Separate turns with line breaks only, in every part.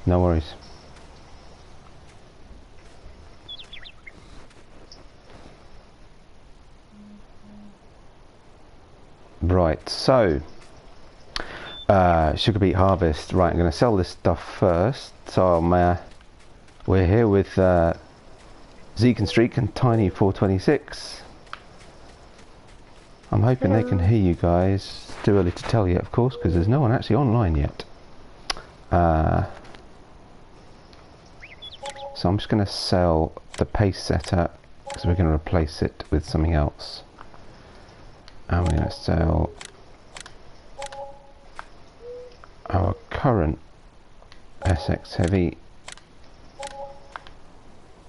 No worries. Right, so sugar beet harvest. Right, I'm going to sell this stuff first. So we're here with Zeke and Streak and Tiny426. I'm hoping they can hear you guys. It's too early to tell yet, of course, because there's no one actually online yet. So I'm just going to sell the pace setter because we're going to replace it with something else. And we're going to sell our current SX Heavy,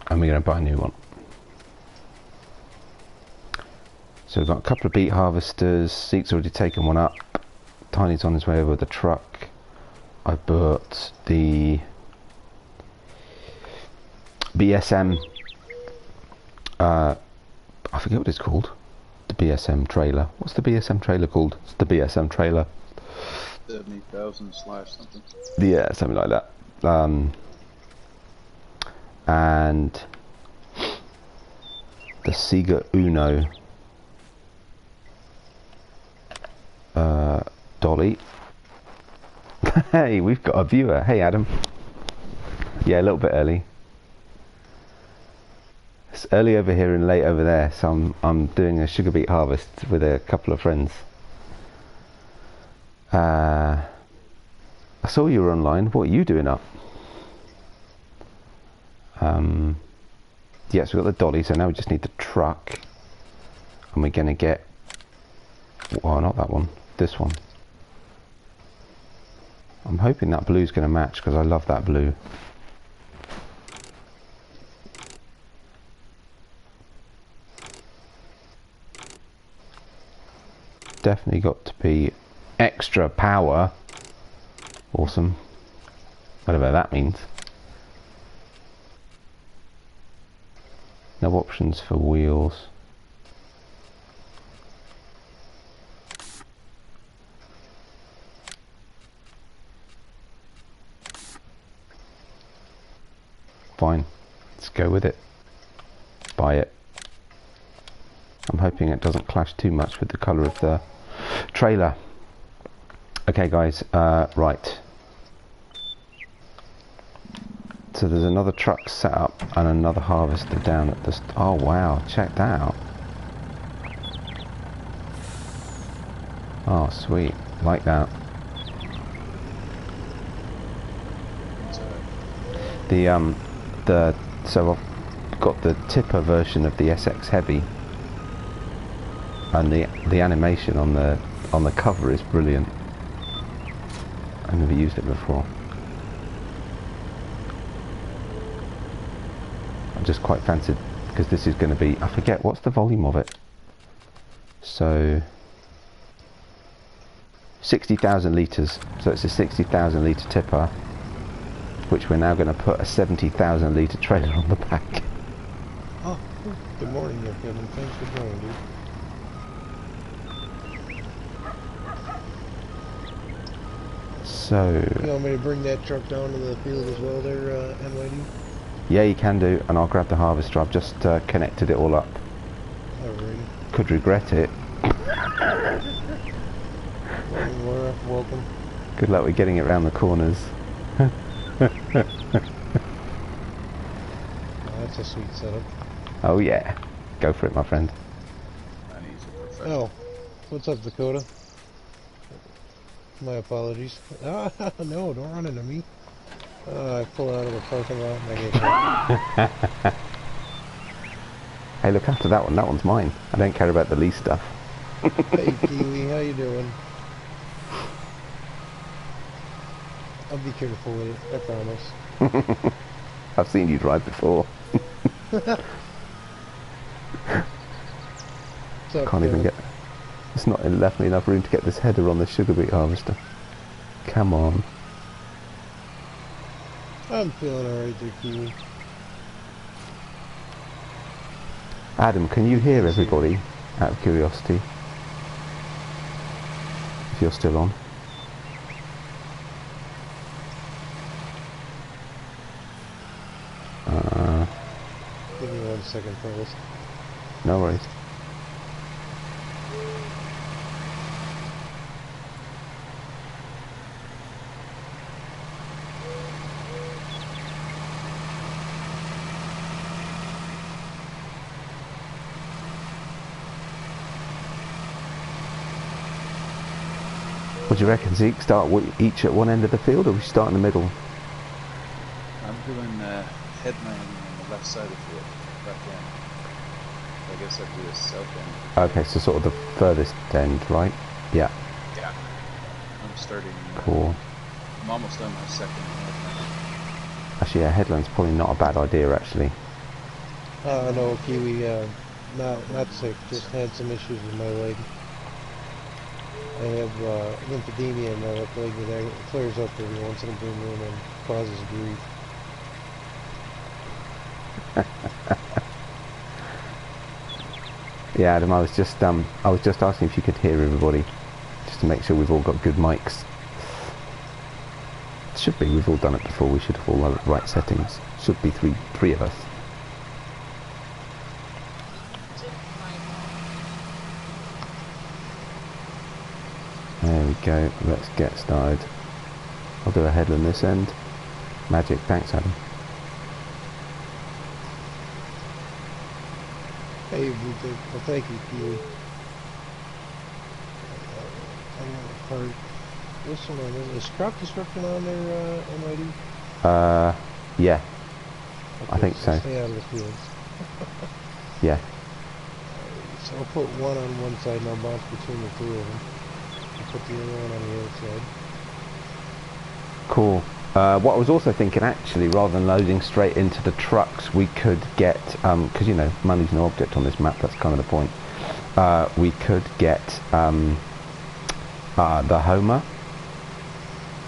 and we're going to buy a new one. So we've got a couple of beet harvesters. Zeke's already taken one up. Tiny's on his way over with the truck. I bought the BSM, I forget what it's called. The BSM trailer. What's the BSM trailer called? It's the BSM trailer.
70,000 / something.
Yeah, something like that. And the Sega Uno dolly. Hey, we've got a viewer. Hey, Adam. Yeah, a little bit early. It's early over here and late over there, so I'm doing a sugar beet harvest with a couple of friends. I saw you were online. What are you doing up? Yes, we've got the dolly, so now we just need the truck. And we're going to get... well, not that one. This one. I'm hoping that blue's going to match, because I love that blue. Definitely got to be extra power. Awesome. Whatever that means. No options for wheels. Fine. Let's go with it. Buy it. I'm hoping it doesn't clash too much with the colour of the trailer. Okay guys, right. So there's another truck set up and another harvester down at the... oh wow, check that out. Oh sweet, like that. So I've got the tipper version of the SX Heavy. And the animation on the cover is brilliant. I've never used it before. I just quite fancied, because this is going to be, I forget what's the volume of it. So 60,000 litres. So it's a 60,000 litre tipper, which we're now going to put a 70,000 litre trailer on the back.
Oh, good morning there, Kevin. Thanks for joining, dude.
So...
you want me to bring that truck down to the field as well there, NYD?
yeah, you can do, and I'll grab the harvester. I've just connected it all up.
Alrighty.
Could regret it.
Welcome.
Good luck with getting it around the corners.
Oh, that's a sweet setup.
Oh yeah, go for it, my friend.
Oh, what's up, Dakota? My apologies. Ah, no, don't run into me. I pull out of the parking lot and I get
Hey, look after that one. That one's mine. I don't care about the lease stuff.
Hey, Kiwi, how you doing? I'll be careful with it, I promise.
I've seen you drive before. Can't even get... it's not left me enough room to get this header on the sugar beet harvester. Come on.
I'm feeling alright there, Kiwi.
Adam, can you hear everybody, out of curiosity? If you're still on.
Give me 1 second, fellas.
No worries. What do you reckon, Zeke? Start each at one end of the field, or we start in the middle?
I'm doing headline on the left side of the field, back end. I guess I'd do a south end.
Okay, so sort of the furthest end, right? Yeah.
Yeah. I'm starting.
Cool.
I'm almost done my second headline.
Actually, yeah, headland's probably not a bad idea, actually.
No, Kiwi, not sick, just had some issues with my leg. I have lymphedema in my left leg that flares up every once in a blue moon and causes grief.
Yeah, Adam, I was just asking if you could hear everybody, just to make sure we've all got good mics. Should be. We've all done it before. We should have all had the right settings. Should be three of us. There we go. Let's get started. I'll do a headland this end. Magic. Thanks, Adam.
Hey, well, thank you, Kiwi. I'm gonna part this one on this. Is crop destruction on there, MID?
Yeah.
Okay,
I think so.
Stay out of the fields.
Yeah.
So I'll put one on one side and I'll bounce between the two of them. I'll put the other one on the other side.
Cool. What I was also thinking, actually, rather than loading straight into the trucks, we could get, because, you know, money's no object on this map, that's kind of the point. We could get the Homer.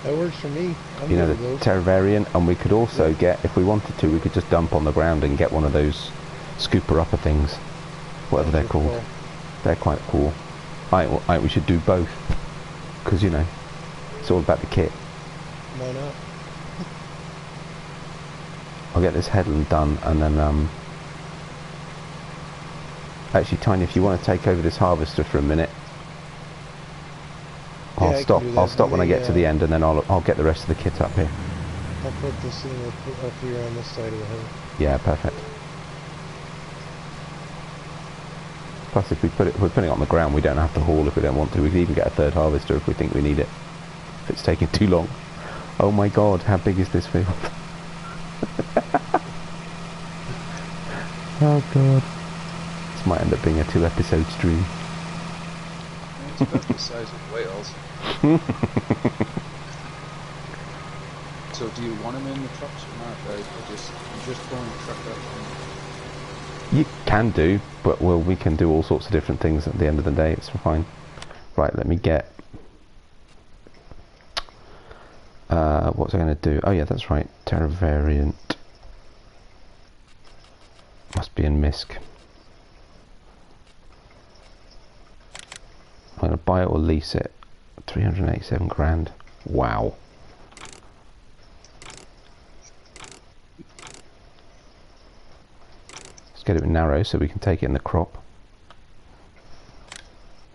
That works for me.
You know, the Terravarian, and we could also get, if we wanted to, we could just dump on the ground and get one of those scooper upper things, whatever they're called. Cool. They're quite cool. I think we should do both, because, you know, it's all about the kit.
Why not?
I'll get this headland done, and then actually, Tiny, if you want to take over this harvester for a minute, I'll stop. I'll stop when I get to the end, and then I'll get the rest of the kit up here.
I'll put this thing up here on this side of the hill.
Yeah, perfect. Plus, if we're putting it on the ground, we don't have to haul if we don't want to. We can even get a third harvester if we think we need it. If it's taking too long. Oh my God, how big is this field? Oh God. This might end up being a 2-episode stream.
It's about the size of whales. So do you want them in the trucks or not? I'm just pulling the truck up.
You can do, but we can do all sorts of different things at the end of the day. It's fine. Right, let me get... what was I going to do? Oh yeah, that's right. Terravariant. Must be in MISC. I'm going to buy it or lease it. 387 grand. Wow. Let's get it narrow so we can take it in the crop.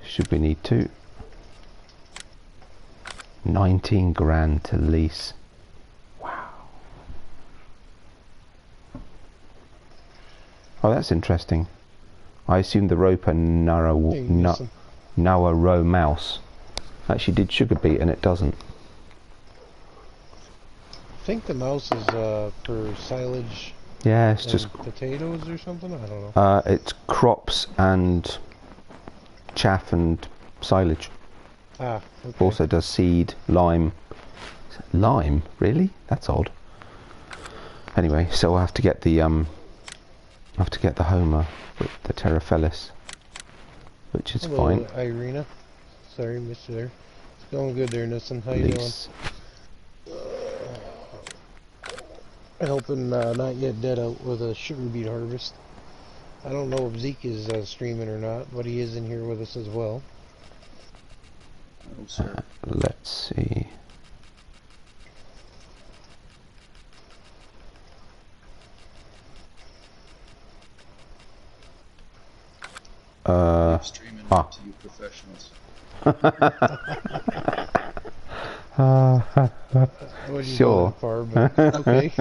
Should we need to. 19 grand to lease. Wow. Oh, that's interesting. I assumed the roper Noa row mouse actually did sugar beet, and it doesn't.
I think the mouse is for silage.
Yeah, it's just
potatoes or something. I don't know.
It's crops and chaff and silage.
Ah, okay.
Also does seed, lime. Lime, really? That's odd. Anyway, so I'll have to get the Homer with the Terrafellis, which is
Hello,
fine.
Irina. Sorry, missed you there. It's going good there, Nissan. How you doing? Helping Not Yet Dead out with a sugar beet harvest. I don't know if Zeke is streaming or not, but he is in here with us as well.
Oh, sir.
Let's see. Ah.
To you professionals.
I wouldn't
Sure.
go that far, but okay.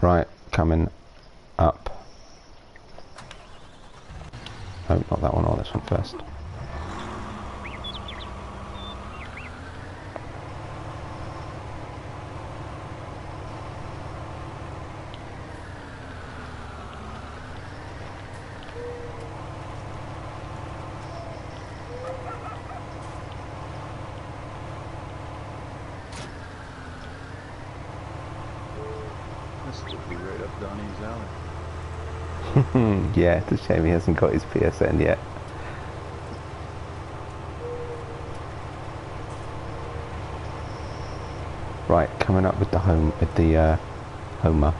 Right, coming up. Oh, not that one, or this one first.
This would be right up Donnie's alley.
Yeah, it's a shame he hasn't got his PSN yet. Right, coming up with the Homer.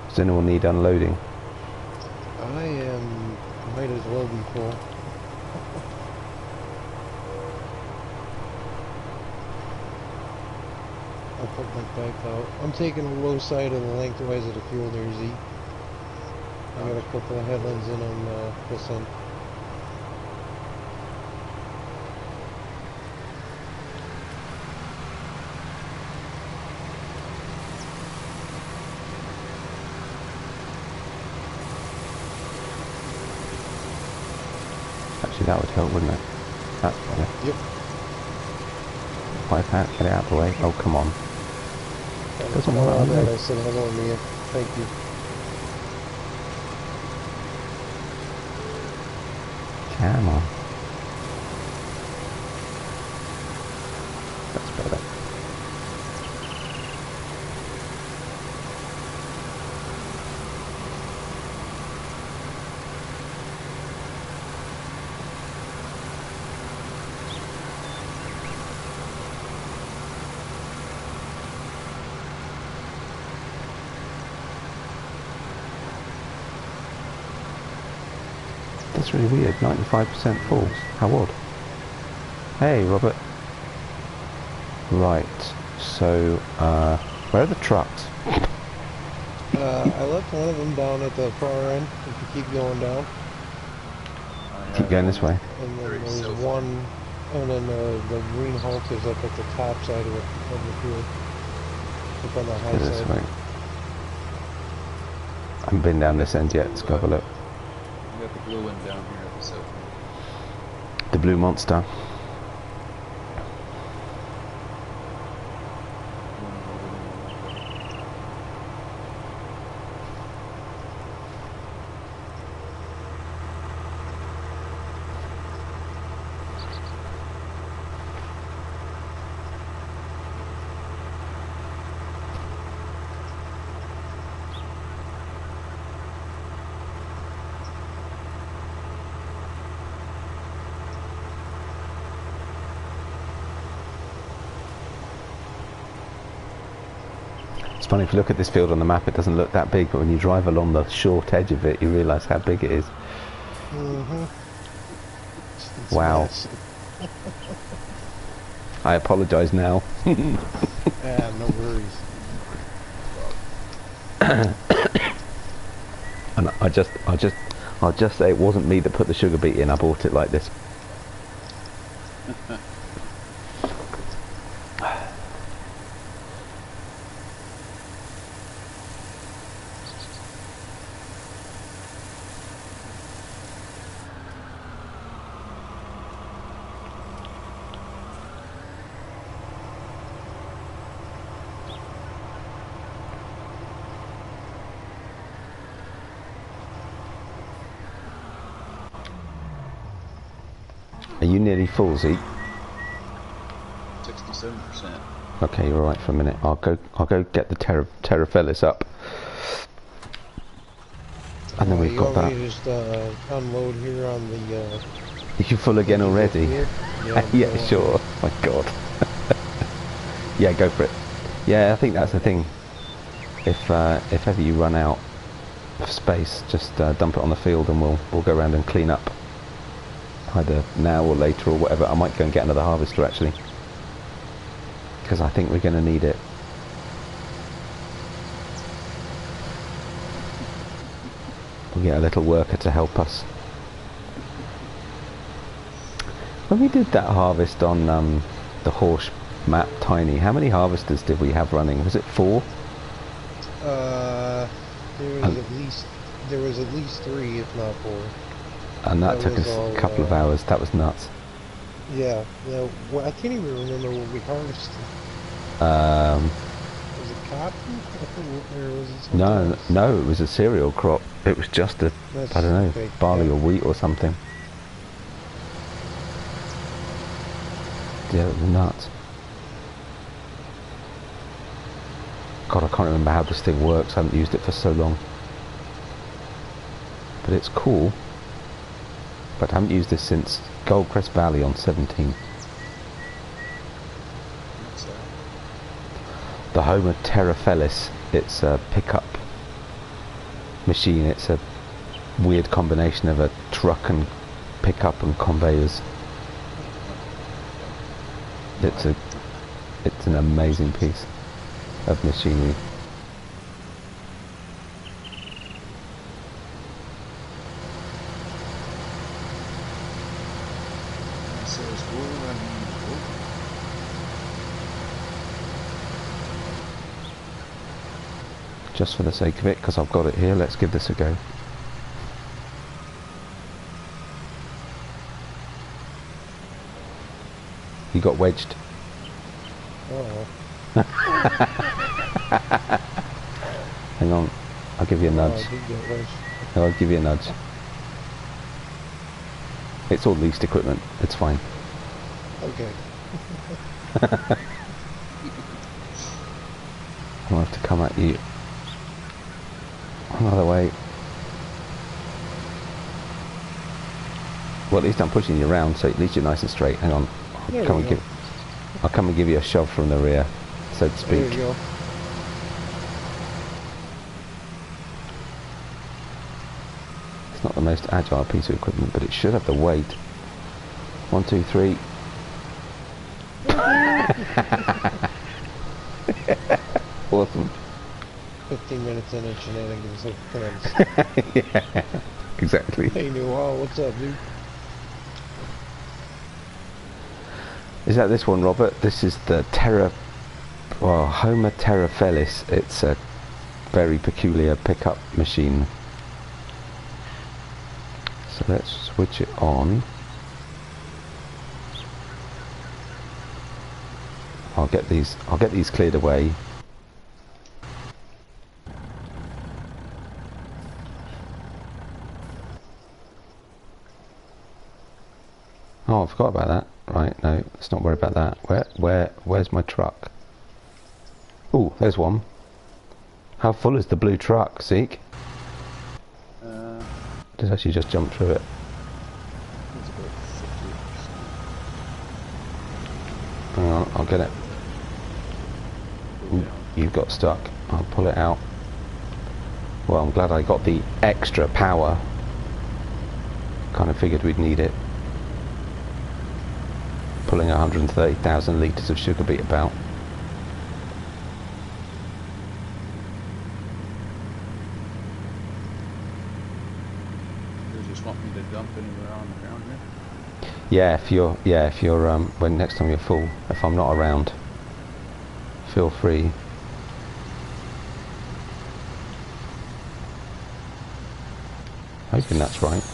Does anyone need unloading?
Might as well be full. I'll put my bike out. I'm taking the low side of the lengthwise of the fuel near Zeke. I got a couple of headlands in on this end.
Actually, that would help, wouldn't it? That's better.
Yep.
Pipe out, get it out of the way. Oh, come on. Doesn't want to
that.
unload.
I said hello, Mia. Thank you.
Come on. That's better. That's really weird. 95% full. How odd. Hey, Robert. Right. So, where are the trucks?
I left one of them down at the far end. If you keep going down,
Keep going this way.
and then there's one, and then the green Hulk is up at the top side of the field, up on the high
Go this
side.
way. I haven't been down this end yet. Let's go have a look.
We got the blue one down here at the south end.
The blue monster.
One over there.
It's funny, if you look at this field on the map, it doesn't look that big, but when you drive along the short edge of it, you realise how big it is.
Mm-hmm.
Wow. I apologise now.
Yeah, no worries.
And I'll just say it wasn't me that put the sugar beet in. I bought it like this. Are you nearly full, Zeke?
67%.
Okay, you're alright for a minute. I'll go get the Terrafellis up. And then we've got
You
that.
want me to just unload here on the...
Are you full again already?
Here?
Yeah, sure. Oh my god. Yeah, go for it. Yeah, I think that's the thing. If ever you run out, of space, just dump it on the field and we'll go around and clean up either now or later or whatever. I might go and get another harvester actually, because I think we're going to need it. We'll get a little worker to help us. When we did that harvest on the horse map, Tiny, how many harvesters did we have running? Was it 4?
There was at least 3, if not 4.
And that took us a couple of hours. That was nuts.
Yeah. Well, I can't even remember what we harvested. Was it cotton? Or was it something else?
No, it was a cereal crop. It was just I don't know,
okay,
barley
yeah.
or wheat or something. Yeah, it was nuts. God, I can't remember how this thing works. I haven't used it for so long. But it's cool. But I haven't used this since Goldcrest Valley on 17.
What's that?
The home of Terra Fellis. It's a pickup machine. It's a weird combination of a truck and pickup and conveyors. It's an amazing piece of machinery.
So it's cool, I mean, cool.
Just for the sake of it, because I've got it here, let's give this a go. You got wedged.
Uh-oh.
Hang on, I'll give you a nudge.
I did get wedged.
No, I'll give you a nudge. It's all leased equipment, it's fine.
Okay.
I'll have to come at you another way. Well, at least I'm pushing you around, so at least you're nice and straight. Hang on,
There
I'll come and give you a shove from the rear, so to
There
speak.
you go.
It's not the most agile piece of equipment, but it should have the weight. 1, 2, 3. Awesome.
15 minutes in and shenanigans have commenced.
Yeah, exactly.
Hey, Newall, what's up, dude?
Is that this one, Robert? This is the Homer Terra Fellis. It's a very peculiar pickup machine. So let's switch it on. I'll get these cleared away. Oh, I forgot about that. Right, no, let's not worry about that. Where's my truck? Oh, there's one. How full is the blue truck, Zeke? Just actually just jump through it.
It's about 50%.
Hang on, I'll get it. You've got stuck. I'll pull it out. Well, I'm glad I got the extra power. Kind of figured we'd need it. Pulling 130,000 litres of sugar beet about.
You just want me to dump anywhere on the ground here?
Yeah, if you're when next time you're full, if I'm not around, feel free. Hoping that's right.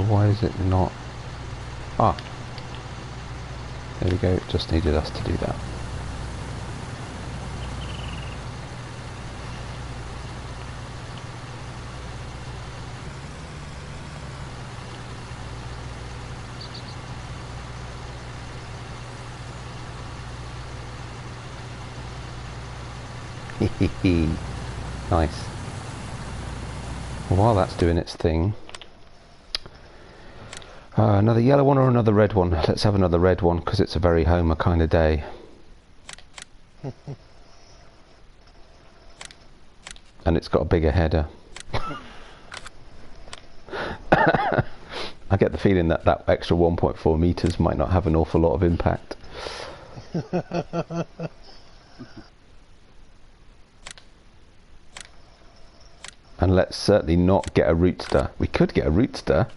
Why is it not? Ah, there we go. It just needed us to do that. Nice. Well, while that's doing its thing, Another yellow one or another red one? Let's have another red one because it's a very Homer kind of day. And it's got a bigger header. I get the feeling that that extra 1.4 meters might not have an awful lot of impact. And let's certainly not get a rootster. We could get a rootster.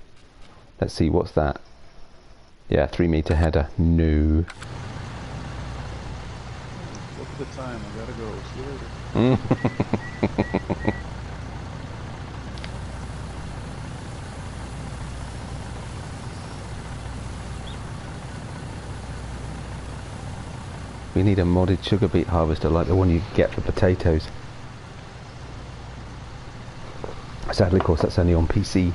Let's see, what's that? Yeah, 3 meter header. No.
Look at the time, I gotta go. See you later.
We need a modded sugar beet harvester like the one you get for potatoes. Sadly, of course, that's only on PC.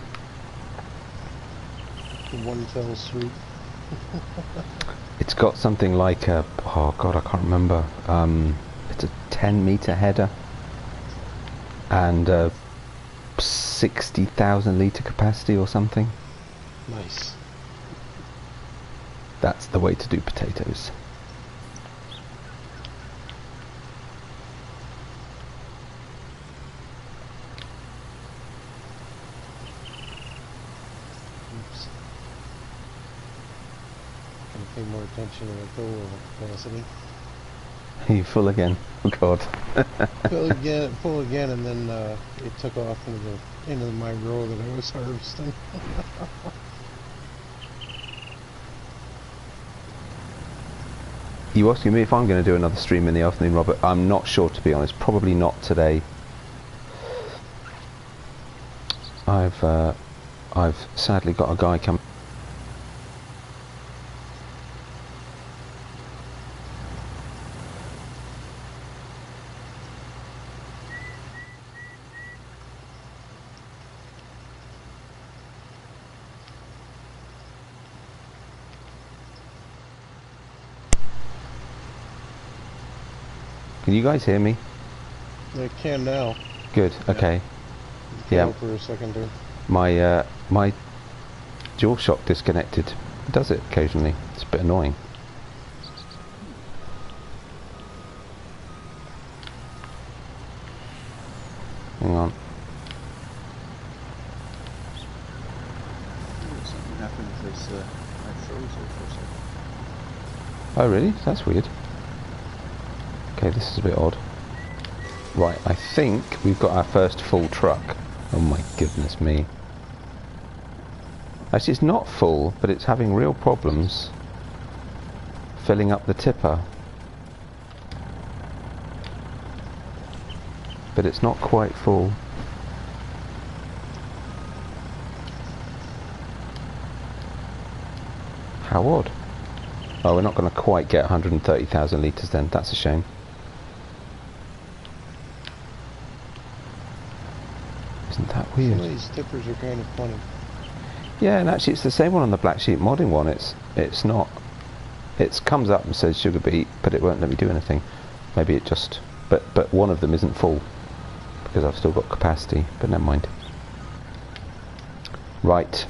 One fell swoop.
It's got something like a, oh god, I can't remember. It's a 10 meter header and a 60,000 litre capacity or something.
Nice.
That's the way to do potatoes.
Pay more attention to the fuel capacity.
You full again? Oh god.
full again, and then it took off into my row that I was harvesting.
You asking me if I'm going to do another stream in the afternoon, Robert? I'm not sure, to be honest. Probably not today. I've sadly got a guy coming. Can you guys hear me?
I can now.
Good. Okay. Yeah.
For a second there.
My my DualShock disconnected. It does it occasionally. It's a bit annoying. Hang on.
Something happened because I froze it for a second.
Oh really? That's weird. Okay, this is a bit odd. Right, I think we've got our first full truck. Oh my goodness me. Actually, it's not full, but it's having real problems filling up the tipper. But it's not quite full. How odd. Oh, we're not going to quite get 130,000 litres then. That's a shame. Isn't that weird?
Some of these tippers are kind of funny.
Yeah, and actually it's the same one on the Blacksheep modding one. It's not. It comes up and says sugar beet, but it won't let me do anything. Maybe it just. But one of them isn't full because I've still got capacity. But never mind. Right.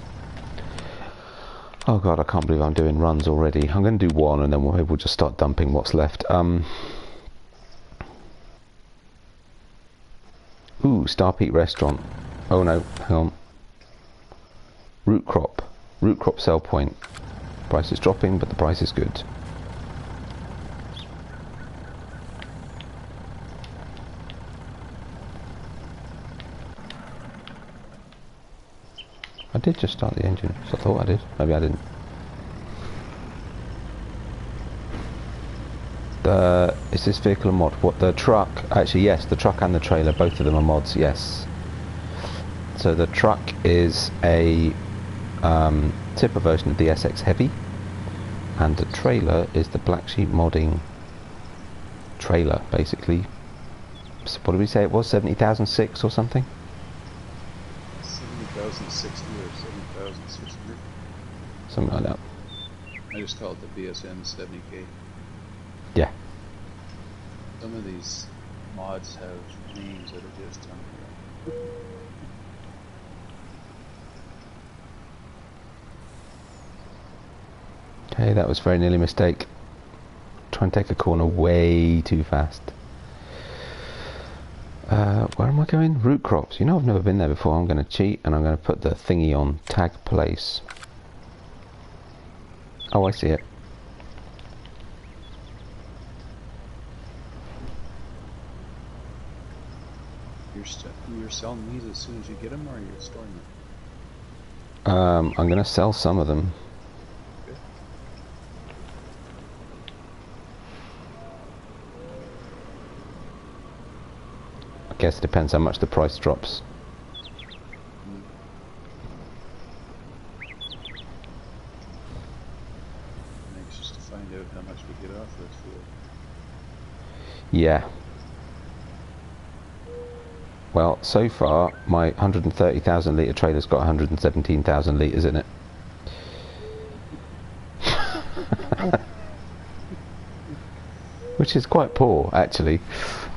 Oh god, I can't believe I'm doing runs already. I'm going to do one, and then we'll just start dumping what's left. Ooh, Star Peak Restaurant. Oh no, hang on. Root crop sell point. Price is dropping, but the price is good. I did just start the engine, so I thought I did. Maybe I didn't. Is this vehicle a mod? What, the truck? Actually, yes, the truck and the trailer, both of them are mods, yes. So the truck is a tipper version of the SX Heavy, and the trailer is the Blacksheep modding trailer, basically. So what did we say it was? 70,006 or something?
70,060 or 7,600.
Something like that.
I just call it the BSM 70K.
Yeah.
Some of these mods have names that are just unreal.
Okay, that was very nearly a mistake. Try and take a corner way too fast. Where am I going? Root crops. You know, I've never been there before. I'm going to cheat and I'm going to put the thingy on tag place. Oh, I see it.
You're selling these as soon as you get them, or you're storing them?
I'm going to sell some of them.
Okay.
I guess it depends how much the price drops.
Anxious to find out how much we get off this field.
Yeah. Well, so far, my 130,000 litre trailer's got 117,000 litres in it. Which is quite poor, actually,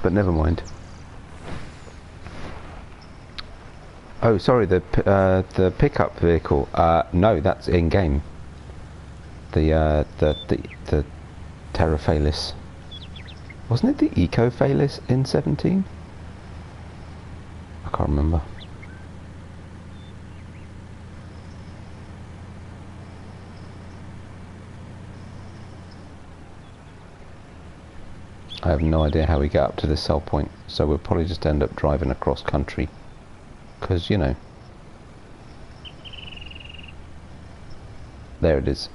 but never mind. Oh, sorry, the pickup vehicle. No, that's in game. The Terraphalis. Wasn't it the Ecophalis in 17? I can't remember. I have no idea how we get up to this sell point, so we'll probably just end up driving across country. Because, you know. There it is.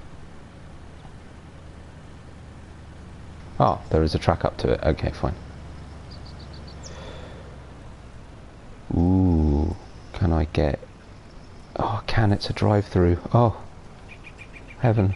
Ah, there is a track up to it. Okay, fine. Ooh, can I get... Oh, it's a drive-through. Oh, heaven.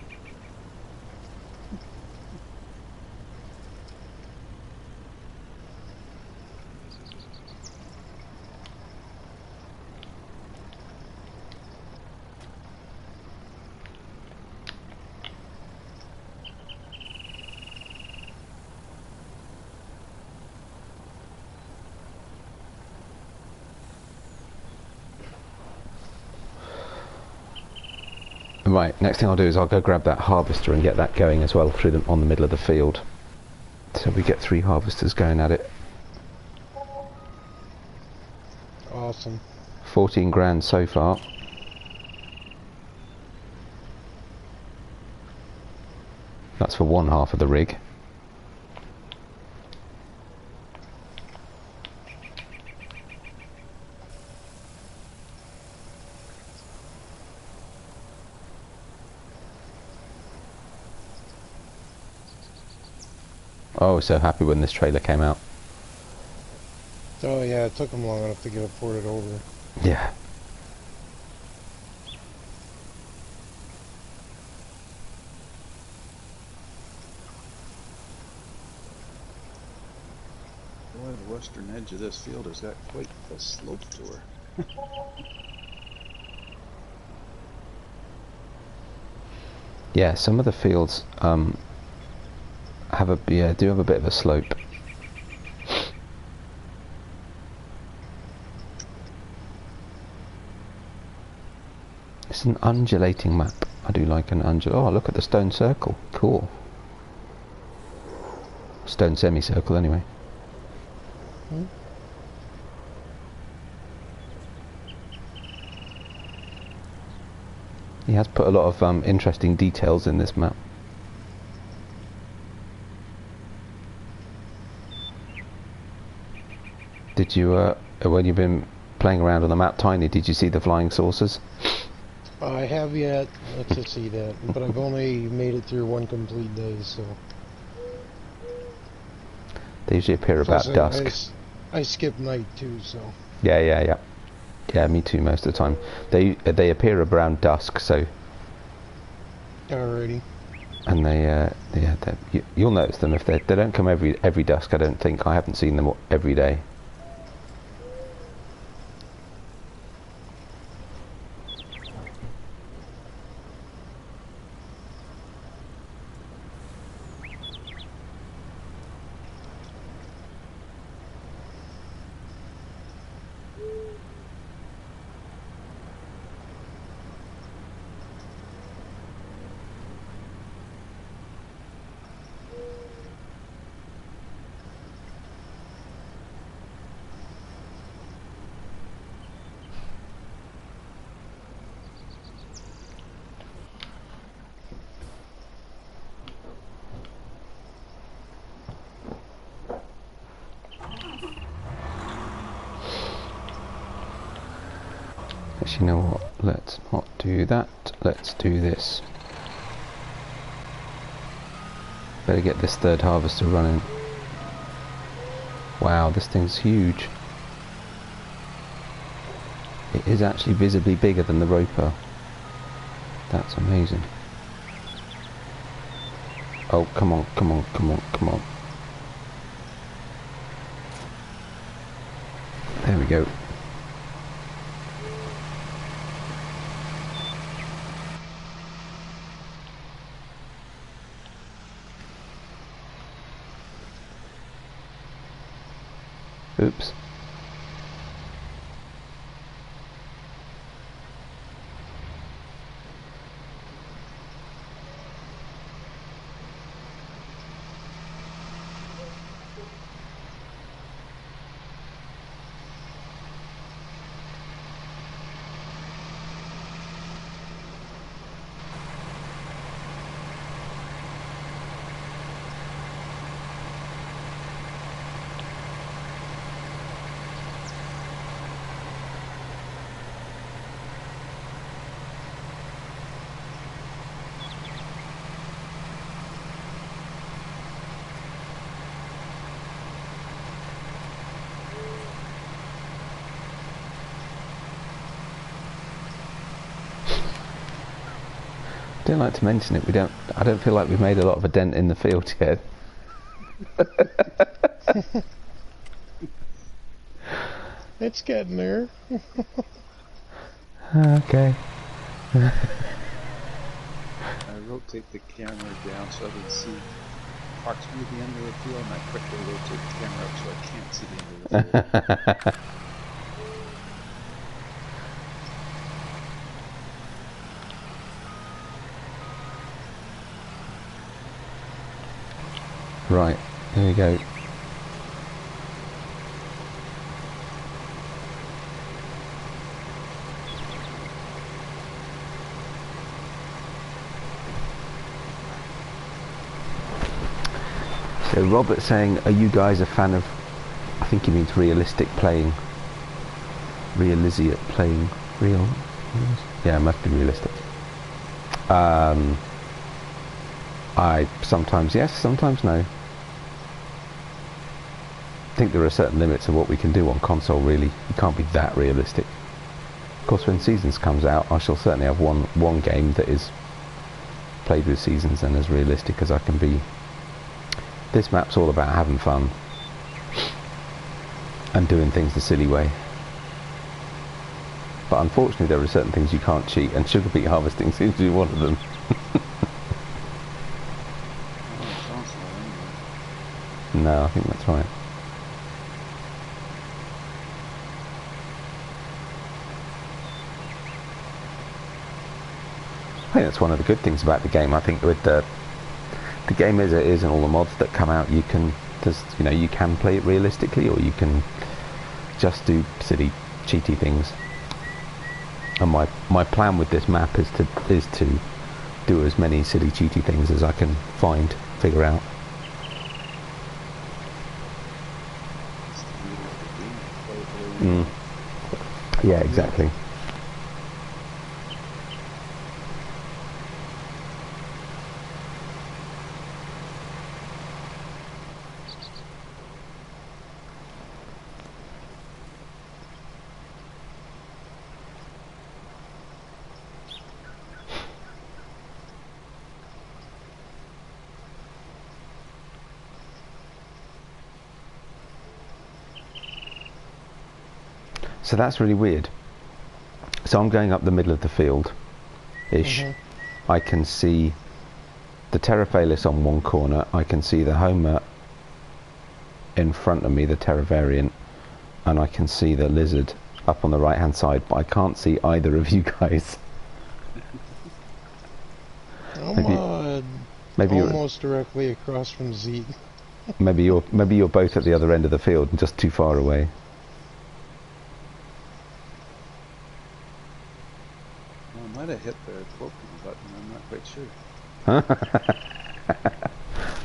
Right, next thing I'll do is I'll go grab that harvester and get that going as well through on the middle of the field. So we get 3 harvesters going at it.
Awesome.
14 grand so far. That's for one half of the rig. Oh, I was so happy when this trailer came out.
Oh yeah, it took them long enough to get it ported over.
Yeah.
Boy, the western edge of this field has got quite the slope to her.
Yeah, some of the fields do have a bit of a slope. It's an undulating map. I do like an Oh, look at the stone circle. Cool. Stone semicircle, anyway.
Hmm?
He has put a lot of interesting details in this map. Did you, when you've been playing around on the map, Tiny, did you see the flying saucers?
I have yet to see that, but I've only made it through one complete day, so...
They usually appear about dusk.
I skip night too, so...
Yeah. Yeah, me too most of the time. They appear around dusk, so...
Alrighty.
And you'll notice them if they don't come every dusk. I don't think. I haven't seen them every day. Actually, you know what? Let's not do that. Let's do this. Better get this third harvester running. Wow, this thing's huge. It is actually visibly bigger than the roper. That's amazing. Oh, come on, come on, come on, come on. There we go. Oops. I don't like to mention it. I don't feel like we've made a lot of a dent in the field yet.
It's getting there.
Okay.
I rotate the camera down so I can see approximately the end of the field, and I quickly rotate the camera up so I can't see the end of the field.
Right, here we go. So Robert's saying, are you guys a fan of, I think he means realistic playing. Realistic playing. Real? Yeah, it must be realistic. I sometimes yes, sometimes no. I think there are certain limits of what we can do on console, really. You can't be that realistic. Of course, when Seasons comes out, I shall certainly have one game that is played with Seasons and as realistic as I can be. This map's all about having fun and doing things the silly way. But unfortunately, there are certain things you can't cheat, and sugar beet harvesting seems to be one of them. No, I think that's right. I think that's one of the good things about the game. I think with the game as it is and all the mods that come out, you can you can play it realistically, or you can just do silly, cheaty things. And my plan with this map is to do as many silly, cheaty things as I can figure out. Yeah, exactly. So that's really weird. So I'm going up the middle of the field-ish. I can see the Terraphalis on one corner. I can see the Homer in front of me, the Terra variant, and I can see the Lizard up on the right-hand side, but I can't see either of you guys.
Maybe almost directly across from Zeke.
maybe you're both at the other end of the field and just too far away.
I might have hit the cloaking button, I'm not quite sure.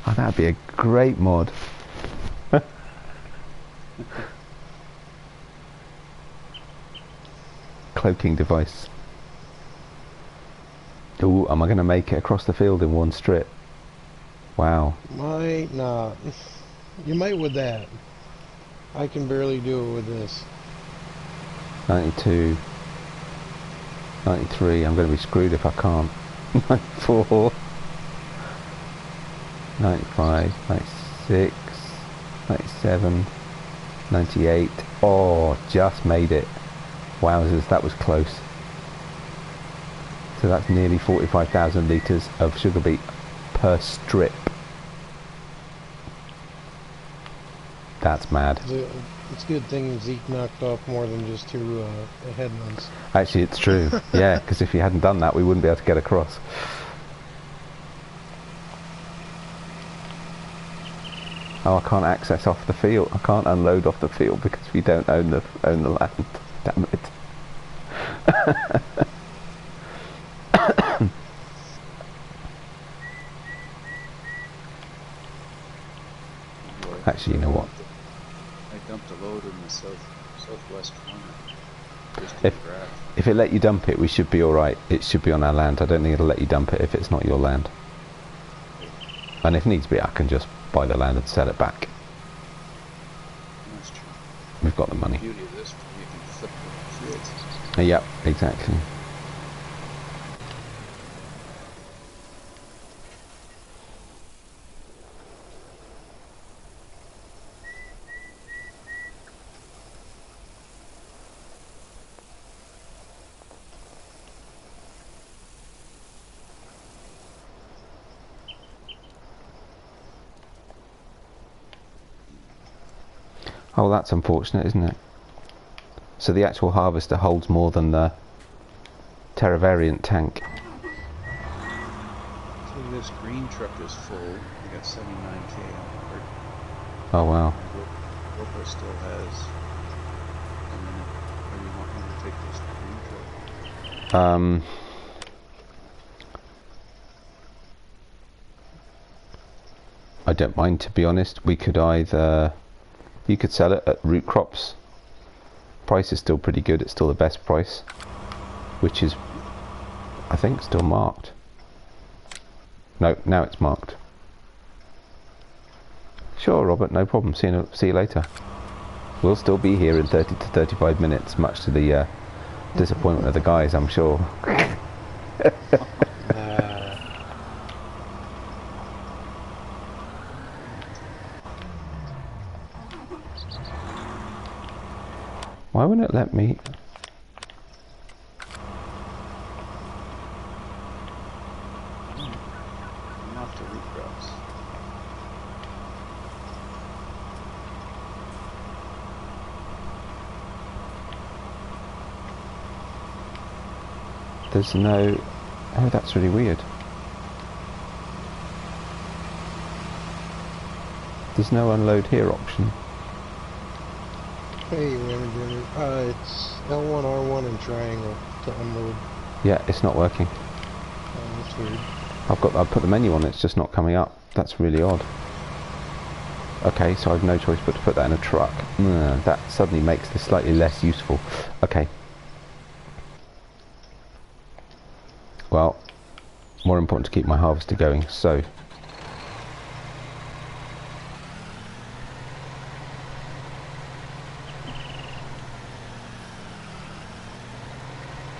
Oh, that'd be a great mod. cloaking device. Ooh, am I going to make it across the field in one strip? Wow.
Might not. You might with that. I can barely do it with this.
92. 93. I'm going to be screwed if I can't. 94. 95. 96. 97. 98. Oh, just made it. Wowzers, that was close. So that's nearly 45,000 litres of sugar beet per strip. That's mad.
It's a good thing Zeke knocked off more than just 2 headlands.
Actually, it's true. Yeah, because if he hadn't done that, we wouldn't be able to get across. Oh, I can't access off the field. I can't unload off the field because we don't own the land. Damn it. Actually, you know what?
I dumped a load in the southwest corner.
If it let you dump it, we should be alright. It should be on our land. I don't think it'll let you dump it if it's not your land. And if needs be, I can just buy the land and sell it back.
That's true.
We've got the money.
The beauty of this, you can flip the fields.
Yep, exactly. Oh, that's unfortunate, isn't it? So the actual harvester holds more than the Terra Variant tank.
So this green truck is full. We got 79k on board.
Oh wow.
Roper still has a minute. Or you want me to take this green truck?
I don't mind, to be honest. We could either... You could sell it at root crops. Price is still pretty good. It's still the best price, which is, I think, still marked. No, now it's marked. Sure, Robert, no problem. See you later. We'll still be here in 30 to 35 minutes, much to the disappointment of the guys, I'm sure. Why wouldn't it let me?
I'm off to root crops.
There's no... Oh, that's really weird. There's no unload here option.
Hey, Rammer, it's L1, R1, and triangle to unload.
Yeah, it's not working.
That's weird.
I've put the menu on, it's just not coming up. That's really odd. Okay, so I've no choice but to put that in a truck. That suddenly makes this slightly less useful. Okay. Well, more important to keep my harvester going, so...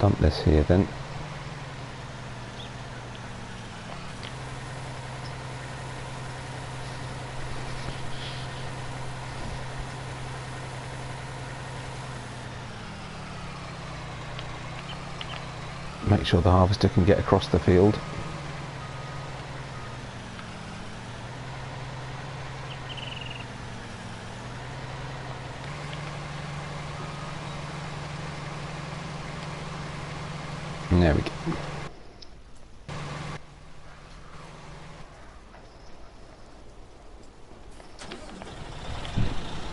Dump this here then. Make sure the harvester can get across the field. There we go.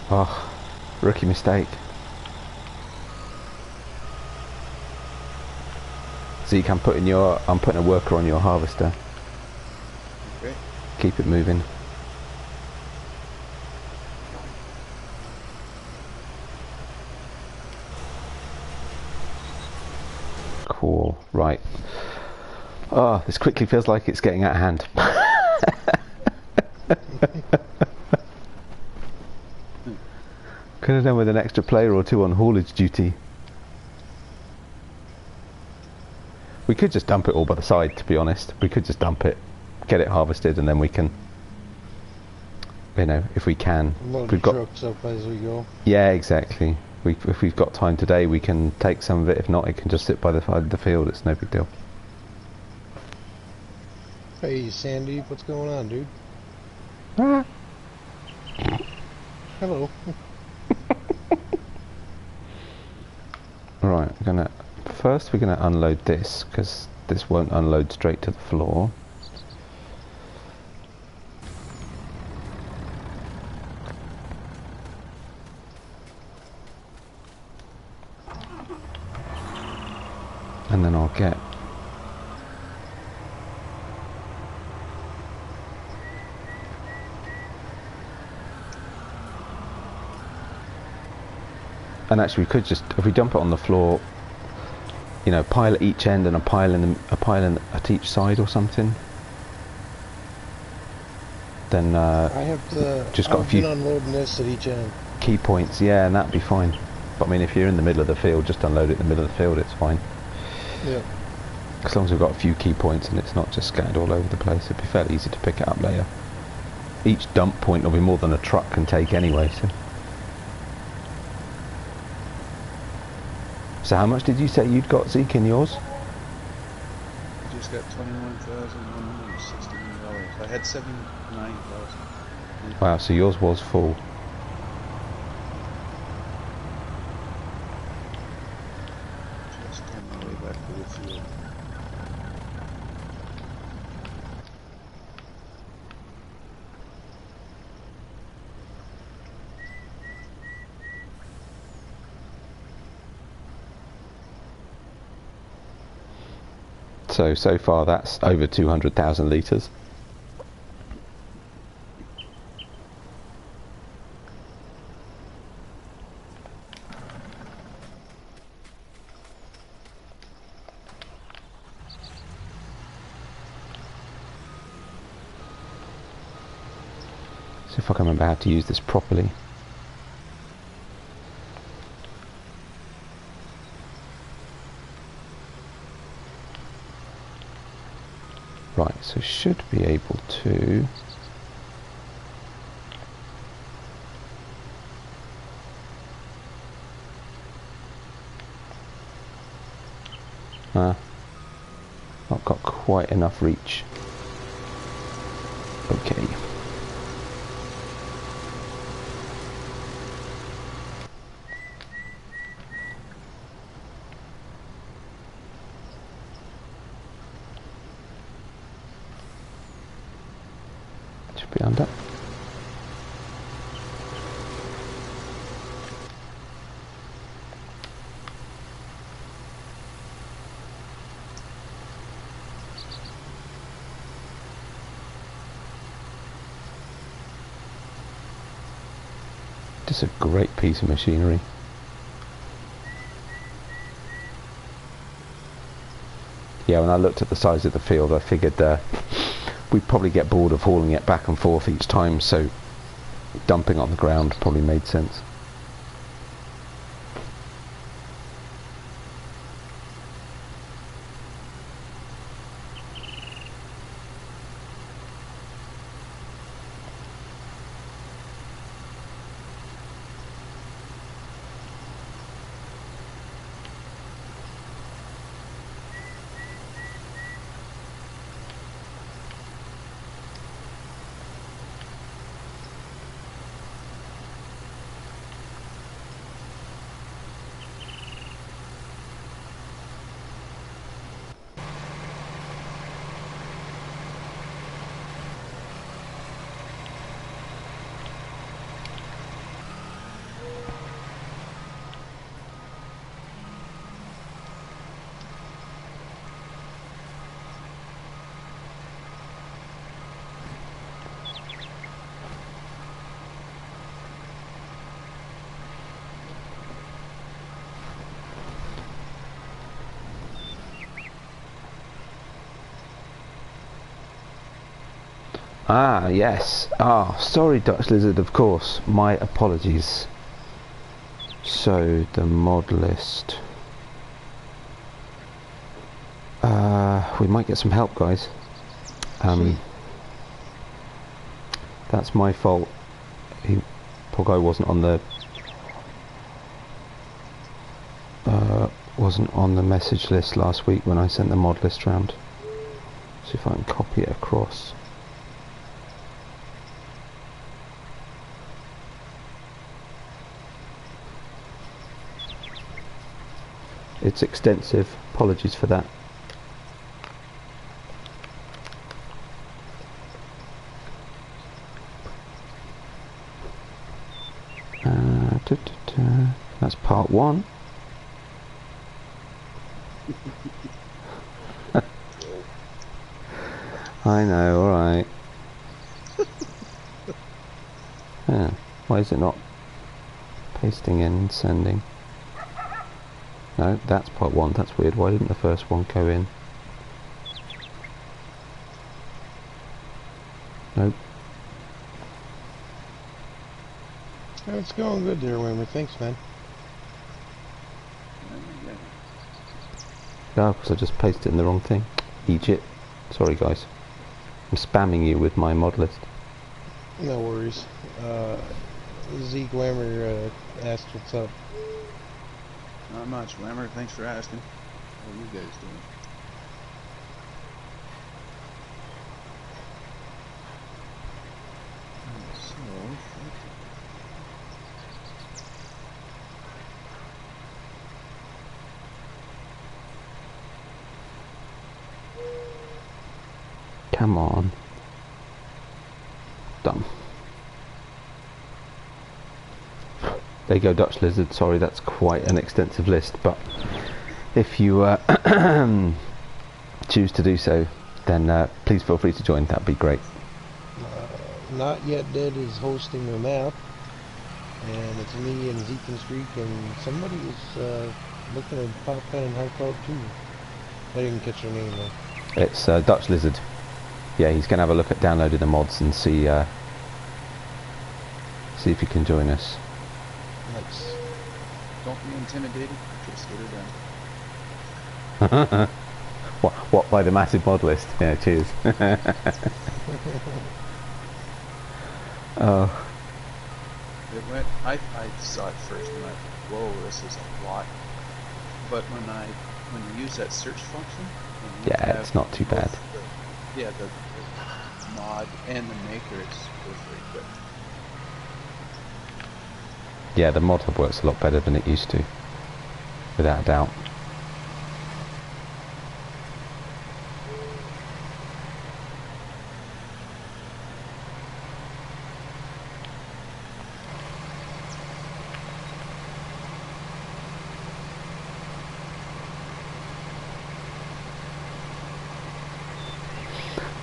Oh, rookie mistake. Zeke, I'm putting a worker on your harvester.
Okay.
Keep it moving. Cool. Right. Oh, this quickly feels like it's getting out of hand. Could have done with an extra player or two on haulage duty. We could just dump it all by the side, to be honest. We could just dump it, get it harvested, and then we can, you know, if we can.
Load
We've
the
got
trucks up as we go.
Yeah, exactly. If we've got time today, we can take some of it. If not, it can just sit by the side of the field. It's no big deal.
Hey, Sandy, what's going on, dude?
Ah.
Hello.
Right, we're gonna unload this because this won't unload straight to the floor. And then I'll get and actually we could just, if we dump it on the floor, you know, pile at each end and a pile at each side or something. Then
I have to.
just got a few
unloading this at each end.
key points, yeah, and that'd be fine. But I mean, if you're in the middle of the field, just unload it in the middle of the field. It's fine.
Yeah.
As long as we've got a few key points and it's not just scattered all over the place, it'd be fairly easy to pick it up later. Each dump point will be more than a truck can take anyway. So how much did you say you'd got, Zeke, in yours?
I just got $21,161. I had $79,000.
Wow, so yours was full.
Just on my way back to the field.
So far that's over 200,000 litres. See if I can remember how to use this properly. Right, so should be able to not got quite enough reach. Okay. Should be under. Just a great piece of machinery. Yeah, when I looked at the size of the field, I figured we'd probably get bored of hauling it back and forth each time, so dumping on the ground probably made sense. Ah, yes. Ah, sorry, Dutch Lizard, of course. My apologies. So, the mod list. We might get some help, guys. That's my fault. Poor guy wasn't on the message list last week when I sent the mod list round. See if I can copy it across. It's extensive. Apologies for that. That's part 1. I know, alright. Yeah, why is it not pasting in and sending? No, that's part 1, that's weird. Why didn't the first one go in? Nope.
It's going good there, Wimmer. Thanks, man.
No, because I just pasted in the wrong thing. Egypt. Sorry, guys. I'm spamming you with my mod list.
No worries. Zeke Wimmer asked what's up.
Not much, Whammer. Thanks for asking. How are you guys doing?
Come on. Done. There you go, Dutch Lizard. Sorry, that's quite an extensive list, but if you choose to do so, then please feel free to join. That'd be great.
Not Yet Dead is hosting the map, and it's me and Zeke and Streak, and somebody is looking at Pop Pen and Hardcore too. I didn't catch her name though.
It's Dutch Lizard. Yeah, he's going to have a look at downloading the mods and see if he can join us.
Nice.
Don't be intimidated. Just get her done.
What by the massive mod list? Yeah, cheers. Oh.
It went. I saw it first and I thought, whoa, this is a lot. But when you use that search function,
Yeah, it's not too bad.
The mod and the maker is very good.
Yeah, the mod hub works a lot better than it used to, without a doubt.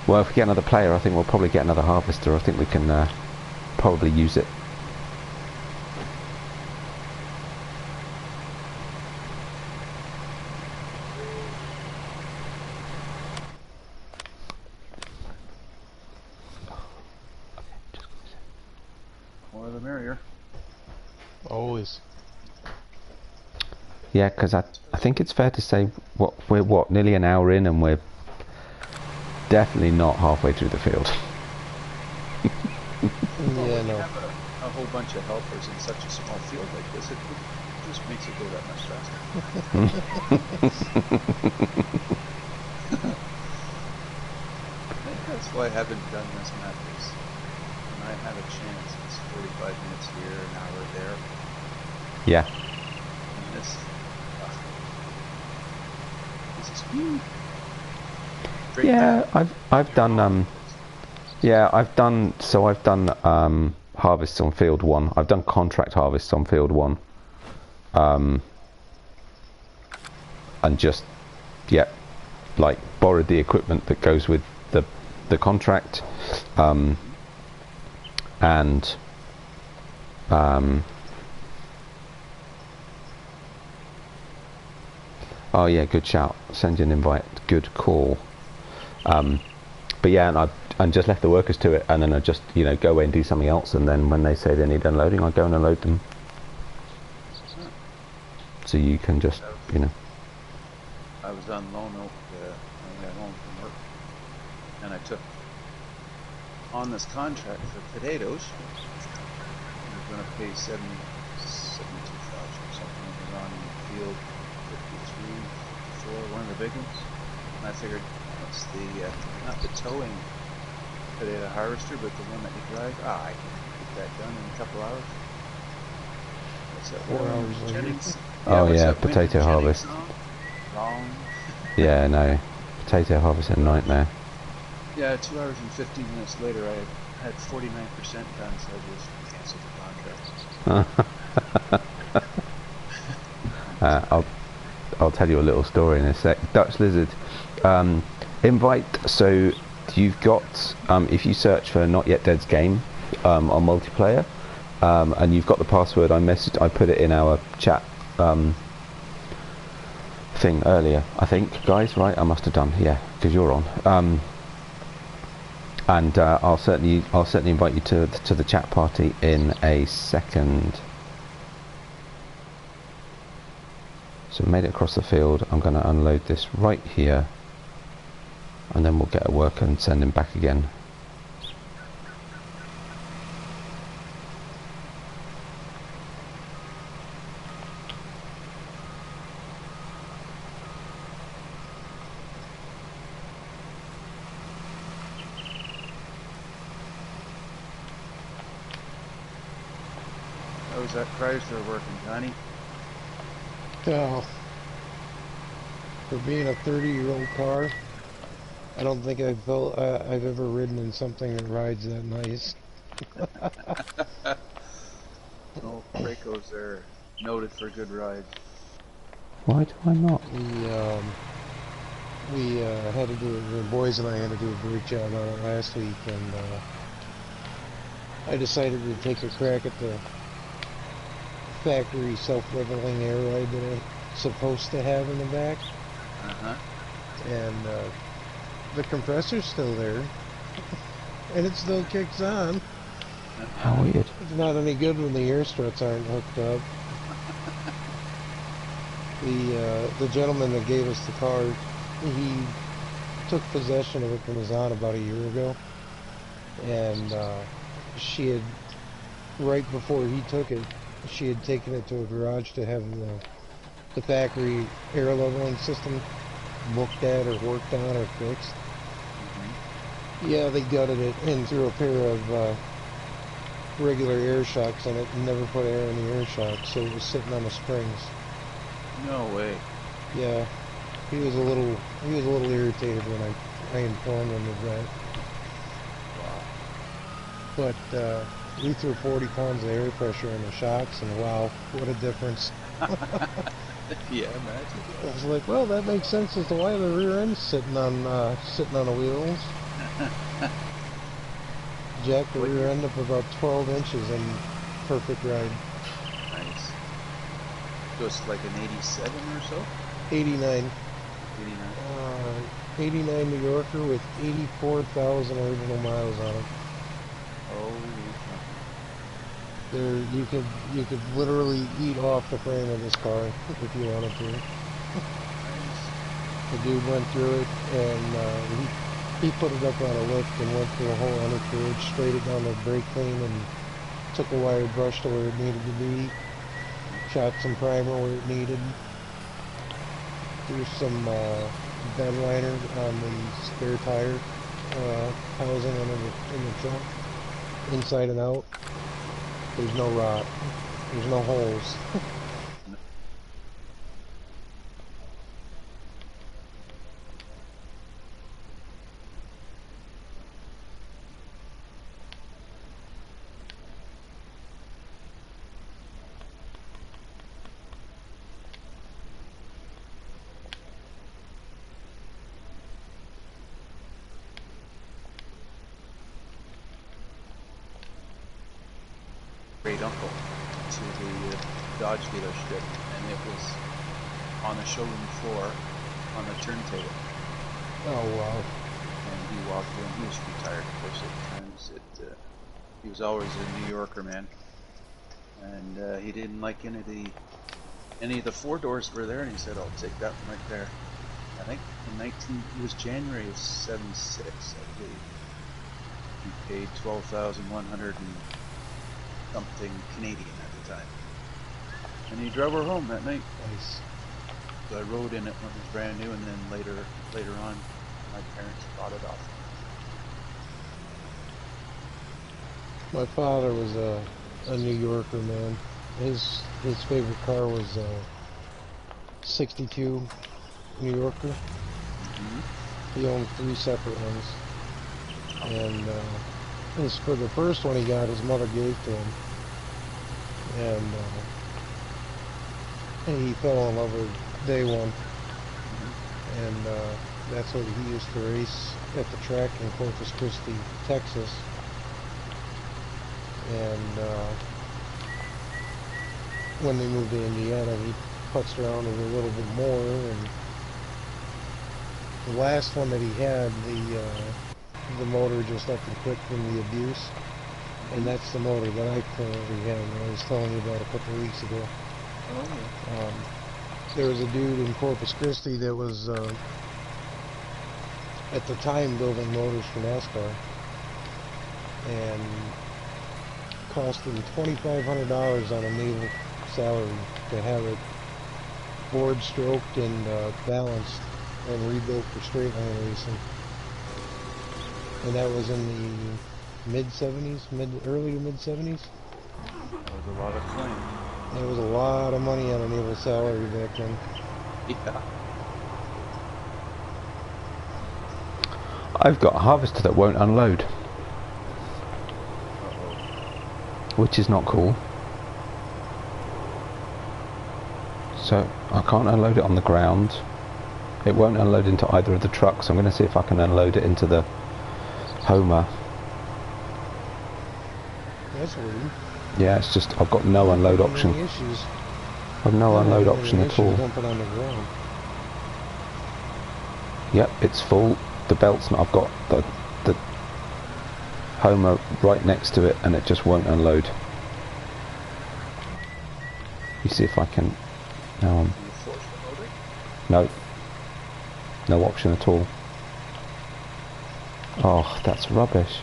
Well, if we get another player, I think we'll probably get another harvester. I think we can probably use it.
More the merrier.
Always.
Yeah, because I think it's fair to say we're nearly an hour in, and we're definitely not halfway through the field.
Yeah, no.
Have a whole bunch of helpers in such a small field like this, it just makes it go that much faster. I think that's why I haven't done this map, is when I have a chance, it's 45 minutes here, an hour there.
Yeah.
And this is huge.
Yeah, I've done harvests on field 1. I've done contract harvests on field 1. And just like borrowed the equipment that goes with the contract, and oh yeah, good shout. Send you an invite. Good call. But yeah, and and just left the workers to it, and then I just, you know, go away and do something else, and then when they say they need unloading, I go and unload them. So you can just, you know.
I was on loan out when I got home from work, and I took on this contract for potatoes. I was going to pay 72,000 or something. It was on field 53, 54, one of the big ones. And I figured, what's the, not the towing potato harvester, but the one that you drive? I can get that done in a couple hours. What's that?
4 hours later.
Jennings?
Oh yeah,
that
potato harvest.
Long.
Yeah, no, potato harvest is a nightmare.
Yeah, 2 hours and 15 minutes later, I had 49% done, so I just canceled the contract.
I'll tell you a little story in a sec. Dutch Lizard, invite. So you've got, if you search for Not Yet Dead's game on multiplayer, and you've got the password, I put it in our chat thing earlier, I think, guys, right? I must have done, yeah, because you're on. And I'll certainly invite you to the chat party in a second. So made it across the field. I'm going to unload this right here, and then we'll get a worker and send him back again.
How's that Chrysler working, Tiny?
Oh, for being a 30-year-old car, I don't think I've ever ridden in something that rides that nice.
Oh, Krögers are noted for good rides.
Why do I not?
We had to do, the boys and I had to do a great job on it last week, and I decided to take a crack at the factory self-leveling air ride that I'm supposed to have in the back. And the compressor's still there, and it still kicks on.
How weird.
It's not any good when the air struts aren't hooked up. The gentleman that gave us the car, he took possession of it from his aunt about a year ago, and she had, right before he took it, she had taken it to a garage to have the factory air leveling system looked at or worked on or fixed. Yeah, they gutted it and threw a pair of regular air shocks in it and never put air in the air shocks, so it was sitting on the springs.
No way.
Yeah, he was a little irritated when I informed him of that.
Wow.
But we threw 40 pounds of air pressure in the shocks, and wow, what a difference.
Yeah, imagine.
I was like, well, that makes sense as to why the rear end's sitting on the wheels. Jacked the rear end up about 12 inches and perfect ride.
Nice. So it's like an 87 or so?
89.
89.
89 New Yorker with 84,000 original miles on it.
Holy
There, you could literally eat off the frame of this car if you wanted to.
nice.
The dude went through it, and he put it up on a lift and went through the whole undercarriage, sprayed it down the brake clean, and took a wire brush to where it needed to be, shot some primer where it needed, threw some bed liner on the spare tire housing in the trunk, inside and out. There's no rot. There's no holes.
Great uncle to the Dodge dealership, and it was on the showroom floor on the turntable.
Oh wow.
and he walked in. He was retired, of course, at the time. He was always a New Yorker, man, and he didn't like any of the 4 doors were there, and he said, "I'll take that one right there." I think it was January of '76, I believe. He paid 12,100 and something Canadian at the time, and he drove her home that night.
Nice.
So I rode in it when it was brand new, and then later on, my parents bought it off.
My father was a New Yorker, man. His favorite car was a '62 New Yorker.
Mm-hmm.
He owned 3 separate ones, and for the first one he got, his mother gave to him, and he fell in love with day one, and that's what he used to race at the track in Corpus Christi, Texas. And when they moved to Indiana, he putzed around with it a little bit more, and the last one that he had, the motor just up and quit from the abuse, and that's the motor that I currently have, and I was telling you about a couple of weeks ago.
Oh, yeah.
There was a dude in Corpus Christi that was at the time building motors for NASCAR, and cost him $2,500 on a naval salary to have it board stroked and balanced and rebuilt for straight line racing. And that was in the mid-70s, early to mid-70s.
That was a lot of coin.
There was a lot of money on a naval salary back then.
Yeah.
I've got a harvester that won't unload, which is not cool. So I can't unload it on the ground. It won't unload into either of the trucks. I'm going to see if I can unload it into the Homer.
That's weird.
Yeah, it's just I've got no unload option.
Issues.
I've no unload option at all.
Dumping on the ground.
Yep, it's full. The belt's not. I've got the Homer right next to it, and it just won't unload. You see if I can. No. No option at all. Oh, that's rubbish.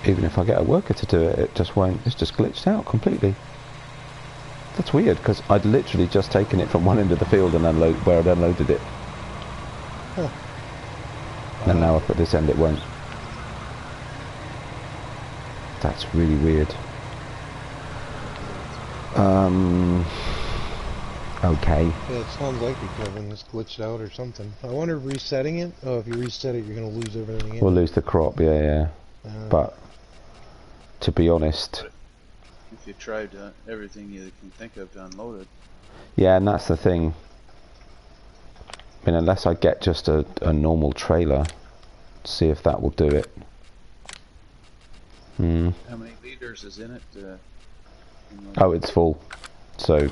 Even if I get a worker to do it, it just won't. It's just glitched out completely. That's weird, because I'd literally just taken it from one end of the field and where I'd unloaded it.
Huh.
And now up at this end it won't. That's really weird. Okay.
Yeah, it sounds like it, Kevin. It's glitched out or something. I wonder if resetting it. Oh, if you reset it, you're going to lose everything again.
We'll lose the crop, yeah. But to be honest,
if you tried everything you can think of to unload it.
Yeah, and that's the thing. I mean, unless I get just a normal trailer, see if that will do it.
How many liters is in it?
Oh, it's full. So,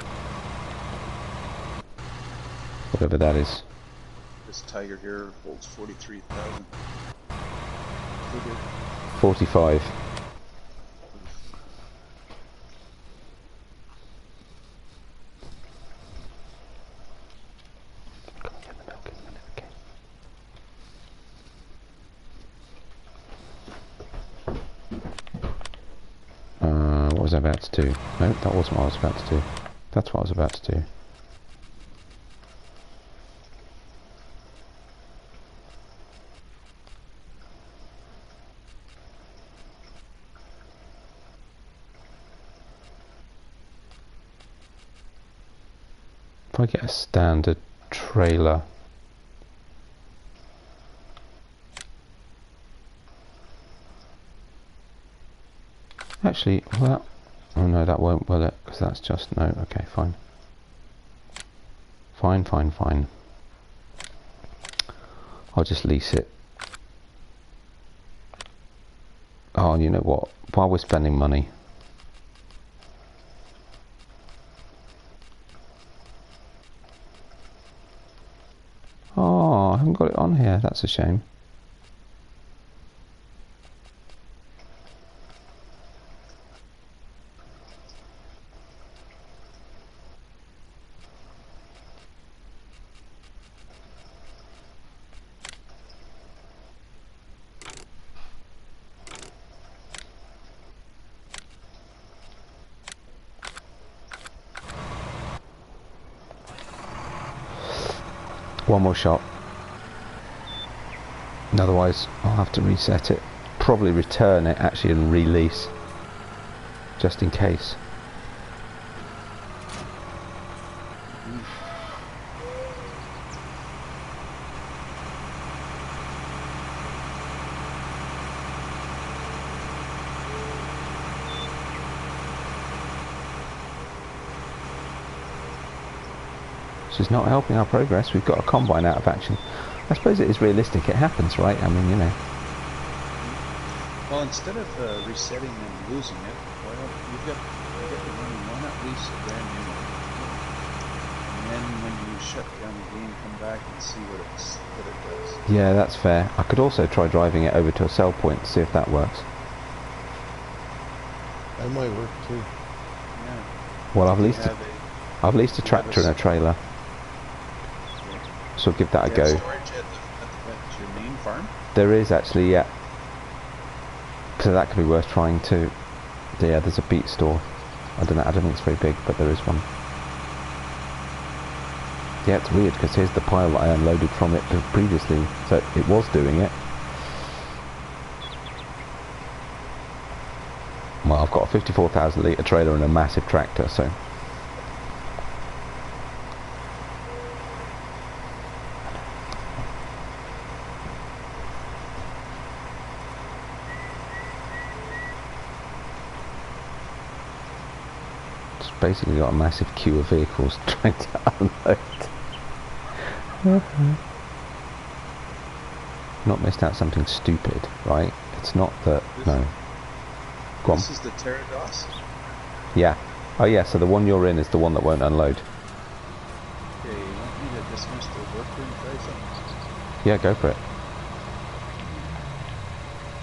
whatever that is.
This Tiger here holds 43,000.
45. What was I about to do? No, that wasn't what I was about to do. That's what I was about to do. If I get a standard trailer, actually, well, oh no, that won't, will it? Because that's just, no, okay, fine. Fine. I'll just lease it. Oh, and you know what? While we're spending money, oh, I haven't got it on here. That's a shame. One more shot. Otherwise, I'll have to reset it. Probably return it actually and release, just in case. This is not helping our progress. We've got a combine out of action. I suppose it is realistic. It happens, right? I mean, you know.
Well, instead of resetting and losing it, why don't you get the money? Why not lease a brand new one? And then when you shut down the game, come back and see what it does.
Yeah, that's fair. I could also try driving it over to a sell point to see if that works.
That might work too.
Yeah.
Well, I've leased a tractor and a trailer. So I'll give that a go.
Storage at your main farm?
There is actually, yeah. So that could be worth trying too. Yeah, there's a beet store. I don't think it's very big, but there is one. Yeah, it's weird because here's the pile that I unloaded from it previously. So it was doing it. Well, I've got a 54,000 litre trailer and a massive tractor, so... basically got a massive queue of vehicles trying to unload. Not missed out something stupid, right? It's not that, no. Go on.
This is the Pterodos?
Yeah. Oh yeah, so the one you're in is the one that won't unload.
Okay, you want me to dismiss the worker and try something?
Yeah, go for it.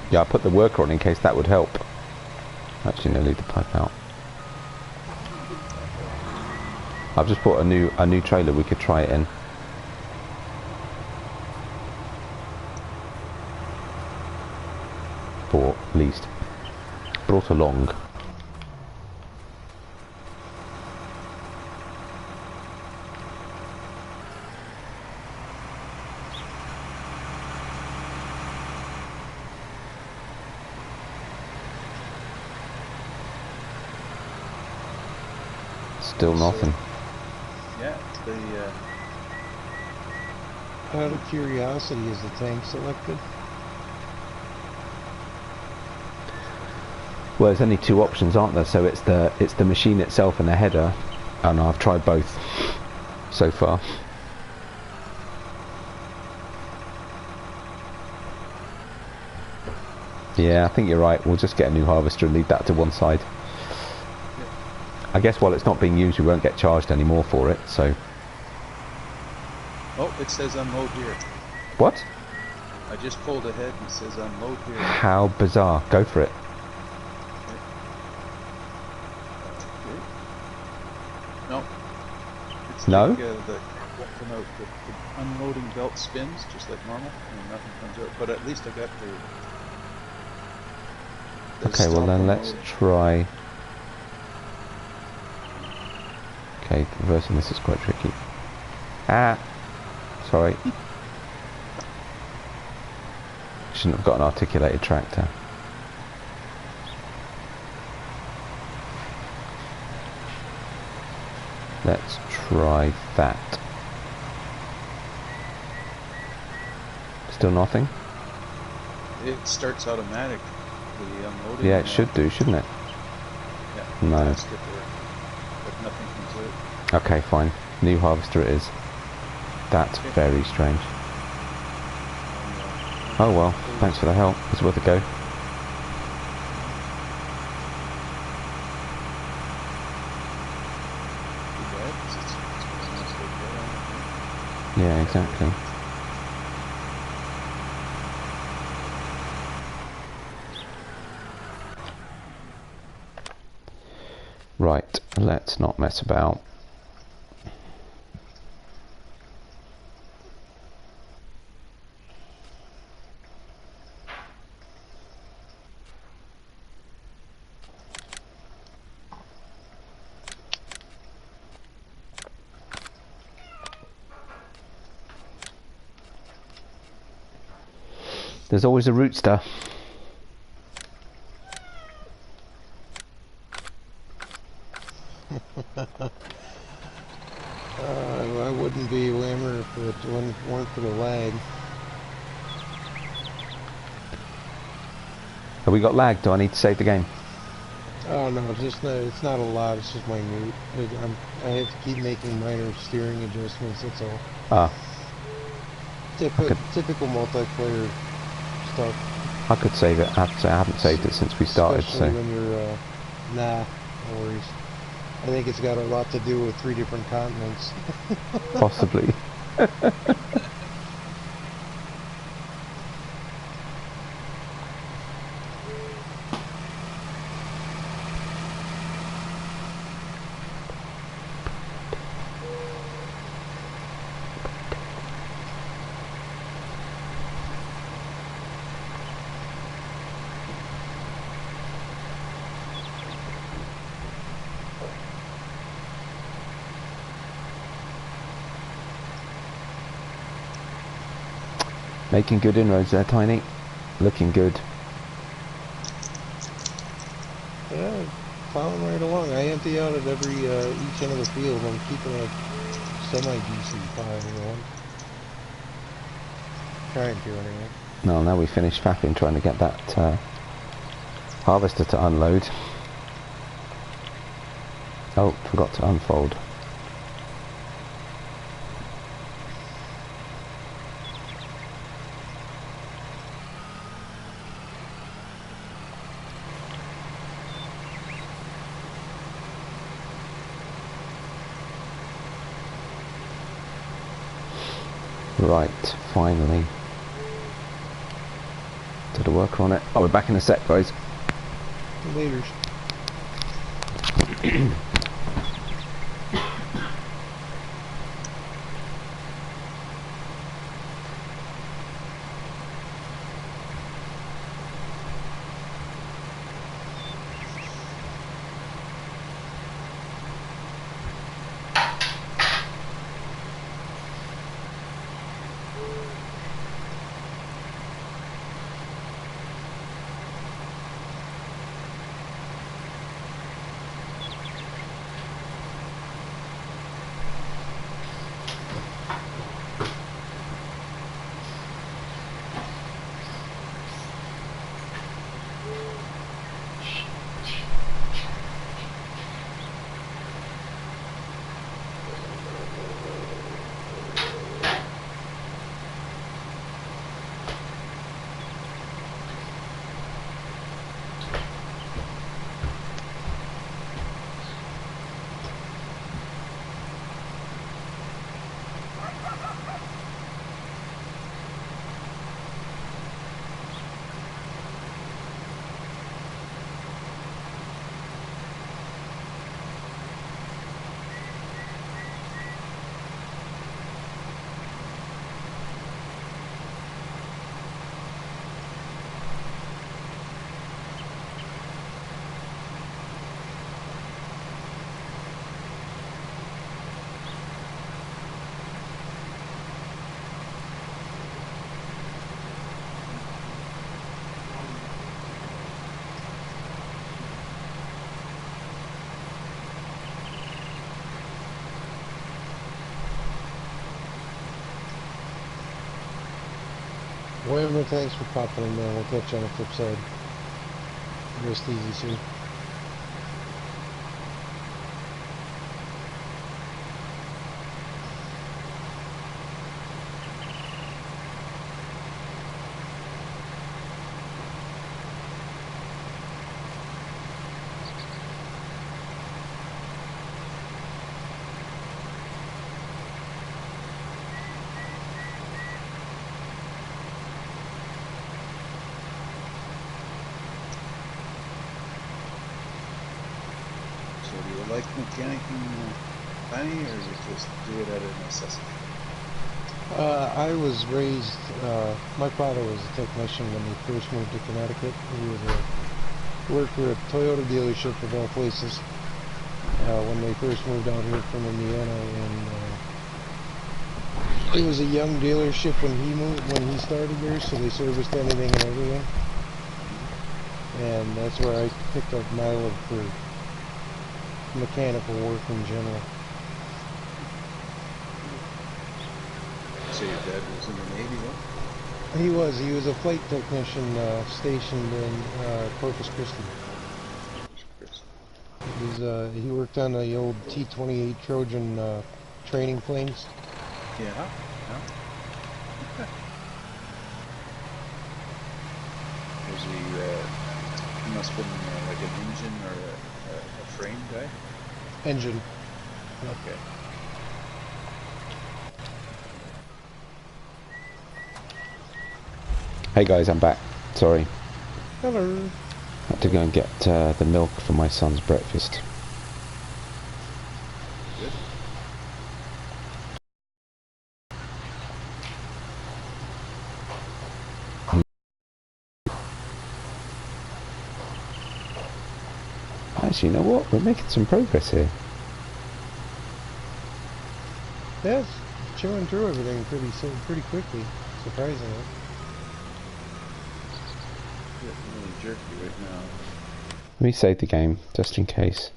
Yeah, I put the worker on in case that would help. Actually, no, leave the pipe out. I've just bought a new trailer we could try it in. Bought, leased. Brought along. Still nothing.
Yeah, the
Out of curiosity, is the tank selected?
Well, there's only two options, aren't there? So it's the machine itself and the header, and I've tried both so far. Yeah, I think you're right. We'll just get a new harvester and leave that to one side. I guess while it's not being used, we won't get charged anymore for it, so...
Oh, it says unload here.
What?
I just pulled ahead and it says unload here.
How bizarre. Go for it.
Okay. No. It's
No?
like, the unloading belt spins just like normal and nothing comes out. But at least I got the
Okay, well then let's try... Okay, reversing this is quite tricky. Ah! Sorry. Shouldn't have got an articulated tractor. Let's try that. Still nothing?
It starts automatic. The unloading.
Yeah, it should do, shouldn't it?
Yeah.
No.
But nothing comes out.
Okay, fine. New harvester it is. That's very strange. Oh well, thanks for the help. It's worth a go. Yeah, exactly. Right, let's not mess about. There's always a rootster.
I wouldn't be a whammer if it weren't for the lag.
Have we got lag? Do I need to save the game?
Oh no, it's not a lot, it's just minute. I have to keep making minor steering adjustments, that's all.
Ah.
Typical multiplayer stuff.
I could save it. I have to say I haven't saved it since we started.
Especially
so
when you're, nah, no worries. I think it's got a lot to do with 3 different continents.
Possibly. Making good inroads there, Tiny. Looking good.
Yeah, plowing right along. I empty out at each end of the field. I'm keeping a semi-decent pile going. Trying to, anyway.
No, now we finished faffing trying to get that harvester to unload. Oh, forgot to unfold. Right, finally. Did a worker on it. Oh, we're back in a sec, guys.
Laters. Whatever, thanks for popping in there. We'll catch you on the flip side. Rest easy soon.
Do you like mechanicking Tiny, or you just do it out of necessity?
I was raised, my father was a technician when he first moved to Connecticut. He worked for a Toyota dealership of all places when they first moved out here from Indiana, and it was a young dealership when he started here, so they serviced anything and everything. And that's where I picked up my love for mechanical work in general.
So your dad was in the Navy, what?
He was a flight technician stationed in Corpus Christi. He worked on the old T-28 Trojan training planes.
Yeah. Okay. Was he must have been like an engine or a frame guy?
Engine.
Okay.
Hey guys, I'm back. Sorry.
Hello.
Had to go and get the milk for my son's breakfast.
Good.
Actually, you know what? We're making some progress here.
Yeah, it's chewing through everything pretty quickly, surprisingly.
Getting really jerky right now.
Let me save the game, just in case.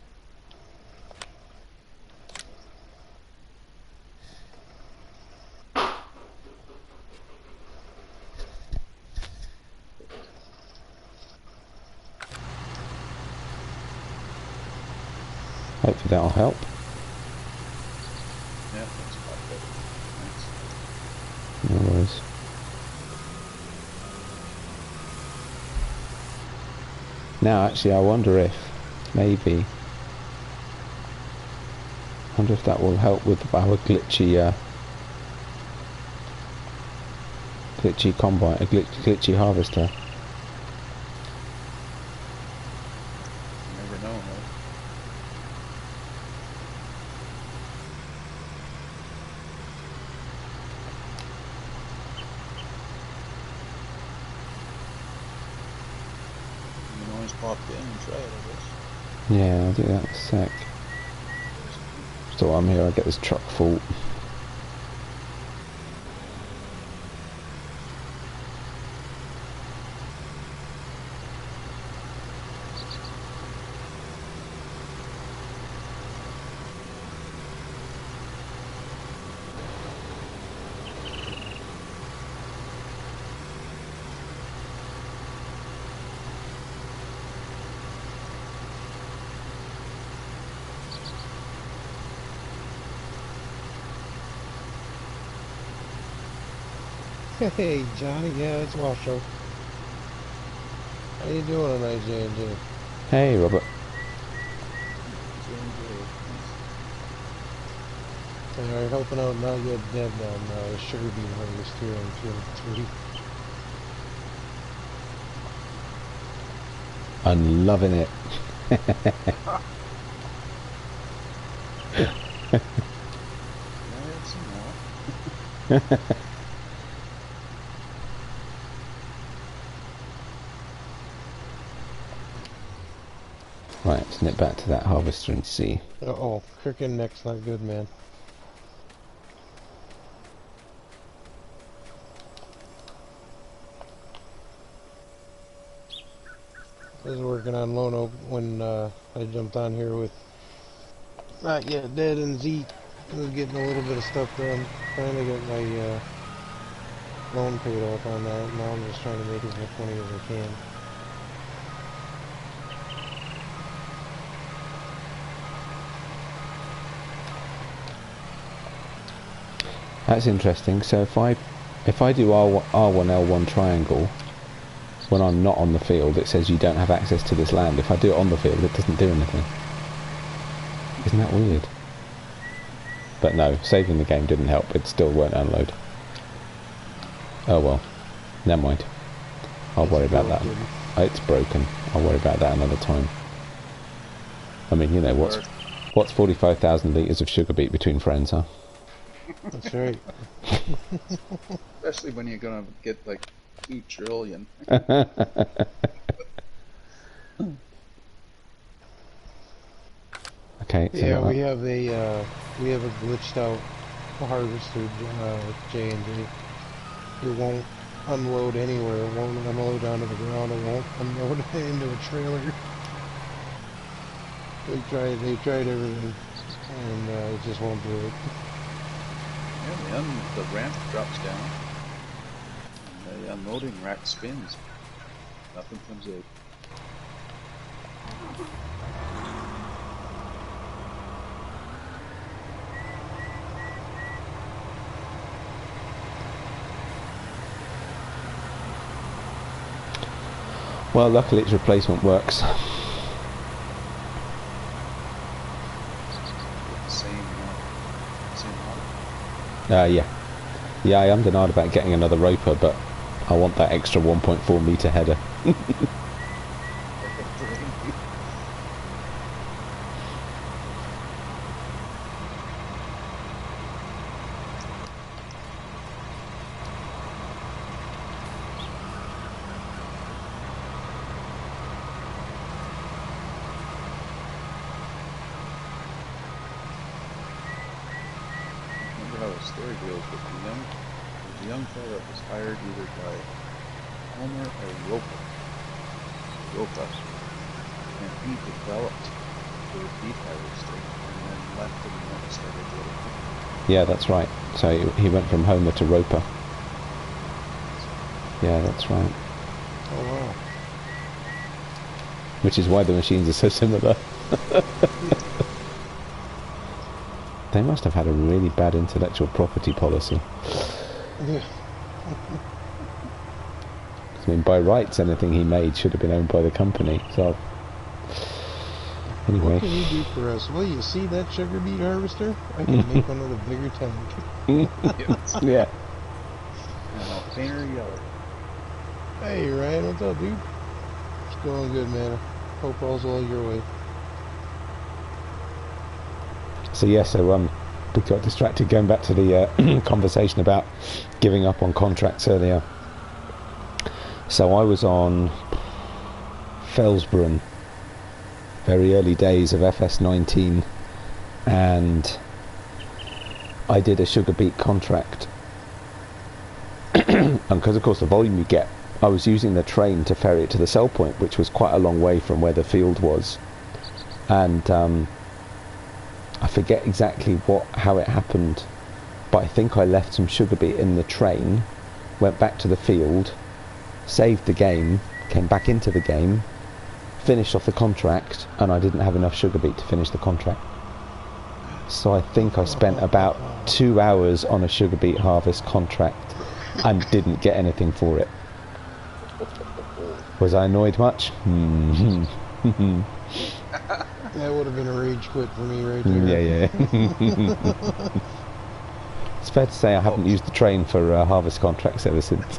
Hopefully that'll help.
Yeah, that's quite better. Thanks.
No worries. Now, actually, I wonder if, maybe, I wonder if that will help with our glitchy combine, glitchy harvester.
You never know, huh? You can always pop in and try it, I guess.
Yeah, I'll do that in a sec. So while I'm here, I get this truck full.
Hey, Johnny. Yeah, it's Washoe. How you doing tonight, J&J?
Hey, Robert.
Alright, helping out Not Yet Dead on sugar bean harvest here on Field 3.
I'm loving it.
Can I have some more?
Right, let's nip back to that harvester and see.
Uh-oh, cricket neck's not good, man. I was working on Lone Oak when I jumped on here with Not Yet Dead and Zeke. I was getting a little bit of stuff done. Finally got my loan paid off on that. Now I'm just trying to make as much money as I can.
That's interesting. So if I do R1L1 triangle, when I'm not on the field, it says you don't have access to this land. If I do it on the field, it doesn't do anything. Isn't that weird? But no, saving the game didn't help. It still won't unload. Oh well, never mind. I'll worry about that. It's broken. I'll worry about that another time. I mean, you know what's What's 45,000 litres of sugar beet between friends, huh?
That's right.
Especially when you're gonna get like 2 trillion.
Okay. So
Yeah, we have a glitched out harvester, J&J. It won't unload anywhere. It won't unload onto the ground. It won't unload into a trailer. They tried everything, and it just won't do it.
Yeah, the ramp drops down, and the unloading rack spins. Nothing comes out.
Well, luckily its replacement works.
Same
Yeah. Yeah, I am denied about getting another roper, but I want that extra 1.4 metre header.
Story goes, but there's a young fellow that was hired either by Homer or Ropa, and he developed the beet harvester and then left and went and started little.
Yeah, that's right. So he went from Homer to Roper. Yeah, that's right.
Oh wow.
Which is why the machines are so similar. They must have had a really bad intellectual property policy.
Yeah.
I mean, by rights, anything he made should have been owned by the company. So, anyway.
What can you do for us? Well, you see that sugar beet harvester? I can make one with a bigger tank.
Yeah.
And I'll paint her yellow.
Hey Ryan, what's up, dude? It's going good, man. Hope all's well your way.
So yeah, we got distracted going back to the conversation about giving up on contracts earlier. So I was on Fellsbrunn, very early days of FS19, and I did a sugar beet contract. And because of course the volume you get, I was using the train to ferry it to the sell point, which was quite a long way from where the field was. And I forget exactly how it happened, but I think I left some sugar beet in the train, went back to the field, saved the game, came back into the game, finished off the contract, and I didn't have enough sugar beet to finish the contract. So I think I spent about 2 hours on a sugar beet harvest contract and didn't get anything for it. Was I annoyed much?
That would have been a rage quit for me right there.
Yeah. It's fair to say I haven't used the train for harvest contracts ever since.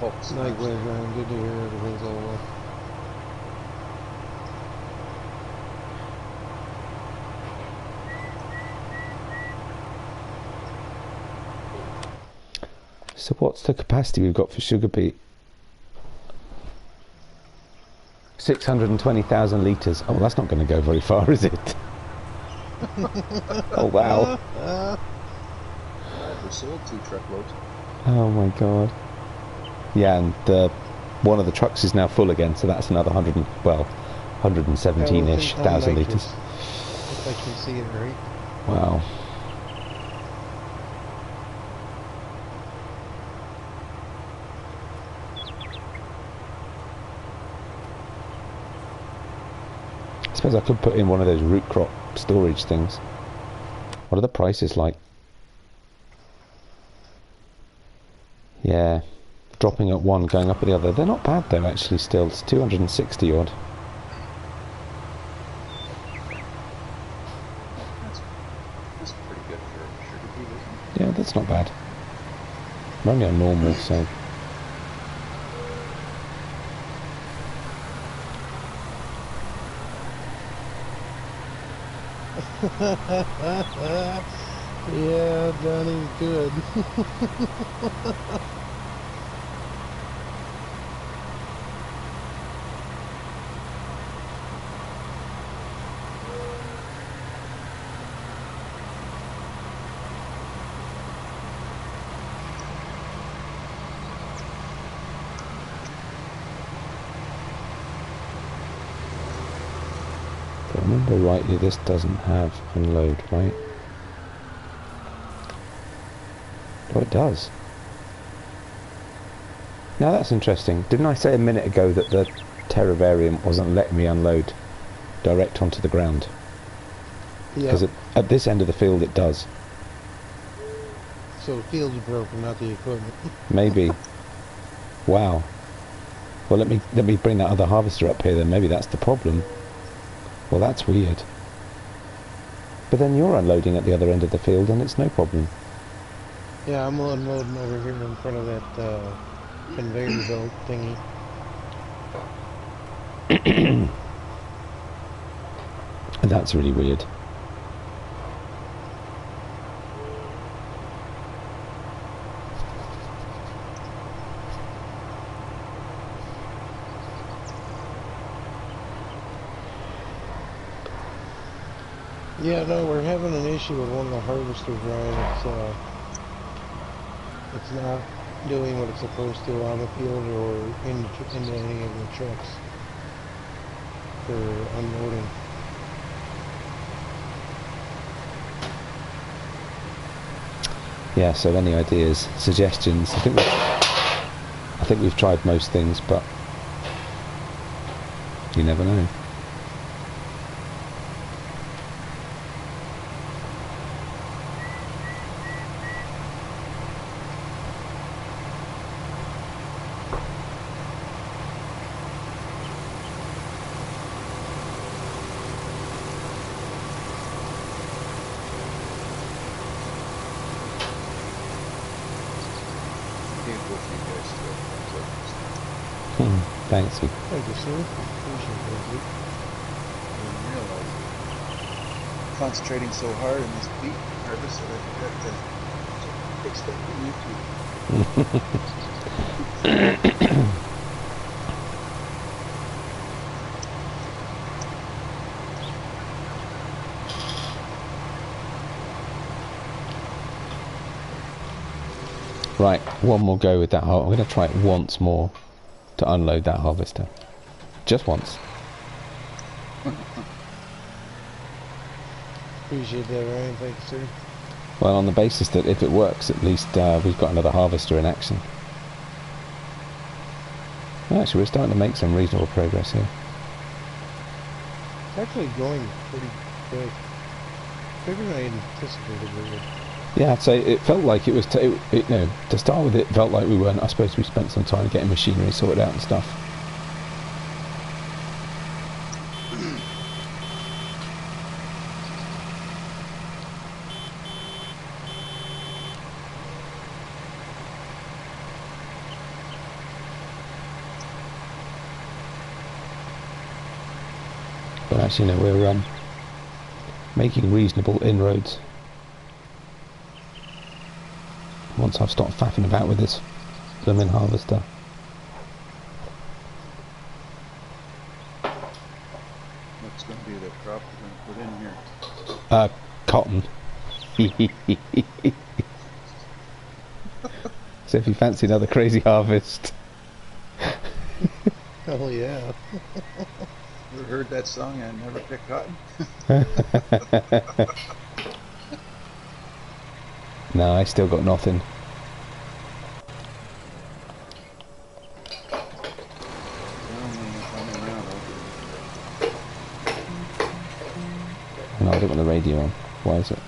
Likewise, Ryan. Good to hear everything's all well.
So what's the capacity we've got for sugar beet? 620,000 litres. Oh, that's not going to go very far, is it? Oh, wow.
We sold 2 truckloads.
Oh, my God. Yeah, and one of the trucks is now full again, so that's another 117-ish thousand litres.
If I can see it right.
Wow. I suppose I could put in one of those root crop storage things. What are the prices like? Yeah, dropping at one, going up at the other. They're not bad though, actually. Still, it's 260 odd.
That's pretty good for sugar beet, isn't it?
Yeah, that's not bad. I'm only on normal, so.
Yeah, Johnny's good.
If I remember rightly, this doesn't have unload, right? Oh, it does. Now that's interesting. Didn't I say a minute ago that the terrarium wasn't letting me unload direct onto the ground?
Yeah.
Because at this end of the field it does.
So the field's broken, not the equipment.
Maybe. Wow. Well, let me bring that other harvester up here then. Maybe that's the problem. Well, that's weird. But then you're unloading at the other end of the field and it's no problem.
Yeah, I'm unloading over here in front of that conveyor belt thingy.
That's really weird.
Yeah, no, we're having an issue with one of the harvesters, Ryan. It's not doing what it's supposed to on the field or into any of the trucks for unloading.
Yeah, so any ideas, suggestions? I think we've tried most things, but you never know. Thanks.
Thank you, sir. Appreciate that, dude.
I didn't realize concentrating so hard in this beet harvest that I forgot to fix that YouTube.
Right, one more go with that. I'm going to try it once more to unload that harvester. Just once.
Appreciate that, Ryan. Thank you, sir.
Well, on the basis that if it works, at least we've got another harvester in action. Well, actually, we're starting to make some reasonable progress here.
It's actually going pretty quick. Quicker than I anticipated it would.
Yeah, I'd say it felt like it was, to start with it felt like we weren't. I suppose we spent some time getting machinery sorted out and stuff. But actually, no, we're making reasonable inroads. Once I've stopped faffing about with this blooming harvester.
What's going to be the crop we're going to put in here?
Cotton. So if you fancy another crazy harvest.
Oh yeah.
Ever heard that song, I Never Pick Cotton?
No, I still got nothing. No, I don't want the radio on. Why is it?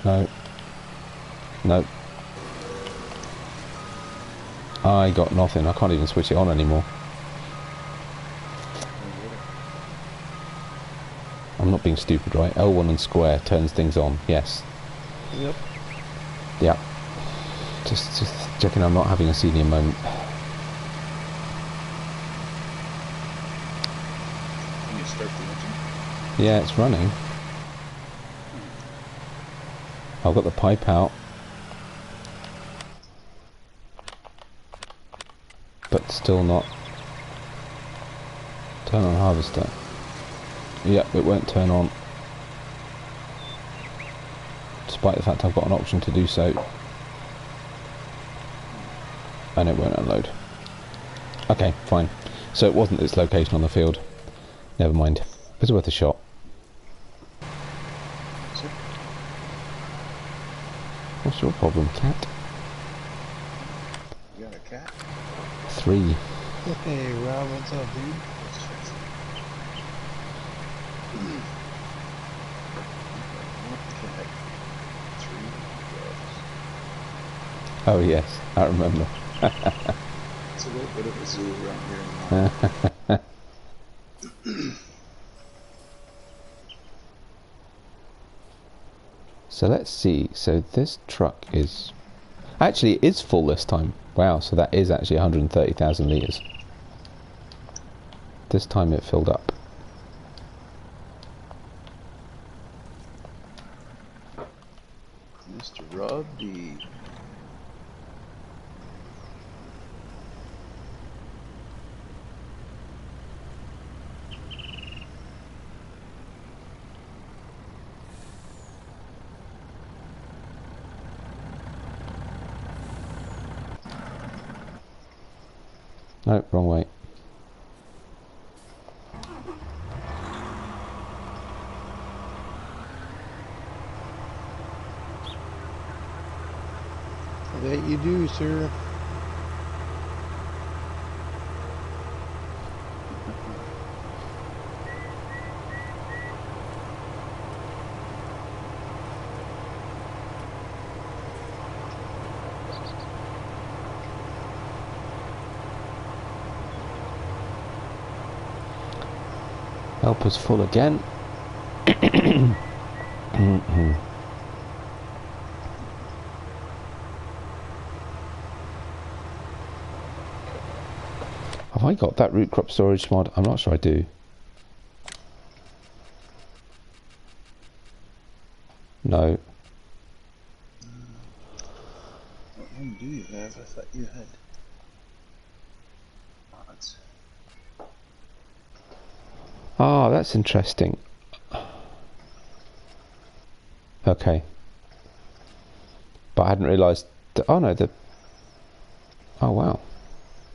No. No. I got nothing. I can't even switch it on anymore. I'm not being stupid, right? L1 and square turns things on. Yes.
Yep.
Yeah. Just checking I'm not having a senior moment.
Can you start the engine?
Yeah, it's running. I've got the pipe out. But still not. Turn on harvester. Yep, it won't turn on. Despite the fact I've got an option to do so. And it won't unload. Okay, fine. So it wasn't its location on the field. Never mind. It's worth a shot. What's your problem, cat?
You got a cat?
3.
Hey, Rob, what's up, dude?
Oh yes, I remember.
It's a little bit of a zoo around here.
So let's see. So this truck is... Actually, it is full this time. Wow, so that is actually 130,000 litres. This time it filled up.
Mr. Robbie.
No, wrong way.
That you do, sir.
Helper's full again. Have I got that root crop storage mod? I'm not sure I do. No.
What one do you have? I thought you had mods.
Ah, that's interesting. Okay. But I hadn't realised... Oh no, the... Oh wow.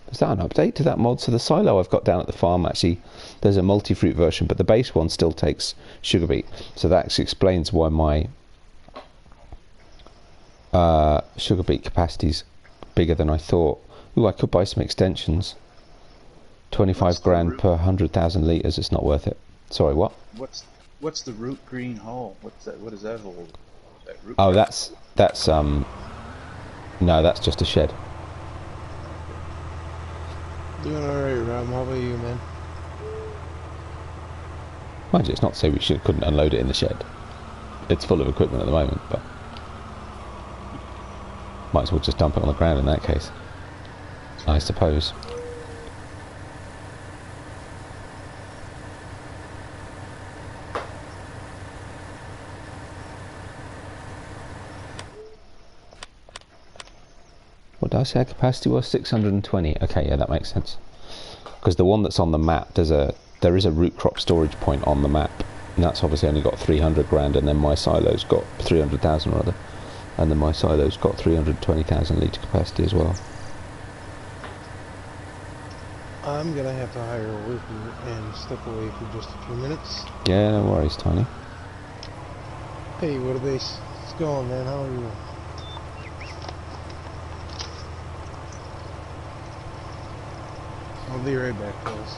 Is that an update to that mod? So the silo I've got down at the farm, actually, there's a multi-fruit version, but the base one still takes sugar beet. So that actually explains why my sugar beet capacity's bigger than I thought. Ooh, I could buy some extensions. 25 grand per 100,000 litres, it's not worth it. Sorry, what?
What's the root green hull? What's that? What does that hold? That root
Oh,
green?
that's no, that's just a shed.
Doing alright, Rob. How about you, man?
Mind you, it's not to say we couldn't unload it in the shed. It's full of equipment at the moment, but might as well just dump it on the ground in that case, I suppose. What did I say our capacity was? 620. Okay, yeah, that makes sense. Because the one that's on the map, there is a root crop storage point on the map, and that's obviously only got 300 grand, and then my silo's got 300,000 rather, and then my silo's got 320,000 litre capacity as well.
I'm gonna have to hire a worker and step away for just a few minutes.
Yeah, no worries, Tiny.
Hey, what a base. What's going, man? How are you? I'll be right back, fellas.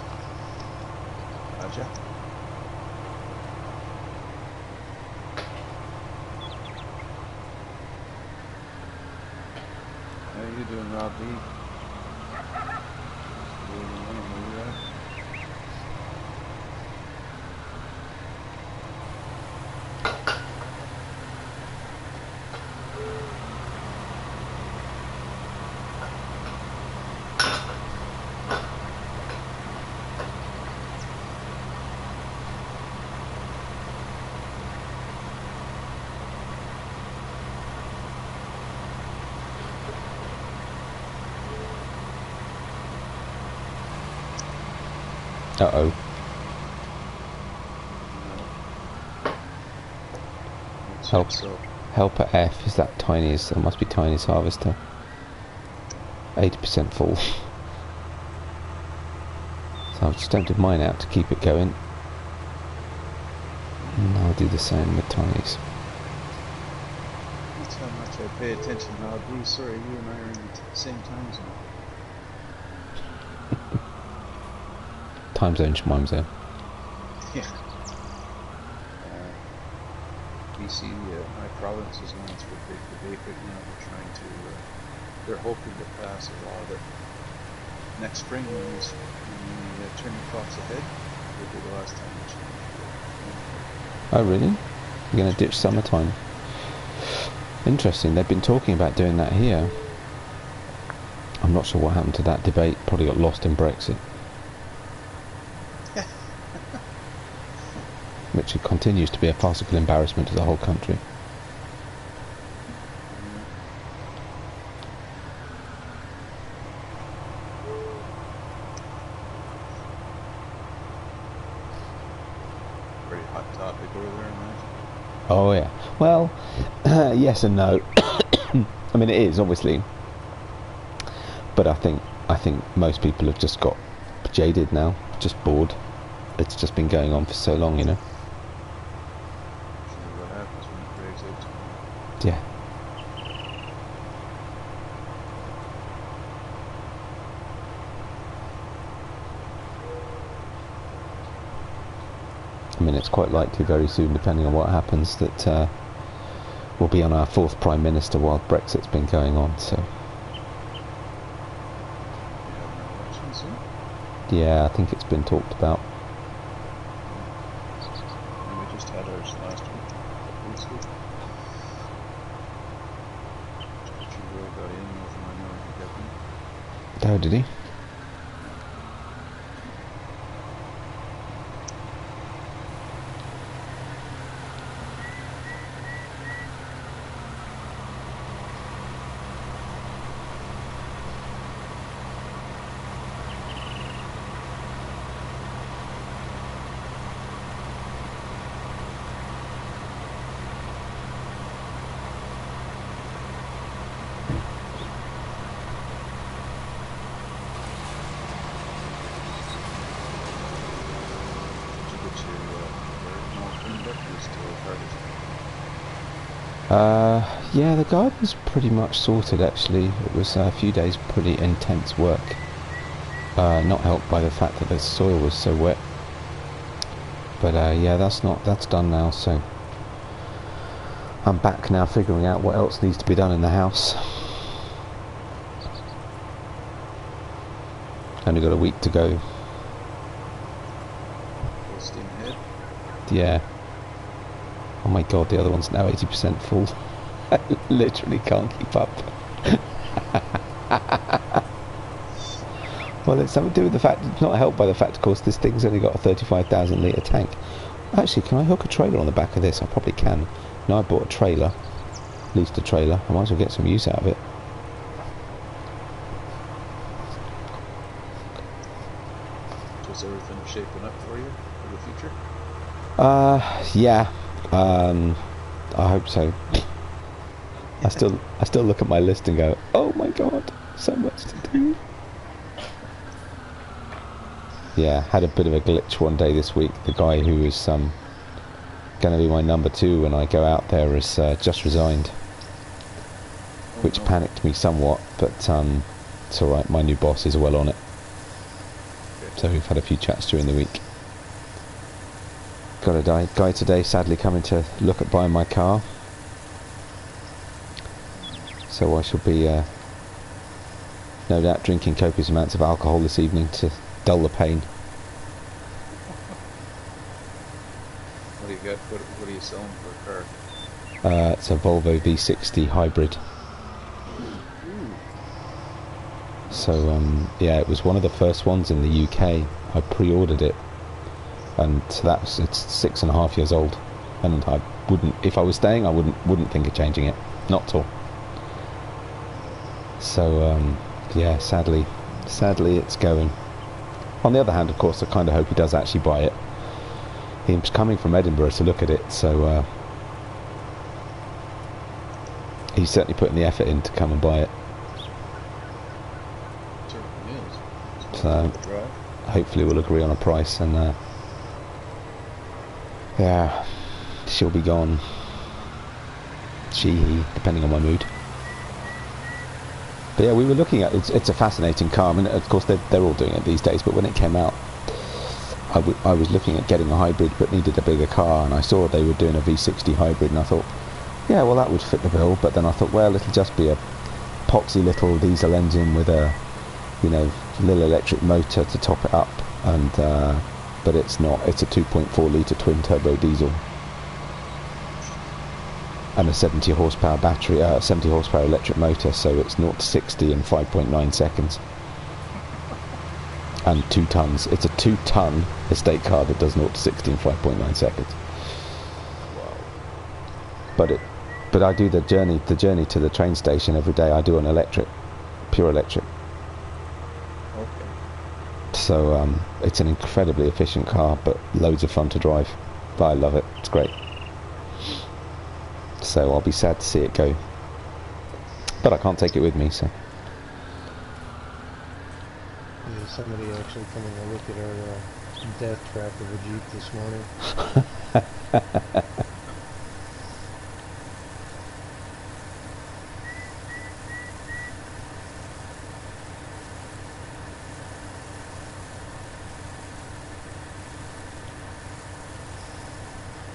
Gotcha. How you doing, Rob D?
Uh-oh. Help.
So
Helper F, is that Tiny's? That must be Tiny's harvester. 80% full. So I've just emptied mine out to keep it going. And I'll do the same with Tiny's.
that's how much I pay attention. I'll be sorry, you and I are in the same time zone.
Time zone, schmime zone.
Yeah. BC, my province is going through a big debate right now. They're trying to, they're hoping to pass a law that next spring when we turn the clocks ahead, will be the last time we change.
Oh really? You're going to ditch summertime? Interesting, they've been talking about doing that here. I'm not sure what happened to that debate, probably got lost in Brexit. Which continues to be a farcical embarrassment to the whole country.
Pretty hot topic over there, imagine.
Oh yeah. Well, yes and no. I mean, it is obviously, but I think most people have just got jaded now, just bored. It's just been going on for so long, you know.
What happens when it breaks out?
Yeah. I mean, it's quite likely very soon, depending on what happens, that we'll be on our 4th Prime Minister while Brexit's been going on, so...
We have an election soon?
Yeah, I think it's been talked about.
And we just had ours last week, a couple weeks ago. Trudeau got in with a minority government.
Oh, did he? Yeah, the garden's pretty much sorted actually. It was a few days pretty intense work. Not helped by the fact that the soil was so wet. But yeah, that's done now, so I'm back now figuring out what else needs to be done in the house. Only got a week to go.
Full steam ahead.
Yeah. Oh my god, the other one's now 80% full. I literally can't keep up. Well, it's something to do with the fact, it's not helped by the fact, of course, this thing's only got a 35,000 litre tank. Actually, can I hook a trailer on the back of this? I probably can. Now I bought a trailer, leased a trailer, I might as well get some use out of it.
Is everything shaping up for you for the future?
Yeah. I hope so. I still look at my list and go, oh my god, so much to do. Yeah, had a bit of a glitch one day this week. The guy who was going to be my number 2 when I go out there has just resigned, which panicked me somewhat, but it's alright, my new boss is well on it. So we've had a few chats during the week. Got a guy today sadly coming to look at buying my car. So I shall be no doubt drinking copious amounts of alcohol this evening to dull the pain.
What do you got? What are you selling for a car?
It's a Volvo V60 hybrid. So yeah, it was one of the first ones in the UK. I pre-ordered it, and so it's 6.5 years old. And I wouldn't, if I was staying, I wouldn't think of changing it, not at all. So yeah, sadly, it's going. On the other hand, of course, I kind of hope he does actually buy it. He's coming from Edinburgh to look at it, so he's certainly putting the effort in to come and buy it.
Certainly is.
So hopefully we'll agree on a price, and yeah, she'll be gone. He, depending on my mood. But yeah, we were looking at it's a fascinating car. I mean, of course they're all doing it these days, but when it came out, I was looking at getting a hybrid but needed a bigger car, and I saw they were doing a V60 hybrid, and I thought, yeah, well, that would fit the bill. But then I thought, well, it'll just be a poxy little diesel engine with a, you know, little electric motor to top it up, and but it's not. It's a 2.4 litre twin turbo diesel and a 70 horsepower battery, 70 horsepower electric motor, so it's 0 to 60 in 5.9 seconds. And 2 tons. It's a 2-ton estate car that does 0 to 60 in 5.9 seconds. But I do the journey to the train station every day. I do an electric, pure electric.
Okay.
So it's an incredibly efficient car, but loads of fun to drive. But I love it. It's great. So I'll be sad to see it go. But I can't take it with me, so.
Yeah, somebody actually coming to look at our death trap of a Jeep this morning.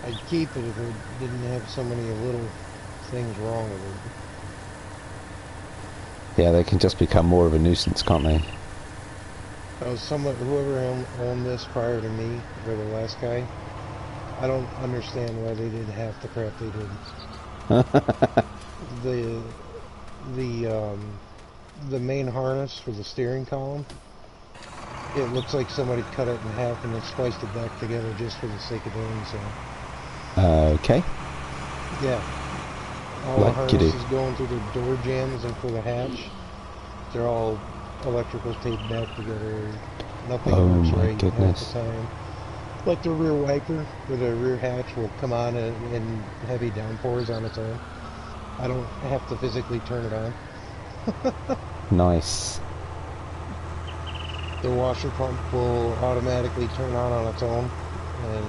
I'd keep it if it didn't have so many little things wrong with it.
Yeah, they can just become more of a nuisance, can't they?
Whoever owned this prior to me, or the last guy, I don't understand why they did half the crap they did. The main harness for the steering column, it looks like somebody cut it in half and then spliced it back together just for the sake of doing so.
Okay.
Yeah. All the harnesses going through the door jambs and for the hatch, they're all electrical taped back together. Nothing works right half the time. Like the rear wiper or the rear hatch will come on in heavy downpours on its own. I don't have to physically turn it on.
Nice.
The washer pump will automatically turn on its own and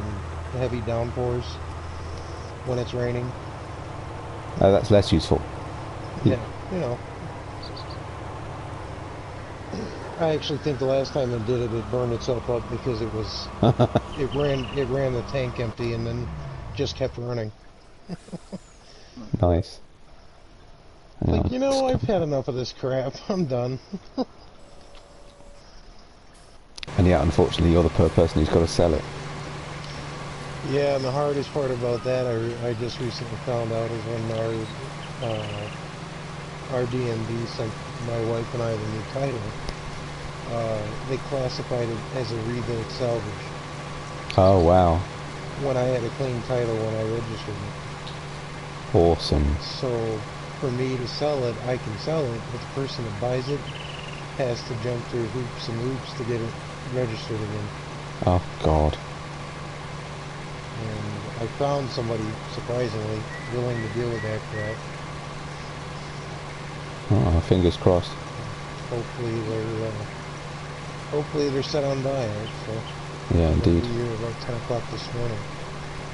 heavy downpours when it's raining.
Oh, that's less useful.
Yeah, you know. I actually think the last time it did it, it burned itself up because it was it ran the tank empty and then just kept running.
Nice.
Like, you know, I've had enough of this crap. I'm done.
And yeah, unfortunately, you're the person who's got to sell it.
Yeah, and the hardest part about that, I just recently found out, is when our DMV sent my wife and I the new title. They classified it as a rebuilt salvage.
Oh, wow.
When I had a clean title when I registered it.
Awesome.
So, for me to sell it, I can sell it, but the person that buys it has to jump through hoops and loops to get it registered again.
Oh, God.
And I found somebody, surprisingly, willing to deal with that crap.
Oh, fingers crossed.
Hopefully they're set on by it. So
yeah, indeed.
We were about 10 o'clock this morning.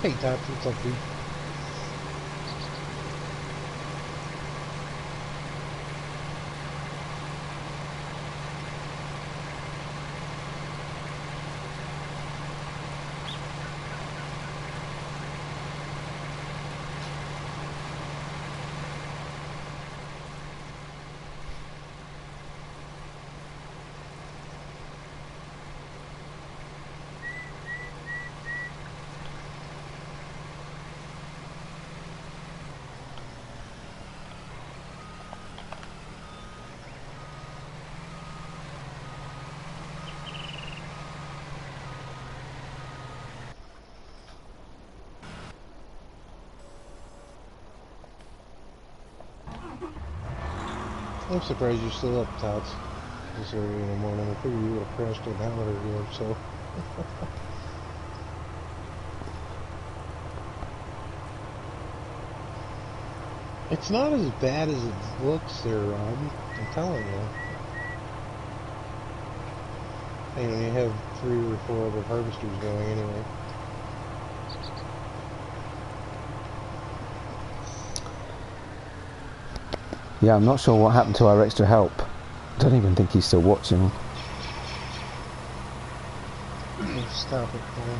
Hey, Tops, what's up, dude? I'm surprised you're still up, Tots. this early in the morning. I figured you would have crashed in that one earlier, so. It's not as bad as it looks there, Rob. I'm telling you. And you have 3 or 4 other harvesters going anyway.
Yeah, I'm not sure what happened to our extra help. I don't even think he's still watching.
Stop it, man.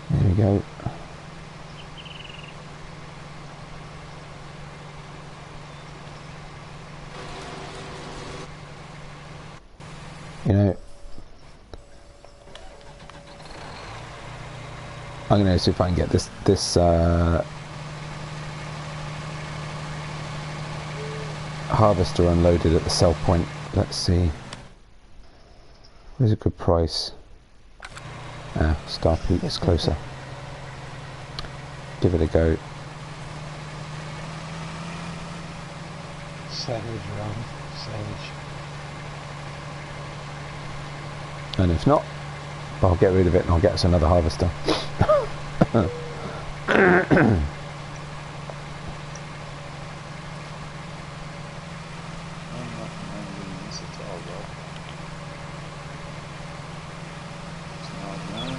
There we go. You know, I'm going to see if I can get this harvester unloaded at the sell point. Let's see. Where's a good price? Ah, Star Peak is closer. Give it a go.
Savage, Rob. Savage.
And if not, I'll get rid of it and I'll get us another harvester.
I'm not minding this at all, though. It's not done.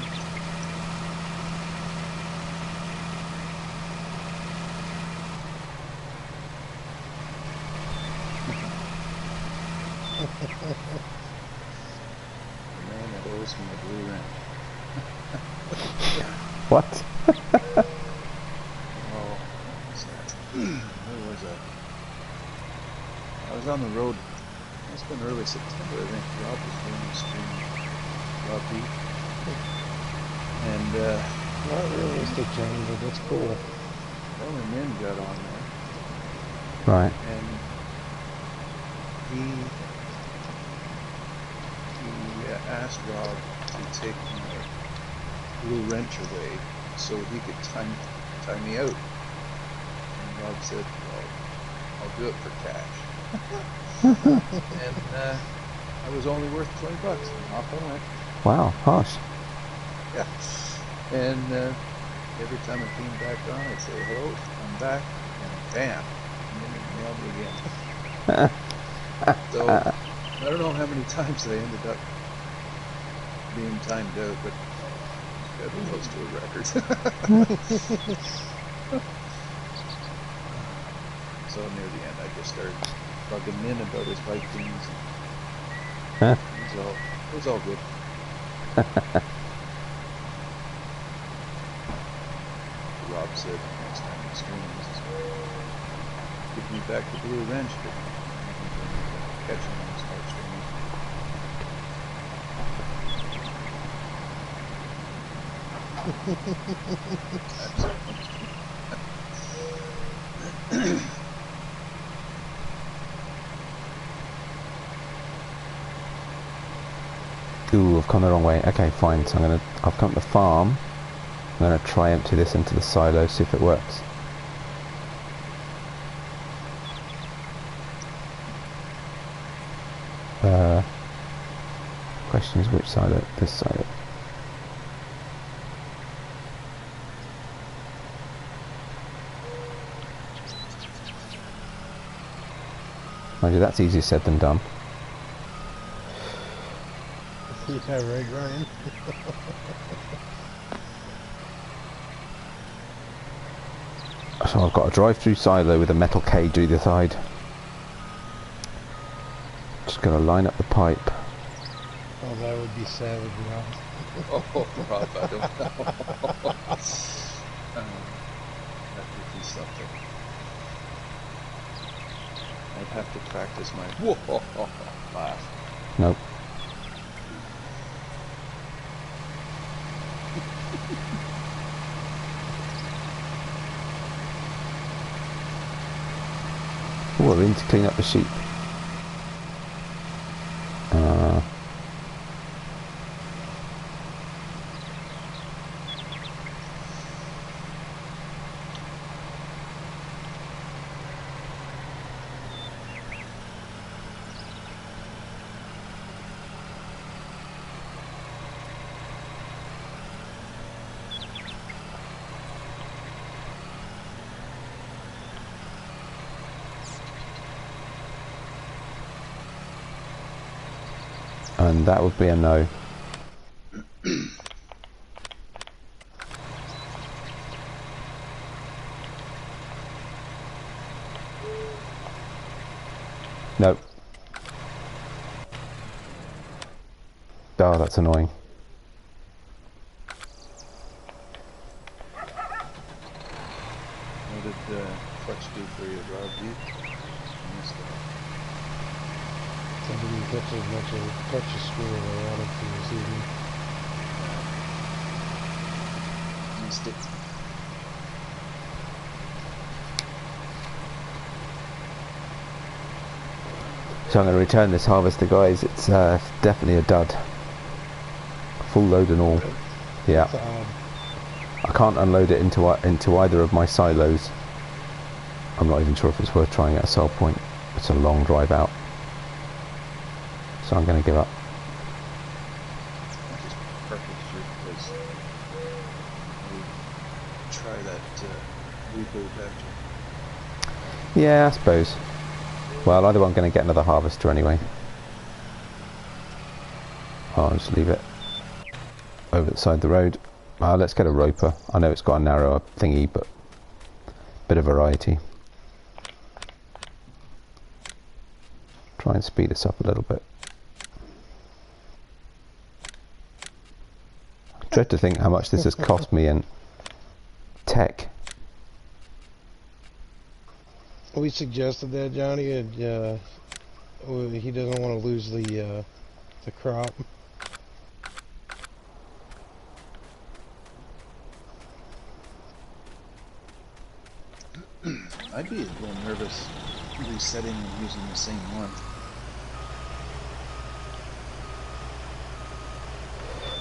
The man that owes me a blue rent.
What?
Oh, what was that? Where was I? I was on the road. It's been early September, I think. Rob was doing the stream. Rob Beet. And,
Not realistic, John, but that's cool.
only men got on there.
Right.
And he asked Rob to take my blue wrench away so he could tie me out. And Rob said, well, I'll do it for cash. And I was only worth $20, and off I went.
Wow, harsh.
Yeah. And every time I came back on, I'd say, hello, I'm back, and bam, and then he'd nail me again. So, I don't know how many times they ended up being timed out, but it's got to be close to a record. So near the end, I just started bugging him in about his Vikings.
Huh?
It was all good. Rob said next time he streams, give me back the blue wrench, but catch him on his heartstrings.
Ooh, I've come the wrong way. Okay, fine. So I've come to the farm. I'm gonna try empty this into the silo, see if it works. Question is which silo? This silo. Mind you, that's easier said than done.
Yeah, right, Ryan.
So I've got a drive-through silo with a metal cage either side. Just going to line up the pipe.
Oh, that would be savage, Rob.
Oh, Rob, I don't know. That would be something. I'd have to practice my whoa laugh.
Nope. Oh, we're in to clean up the sheep. And that would be a no. Nope. Oh, that's annoying.
What did Clutch do for you, Rob?
I didn't catch as much of touch score as I wanted to this evening.
Missed it.
So I'm going to return this harvester, guys. It's definitely a dud. Full load and all. Yeah. I can't unload it into either of my silos. I'm not even sure if it's worth trying at a sell point. It's a long drive out. So I'm going to give up.
That's just perfect because we try that reboot after.
Yeah, I suppose. Well, either way, I'm going to get another harvester anyway. I'll just leave it over the side of the road. Let's get a roper. I know it's got a narrower thingy, but bit of variety. Try and speed this up a little bit. I dread to think how much this has cost me in tech.
We suggested that, Johnny, and he doesn't want to lose the crop.
I'd be a little nervous resetting and using the same one.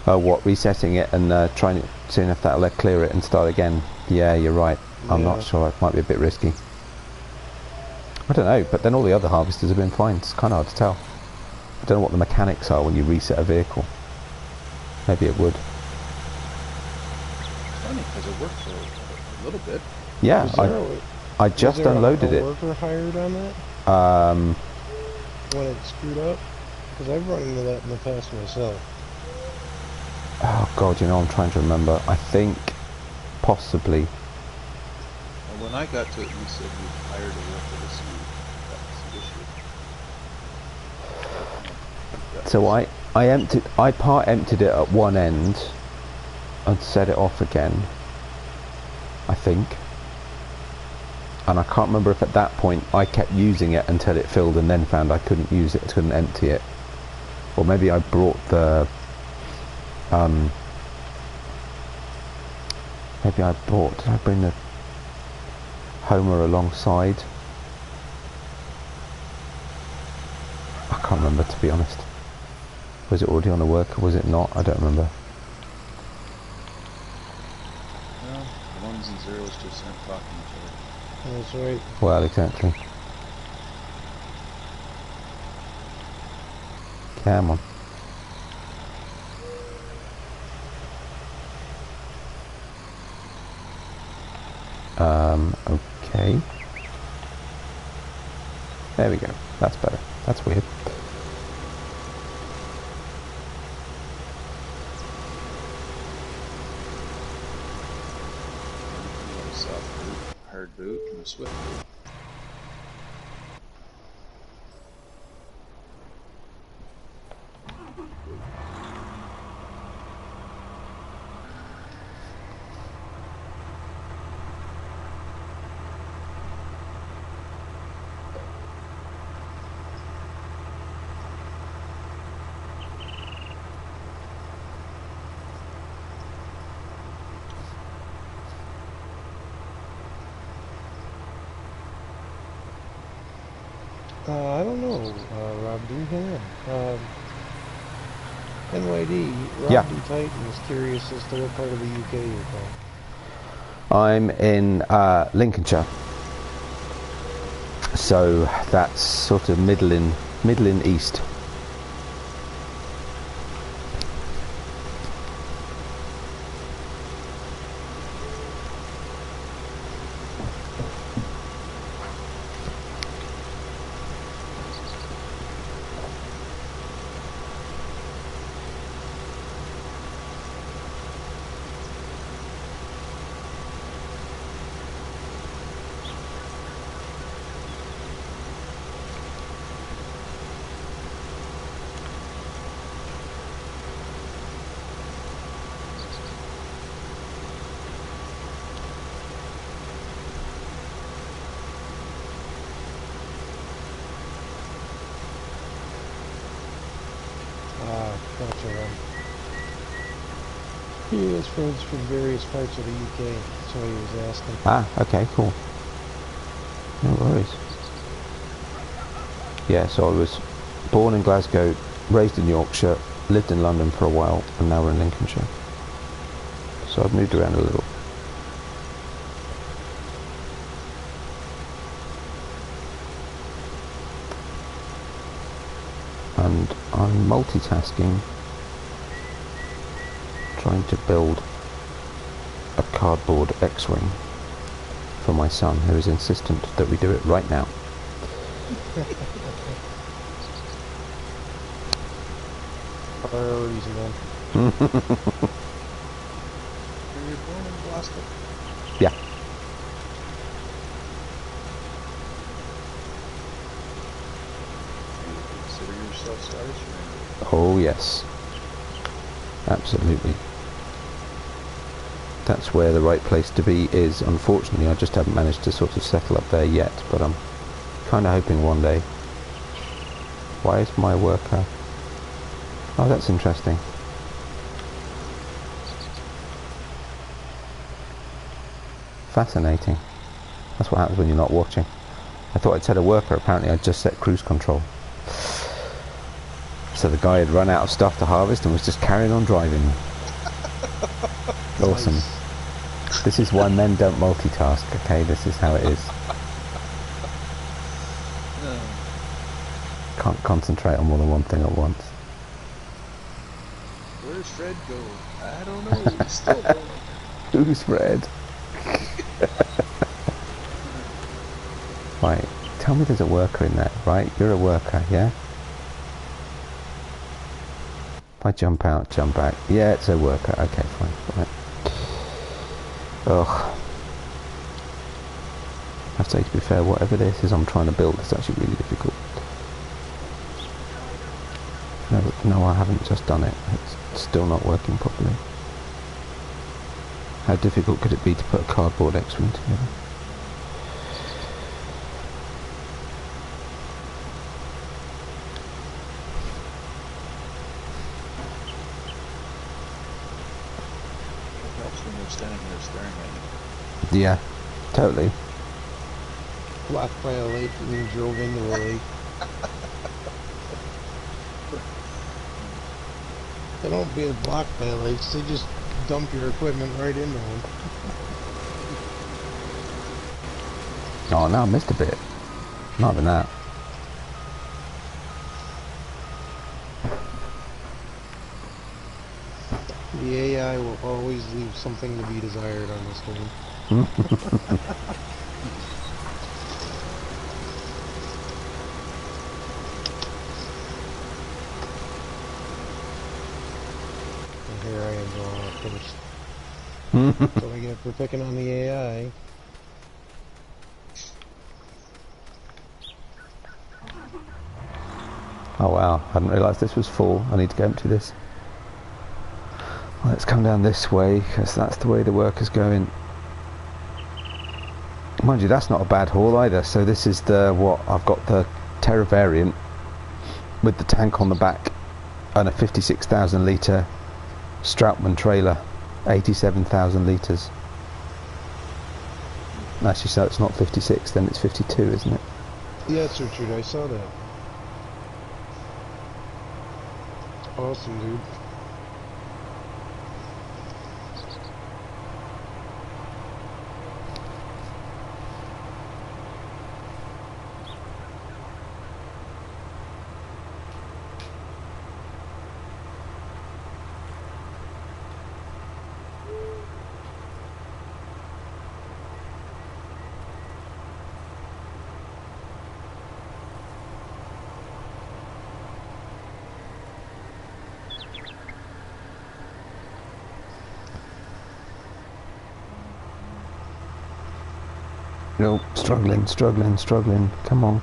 Oh, what, resetting it and trying to see if that'll clear it and start again? Yeah, you're right. I'm not sure. It might be a bit risky. I don't know, but then all the other harvesters have been fine. It's kind of hard to tell. I don't know what the mechanics are when you reset a vehicle. Maybe it would.
It's funny because it worked for a little bit.
Yeah, I just unloaded it.
Was there a worker hired on that? When it screwed up? Because I've run into that in the past myself.
Oh god, you know, I'm trying to remember. I think possibly.
Well, when I got to it, you said you hired a worker to see that was the issue.
So I part emptied it at one end and set it off again, I think. And I can't remember if at that point I kept using it until it filled and then found I couldn't use it, couldn't empty it. Or maybe I brought the did I bring the Homer alongside? I can't remember, to be honest. Was it already on the worker, was it not? I don't remember.
Well, the ones and zeros just aren't talking to each other.
That's right.
Well, exactly. Come on. Okay. There we go. That's better. That's weird.
Soft boot, hard boot. go swiftly.
I don't know, Rob D. Hang on. NYD, Rob
Yeah.
D. Titan is curious as to what part of the UK you're from.
I'm in Lincolnshire, so that's sort of middling east.
Gotcha, Rob. He has friends from various parts of the UK, that's why he was asking.
Ah, okay, cool. No worries. Yeah, so I was born in Glasgow, raised in Yorkshire, lived in London for a while, and now we're in Lincolnshire. So I've moved around a little. And I'm multitasking, trying to build a cardboard X-Wing for my son, who is insistent that we do it right now.
Priorities, man.
Were you born in Glasgow?
Yeah.
Do you consider yourself Scottish or
Oh yes, absolutely. That's where the right place to be is. Unfortunately, I just haven't managed to sort of settle up there yet, but I'm kind of hoping one day. Why is my worker... Oh, that's interesting. Fascinating. That's what happens when you're not watching. I thought I'd set a worker, apparently I'd just set cruise control. So the guy had run out of stuff to harvest and was just carrying on driving. Awesome.
Nice.
This is why men don't multitask, okay? This is how it is. Can't concentrate on more than one thing at once.
Where's Fred go? I don't know. He's still going.
Who's Fred? Right, tell me there's a worker in there, right? You're a worker, yeah? If I jump out, jump back. Yeah, it's a worker. Okay, fine. Right. Ugh. I have to say, to be fair, whatever this is I'm trying to build is actually really difficult. No, I haven't just done it. It's still not working properly. How difficult could it be to put a cardboard X-Wing together?
That's when you're standing there staring at you.
Yeah, totally.
Blocked by a lake and you drove into a lake. They don't be blocked by lakes, they just dump your equipment right into them.
Oh, no, I missed a bit. Not even that.
The AI will always leave something to be desired on this game. And here I am going off first. So I get for picking on the AI.
Oh wow, I hadn't realised this was full. I need to go empty this. Let's come down this way, because that's the way the work is going. Mind you, that's not a bad haul either. So this is the, what, I've got the Terra variant with the tank on the back and a 56,000 litre Strautmann trailer, 87,000 litres. Actually, so it's not 56, then it's 52, isn't it?
Yeah, it's Richard, I saw that. Awesome, dude.
No, struggling. Come on.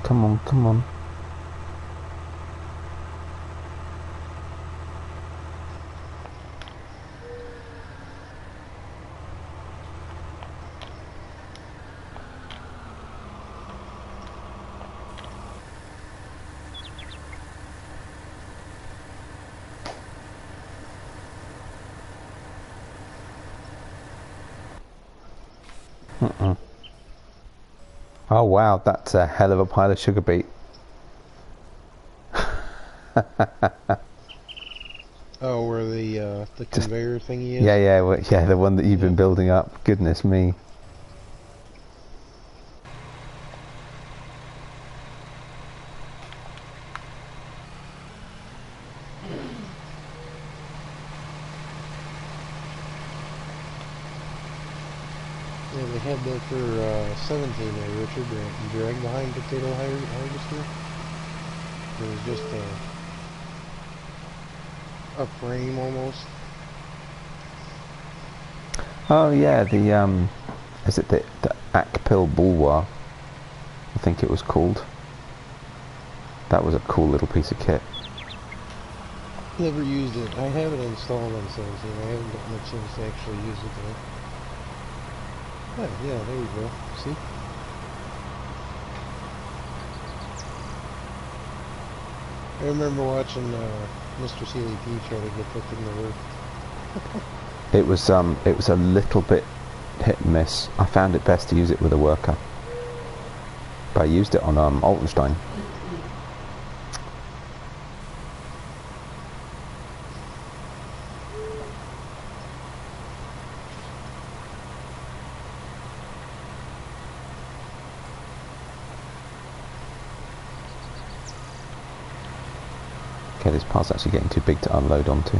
Oh wow, that's a hell of a pile of sugar beet.
Oh, where the conveyor thingy is?
Yeah, well, yeah, the one that you've been building up. Goodness me.
Yeah, they had that for 17 there, Richard. The drag behind potato harvester. It was just a frame almost.
Oh yeah, the is it the Akpil Bulwar? I think it was called. That was a cool little piece of kit.
Never used it. I have it installed on something. I haven't gotten a chance to actually use it though. Oh, yeah, there you go. See? I remember watching Mr. CLP try to get that thing to work.
It was a little bit hit and miss. I found it best to use it with a worker, but I used it on Altenstein. Okay, this pile's actually getting too big to unload onto.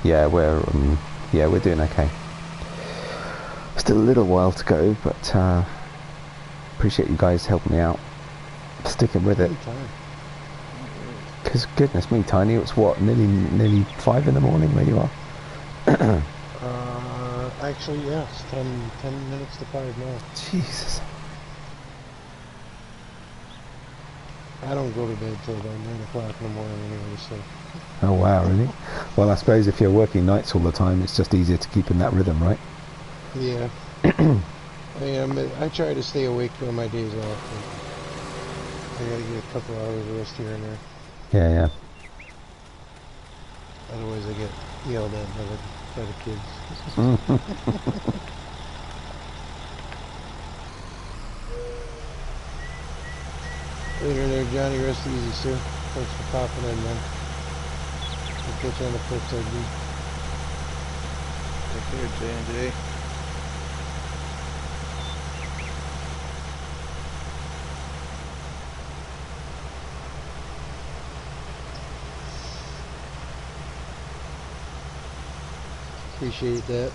Yeah, we're doing okay. Still a little while to go, but appreciate you guys helping me out, sticking with it. Because goodness me, Tiny, it's what, nearly 5 in the morning where you are?
Actually, yes, 10 minutes to 5 now.
Jesus.
I don't go to bed till about 9 o'clock in the morning anyway, so.
Oh wow, really? Well, I suppose if you're working nights all the time, it's just easier to keep in that rhythm, right?
Yeah. I try to stay awake on my days off. I gotta get a couple hours of rest here and there.
Yeah.
Otherwise I get yelled at by the kids. Later there, Johnny. Rest easy, sir. Thanks for popping in, man. We'll catch you on the flip side, dude.
Take care, J&J.
Appreciate that.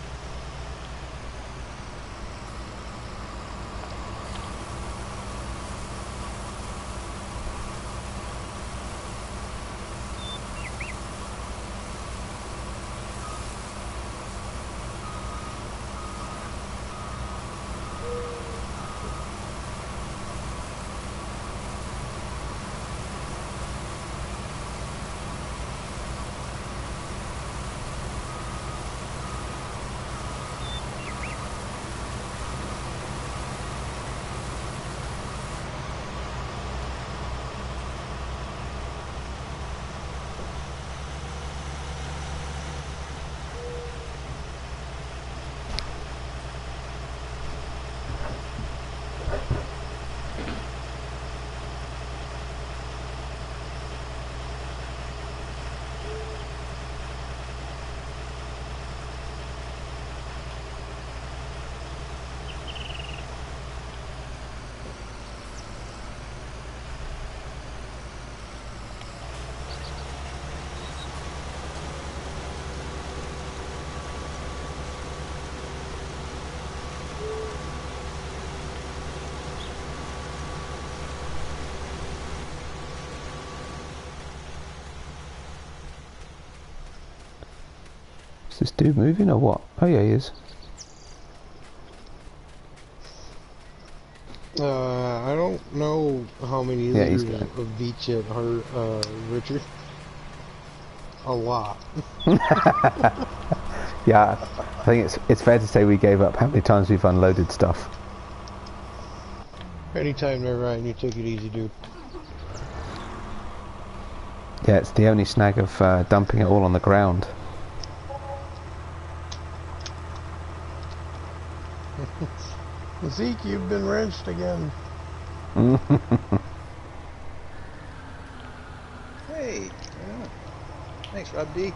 Is this dude moving or what? Oh yeah, he is.
I don't know how many
Yeah, he's
liters
going.
of beets yet, Richard. A lot.
Yeah, I think it's fair to say we gave up how many times we've unloaded stuff.
Anytime they're riding, you take it easy, dude.
Yeah, it's the only snag of dumping it all on the ground.
Zeke, you've been wrenched again.
Hey, yeah. Thanks, Rob D.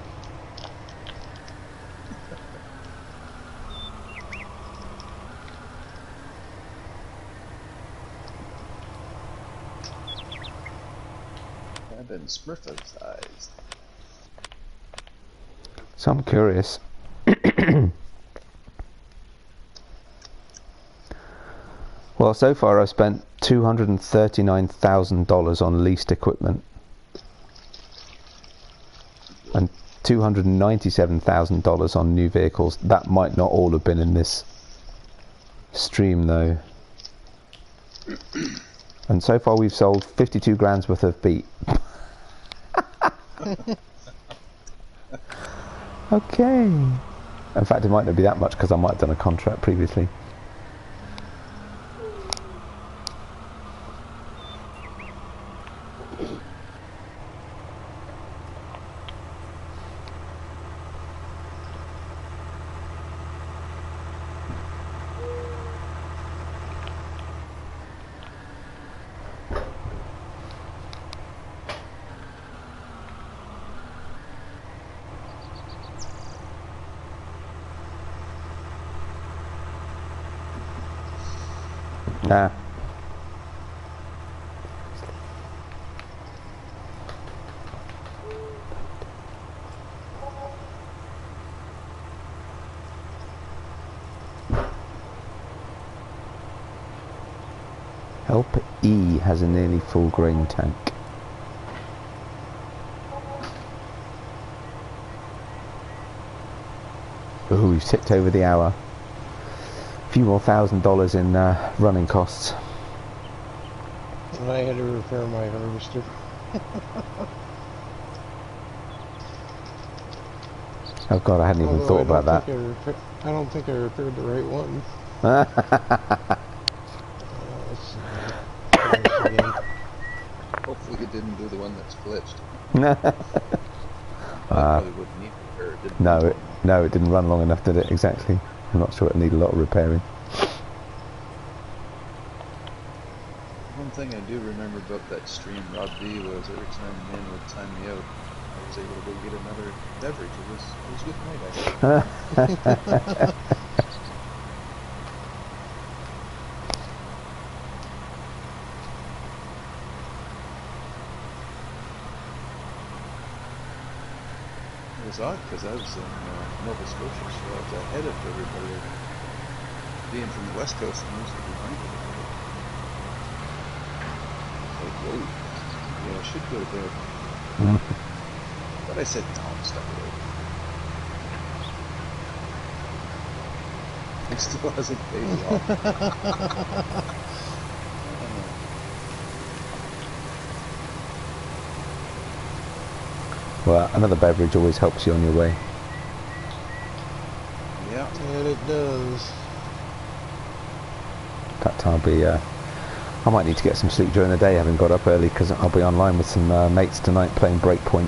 I've been smurfized.
So I'm curious. Well, so far I've spent $239,000 on leased equipment and $297,000 on new vehicles. That might not all have been in this stream though. And so far we've sold 52 grand's worth of beet. Okay. In fact, it might not be that much because I might have done a contract previously. Nah. Help E has a nearly full grain tank. Ooh, we've tipped over the hour. A few more $1,000 in running costs.
And I had to repair my harvester.
Oh god, I hadn't even thought about that.
I don't think I repaired the right one.
Hopefully it didn't do the one that's glitched.
Uh,
Probably wouldn't need repair, did it?
no, it didn't run long enough, did it? Exactly. I'm not sure it needed a lot of repairing.
One thing I do remember about that stream, Rob D, was every time men would time me out, I was able to go get another beverage. It was a good night, actually. It was odd because I was in Nova Scotia, so I was ahead of everybody. Being from the West Coast, I'm usually behind everybody. Like, whoa, yeah, I should go to bed. But I said, no, I'm stuck away. It still hasn't paid me off.
Well, another beverage always helps you on your way.
Yeah.
And it does.
In fact, I might need to get some sleep during the day, having got up early, because I'll be online with some mates tonight playing Breakpoint.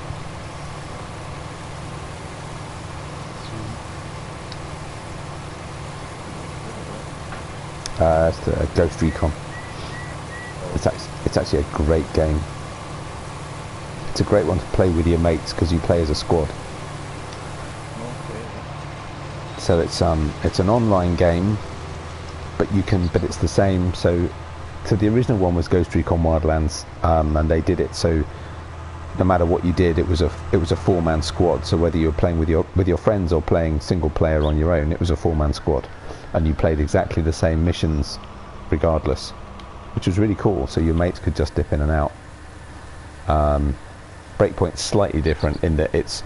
It's the Ghost Recon. It's actually a great game. It's a great one to play with your mates because you play as a squad.
Okay.
So it's an online game, but it's the same. So the original one was Ghost Recon Wildlands, and they did it so no matter what you did, it was a 4-man squad. So whether you were playing with your friends or playing single player on your own, it was a 4-man squad, and you played exactly the same missions regardless, which was really cool. So your mates could just dip in and out. Breakpoint's slightly different in that it's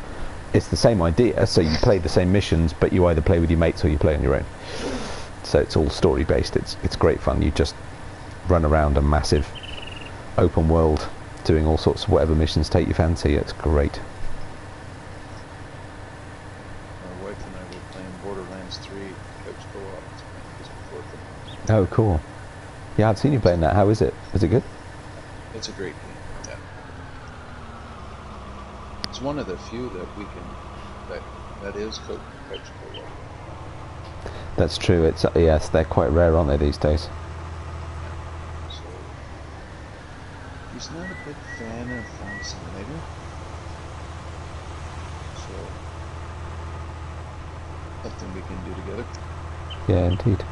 it's the same idea. So you play the same missions, but you either play with your mates or you play on your own. So it's all story based. It's great fun. You just run around a massive open world, doing all sorts of whatever missions take your fancy. It's great.
My wife and I were playing Borderlands 3 couch co-op just before the...
Oh, cool. Yeah, I've seen you playing that. How is it? Is it good?
It's a great game. Yeah. It's one of the few that we can that is couch co-op.
That's true. It's yes, they're quite rare, aren't they, these days?
So he's not a big fan of Farm Simulator. So something we can do together.
Yeah, indeed.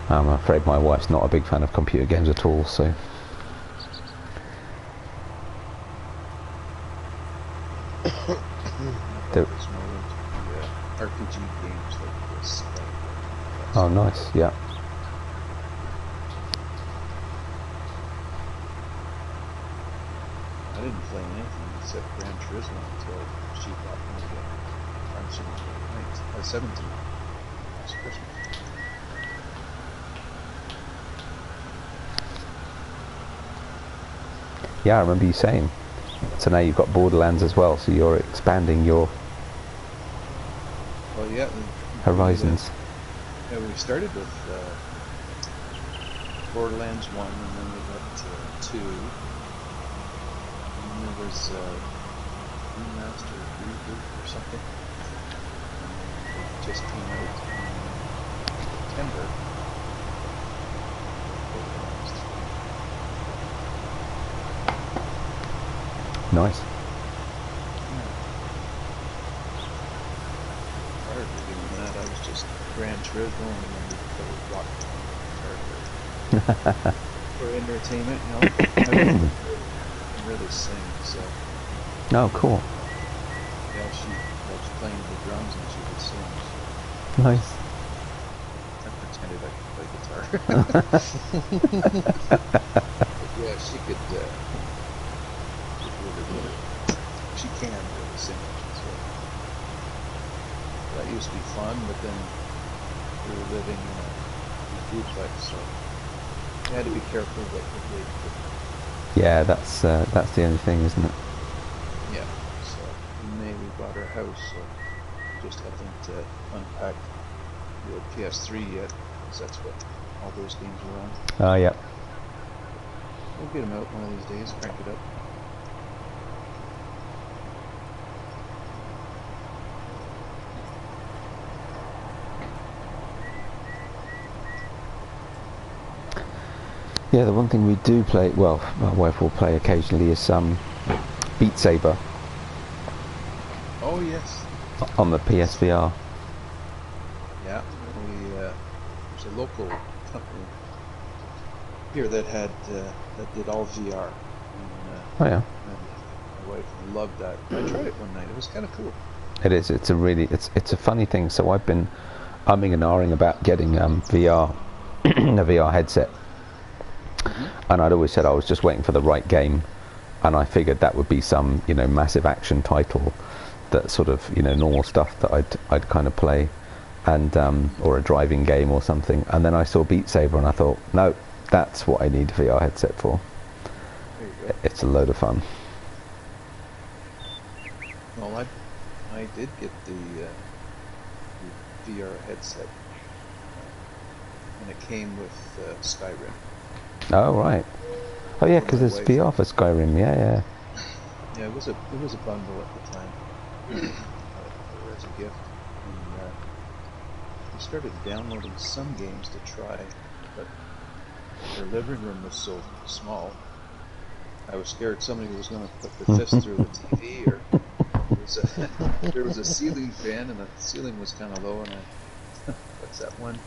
I'm afraid my wife's not a big fan of computer games at all, so...
It's more into the RPG games like this.
Oh, nice, yeah.
I didn't play anything except Gran Turismo until she bought me the Farm Simulator 17 last Christmas.
Yeah, I remember you saying. So now you've got Borderlands as well, so you're expanding your
Well, yeah.
horizons.
Yeah, we started with Borderlands 1, and then we got 2. And then there was Remaster Reboot or something. And it just came out in September.
Nice.
Prior to doing that, I was just Gran Turismo, and then we played Rockhound for entertainment. You know, I don't really sing, so
Oh, cool.
yeah, she loves playing the drums and she would sing.
Nice.
I pretended I could play guitar. But yeah, she could. She can really sing. So that used to be fun, but then we were living in a duplex, so you had to be careful what you did.
Yeah, that's the only thing, isn't it?
Yeah. So in May we bought our house, so just haven't unpacked the PS3 yet, because that's what all those games are on.
Oh, yeah.
We'll get them out one of these days, crank it up.
Yeah, the one thing we do play, well, my wife will play occasionally, is Beat Saber
Oh yes.
on the PSVR.
Yeah, there's a local company here that had that did all VR. And,
Oh yeah,
my wife loved that. I tried it one night. It was kind of cool.
it is. It's a really, it's a funny thing. So I've been umming and ahhing about getting VR, a VR headset. And I'd always said I was just waiting for the right game, and I figured that would be some, you know, massive action title, that sort of, you know, normal stuff that I'd kind of play, and or a driving game or something. And then I saw Beat Saber and I thought, no, that's what I need a VR headset for.
There you go.
It's a load of fun.
Well, I did get the VR headset, and it came with Skyrim.
Oh right. Oh yeah, because
my
there's
wife.
VR for Skyrim. Yeah.
Yeah, it was a bundle at the time, as a gift. And we started downloading some games to try, but their living room was so small. I was scared somebody was going to put their fist through the TV, or there was a ceiling fan, and the ceiling was kind of low. And what's that one?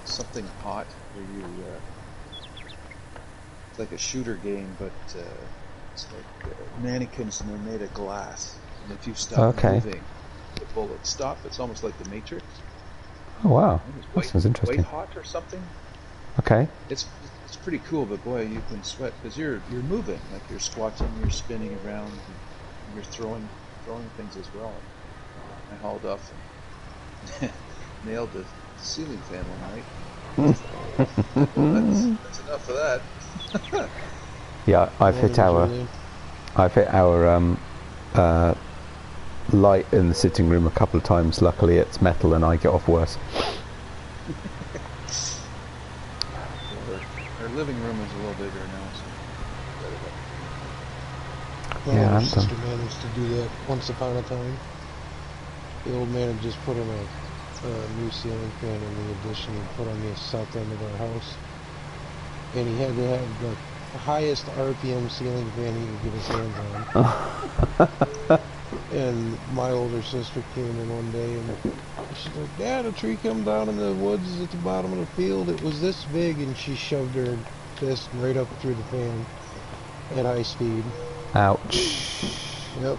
Something hot where you it's like a shooter game, but it's like mannequins and they're made of glass, and if you stop moving, the bullets stop. It's almost like the Matrix.
Oh wow,
That
sounds interesting.
White hot or something.
Okay.
It's pretty cool, but boy, you can sweat because you're moving, like you're squatting, you're spinning around. you're throwing things as well. I hauled off and nailed the ceiling fan one night. That's enough of that.
Yeah, I've hit our light in the sitting room a couple of times. Luckily it's metal and I get off worse.
Our living room is a little bigger now, so
My
Yeah,
older
I'm done.
sister managed to do that once upon a time. The old man had just put in a new ceiling fan in the addition and put on the south end of our house. And he had to have the highest RPM ceiling fan he could get his hands on. And my older sister came in one day and she's like, Dad, a tree come down in the woods at the bottom of the field. It was this big, and she shoved her fist right up through the fan at high speed.
Ouch.
Yep.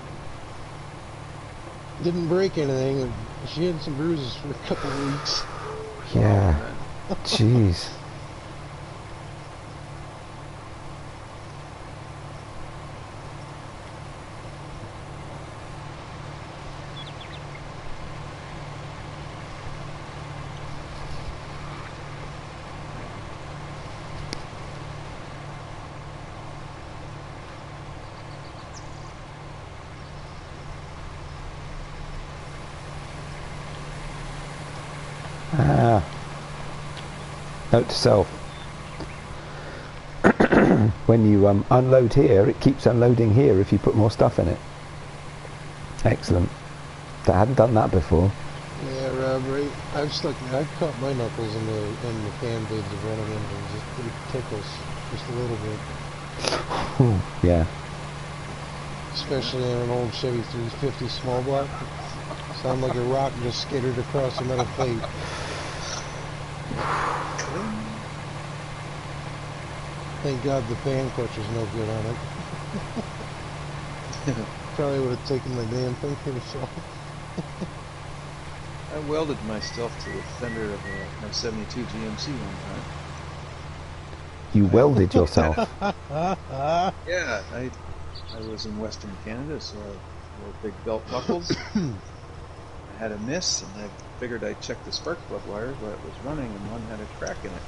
Didn't break anything. She had some bruises for a couple of weeks.
Yeah. Jeez. Note to self. When you unload here, it keeps unloading here if you put more stuff in it. Excellent. I hadn't done that before.
Yeah, Rob, right? I've caught my knuckles in the fan blades of running engines. It tickles just a little bit.
Yeah.
Especially in an old Chevy 350 small block. Sound like a rock just skittered across a metal plate. Thank God the fan clutch was no good on it. Probably would have taken my damn finger off.
I welded myself to the fender of a 72 GMC one time.
You welded yourself.
Yeah, I was in Western Canada, so I wore big belt buckles. I had a miss, and I figured I'd check the spark plug wire while it was running, and one had a crack in it.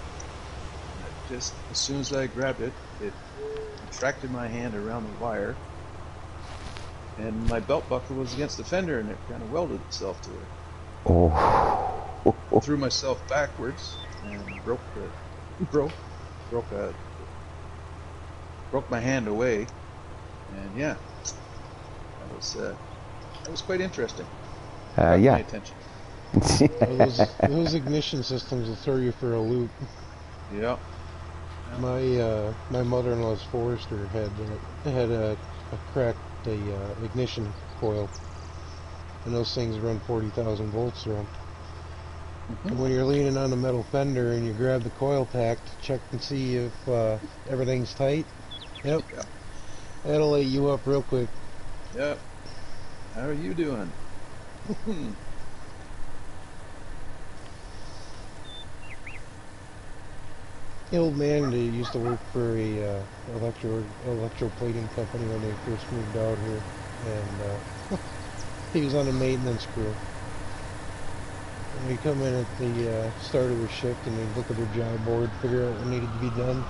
And just as soon as I grabbed it, it contracted my hand around the wire, and my belt buckle was against the fender, and it kind of welded itself to it.
Oh.
I threw myself backwards and broke my hand away, and yeah, that was quite interesting. Got
Yeah.
my attention.
Those ignition systems will throw you for a loop.
Yeah.
My mother-in-law's Forester had a cracked ignition coil, and those things run 40,000 volts through them.
Mm-hmm.
And when you're leaning on the metal fender and you grab the coil pack to check and see if everything's tight, yep,
Yeah.
that'll light you up real quick.
Yep. How are you doing?
The old man used to work for a electroplating company when they first moved out here, and he was on a maintenance crew. And he'd come in at the start of their shift and they'd look at their job board, figure out what needed to be done.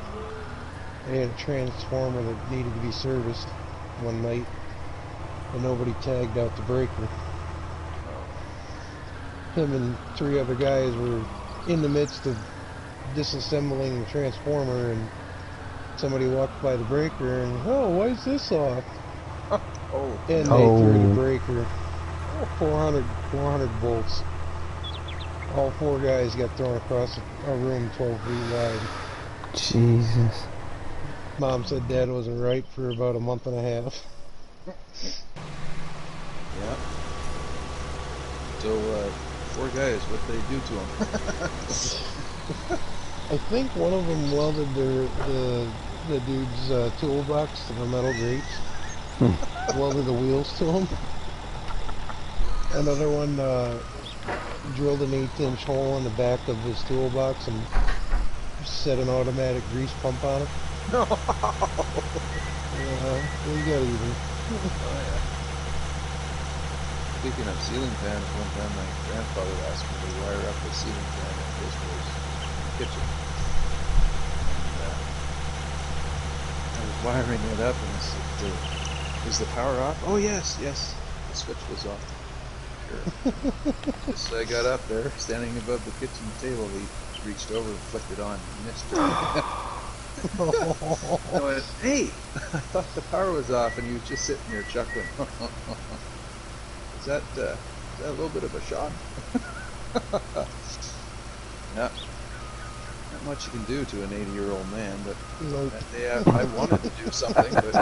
They had a transformer that needed to be serviced one night, and nobody tagged out the breaker. Him and 3 other guys were in the midst of disassembling the transformer, and somebody walked by the breaker and, oh, why is this off?
Oh.
And they threw the breaker. 400 volts. All 4 guys got thrown across a room 12 feet wide.
Jesus.
Mom said Dad wasn't right for about a month and a half.
Yeah. So, 4 guys, what did they do to them?
I think one of them welded the dude's toolbox to the metal grates. Welded the wheels to him. Another one drilled an 1/8-inch hole in the back of his toolbox and set an automatic grease pump on it.
No.
We got even.
Oh, yeah. Speaking of ceiling fans, one time my grandfather asked me to wire up a ceiling fan in his kitchen. And I was wiring it up and I said, is the power off? Oh yes, yes. The switch was off. Sure. Just I got up there, standing above the kitchen table, he reached over and flicked it on. He missed it. I went, hey! I thought the power was off, and he was just sitting there chuckling. Is that a little bit of a shock? Yeah. Not much you can do to an 80-year-old man, but that day I wanted to do something, but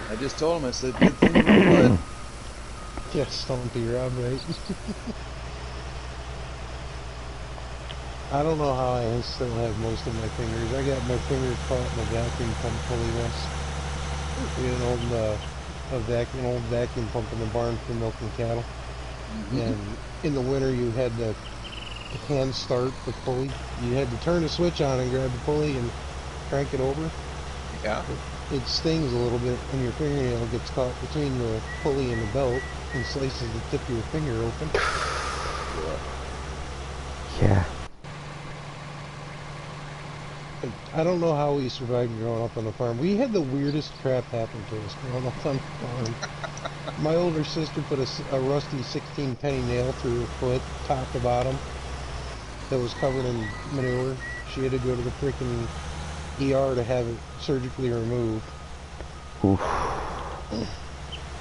I just told him, I said, good thing you would.
Yes, don't be Rob, right? I don't know how I still have most of my fingers. I got my fingers caught in the vacuum pump pulley once. We had an old vacuum pump in the barn for milking cattle. Mm-hmm. And in the winter you had to hand start the pulley. You had to turn the switch on and grab the pulley and crank it over.
Yeah.
It stings a little bit when your fingernail gets caught between the pulley and the belt and slices the tip of your finger open.
Yeah.
I don't know how we survived growing up on the farm. We had the weirdest crap happen to us growing up on the farm. My older sister put a rusty 16-penny nail through her foot, top to bottom, that was covered in manure. She had to go to the freaking ER to have it surgically removed.
Oof.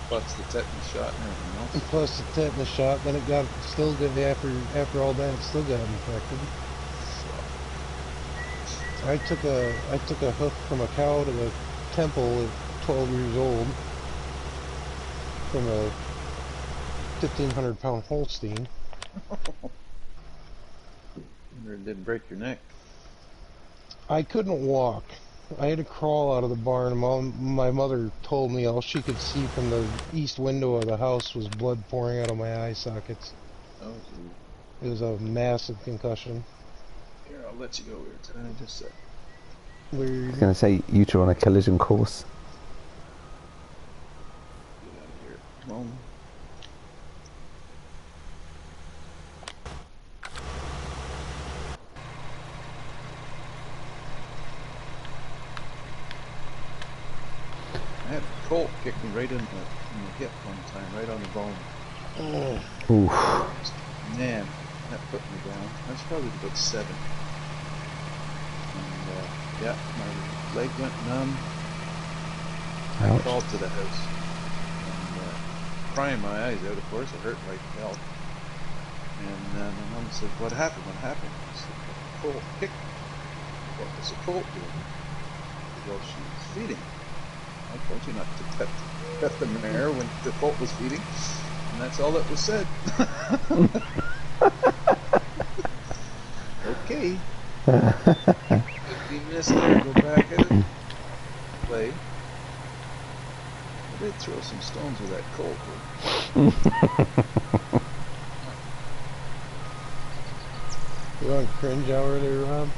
Plus the tetanus shot and everything else.
Plus the tetanus shot, then it got still good after all that. It still got infected. I took a hoof from a cow to the temple at 12 years old from a 1,500-pound Holstein.
It didn't break your neck.
I couldn't walk. I had to crawl out of the barn. My mother told me all she could see from the east window of the house was blood pouring out of my eye sockets.
Oh,
it was a massive concussion.
Here, I'll let you go here, Tiny, just a sec.
I was going to say, you two are on a collision course.
Get out of here. Come on. I had a colt kick me right in the hip one time, right on the bone.
Oh.
Oof.
Man, that put me down. I was probably about 7. And, yeah, my leg went numb. I crawled to the house. And, crying my eyes out, of course. It hurt like hell. And my mom said, what happened? What happened? I said, the colt kicked me. What was the colt doing? Well, she was feeding. I told you not to pet the mare when the colt was feeding. And that's all that was said. Okay. If you missed there, go back at it. Play. I did throw some stones with that colt.
You want cringe hour there, Rob?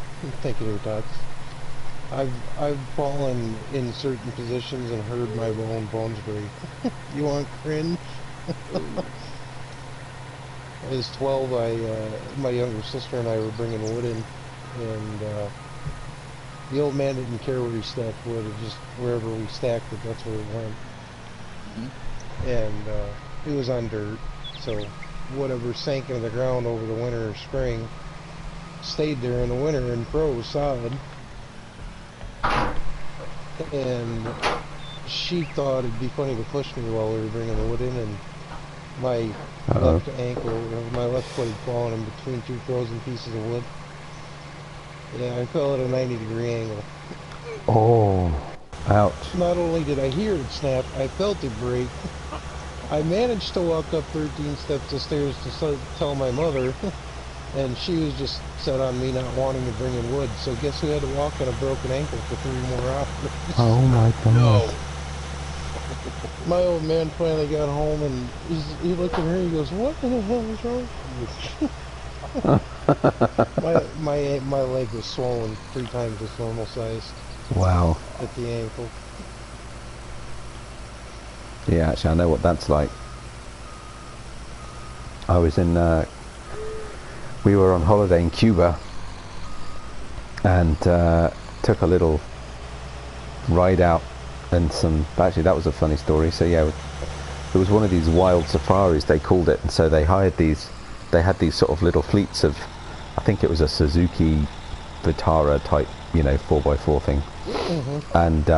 Thank you, Tots. I've fallen in certain positions and heard my own bones break. You want cringe? I was 12. My younger sister and I were bringing wood in, and the old man didn't care where he stacked wood. It just wherever we stacked it, that's where it went. Mm-hmm. And it was on dirt, so whatever sank into the ground over the winter or spring stayed there in the winter and froze solid. And she thought it'd be funny to push me while we were bringing the wood in, and my left ankle, or my left foot had fallen in between 2 frozen pieces of wood. Yeah, I fell at a 90-degree angle.
Oh, ouch.
Not only did I hear it snap, I felt it break. I managed to walk up 13 steps of stairs to tell my mother, and she was just set on me not wanting to bring in wood. So guess who had to walk on a broken ankle for 3 more hours?
Oh my god. No.
My old man finally got home, and he looked at her and he goes, what the hell is wrong with you? my leg was swollen 3 times its normal size.
Wow.
At the ankle.
Yeah, actually, I know what that's like. I was in, we were on holiday in Cuba, and took a little ride out, and actually that was a funny story. So yeah, it was one of these wild safaris, they called it, and so they had these sort of little fleets of, I think it was a Suzuki Vitara type, 4x4 thing. And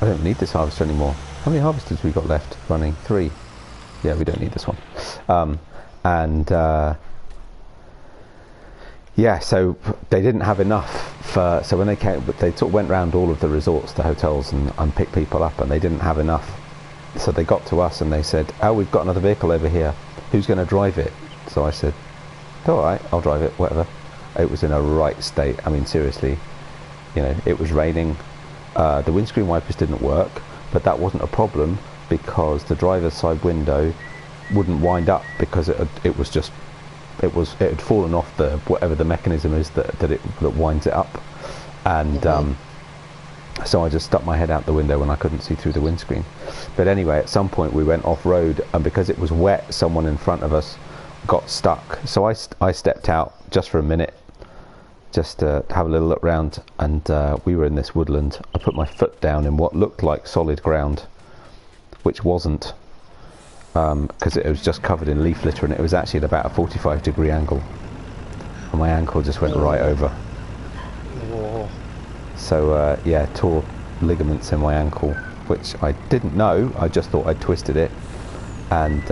I don't need this harvester anymore. How many harvesters we got left running? 3. Yeah, we don't need this one. Yeah, so they didn't have enough so when they came, they sort of went around all of the resorts, the hotels, and picked people up, and they didn't have enough. So they got to us and they said, "Oh, we've got another vehicle over here. Who's going to drive it?" So I said, "All right, I'll drive it, whatever." It was in a right state. I mean, seriously, it was raining. The windscreen wipers didn't work, but that wasn't a problem because the driver's side window wouldn't wind up because it had fallen off whatever the mechanism is that winds it up, and so I just stuck my head out the window when I couldn't see through the windscreen. But anyway, at some point we went off road, and because it was wet, someone in front of us got stuck. So I stepped out just for a minute, just to have a little look round, and we were in this woodland. I put my foot down in what looked like solid ground, which wasn't, because it was just covered in leaf litter, and it was actually at about a 45-degree angle, and my ankle just went right over.
Whoa.
So yeah, tore ligaments in my ankle, which I didn't know. I just thought I'd twisted it, and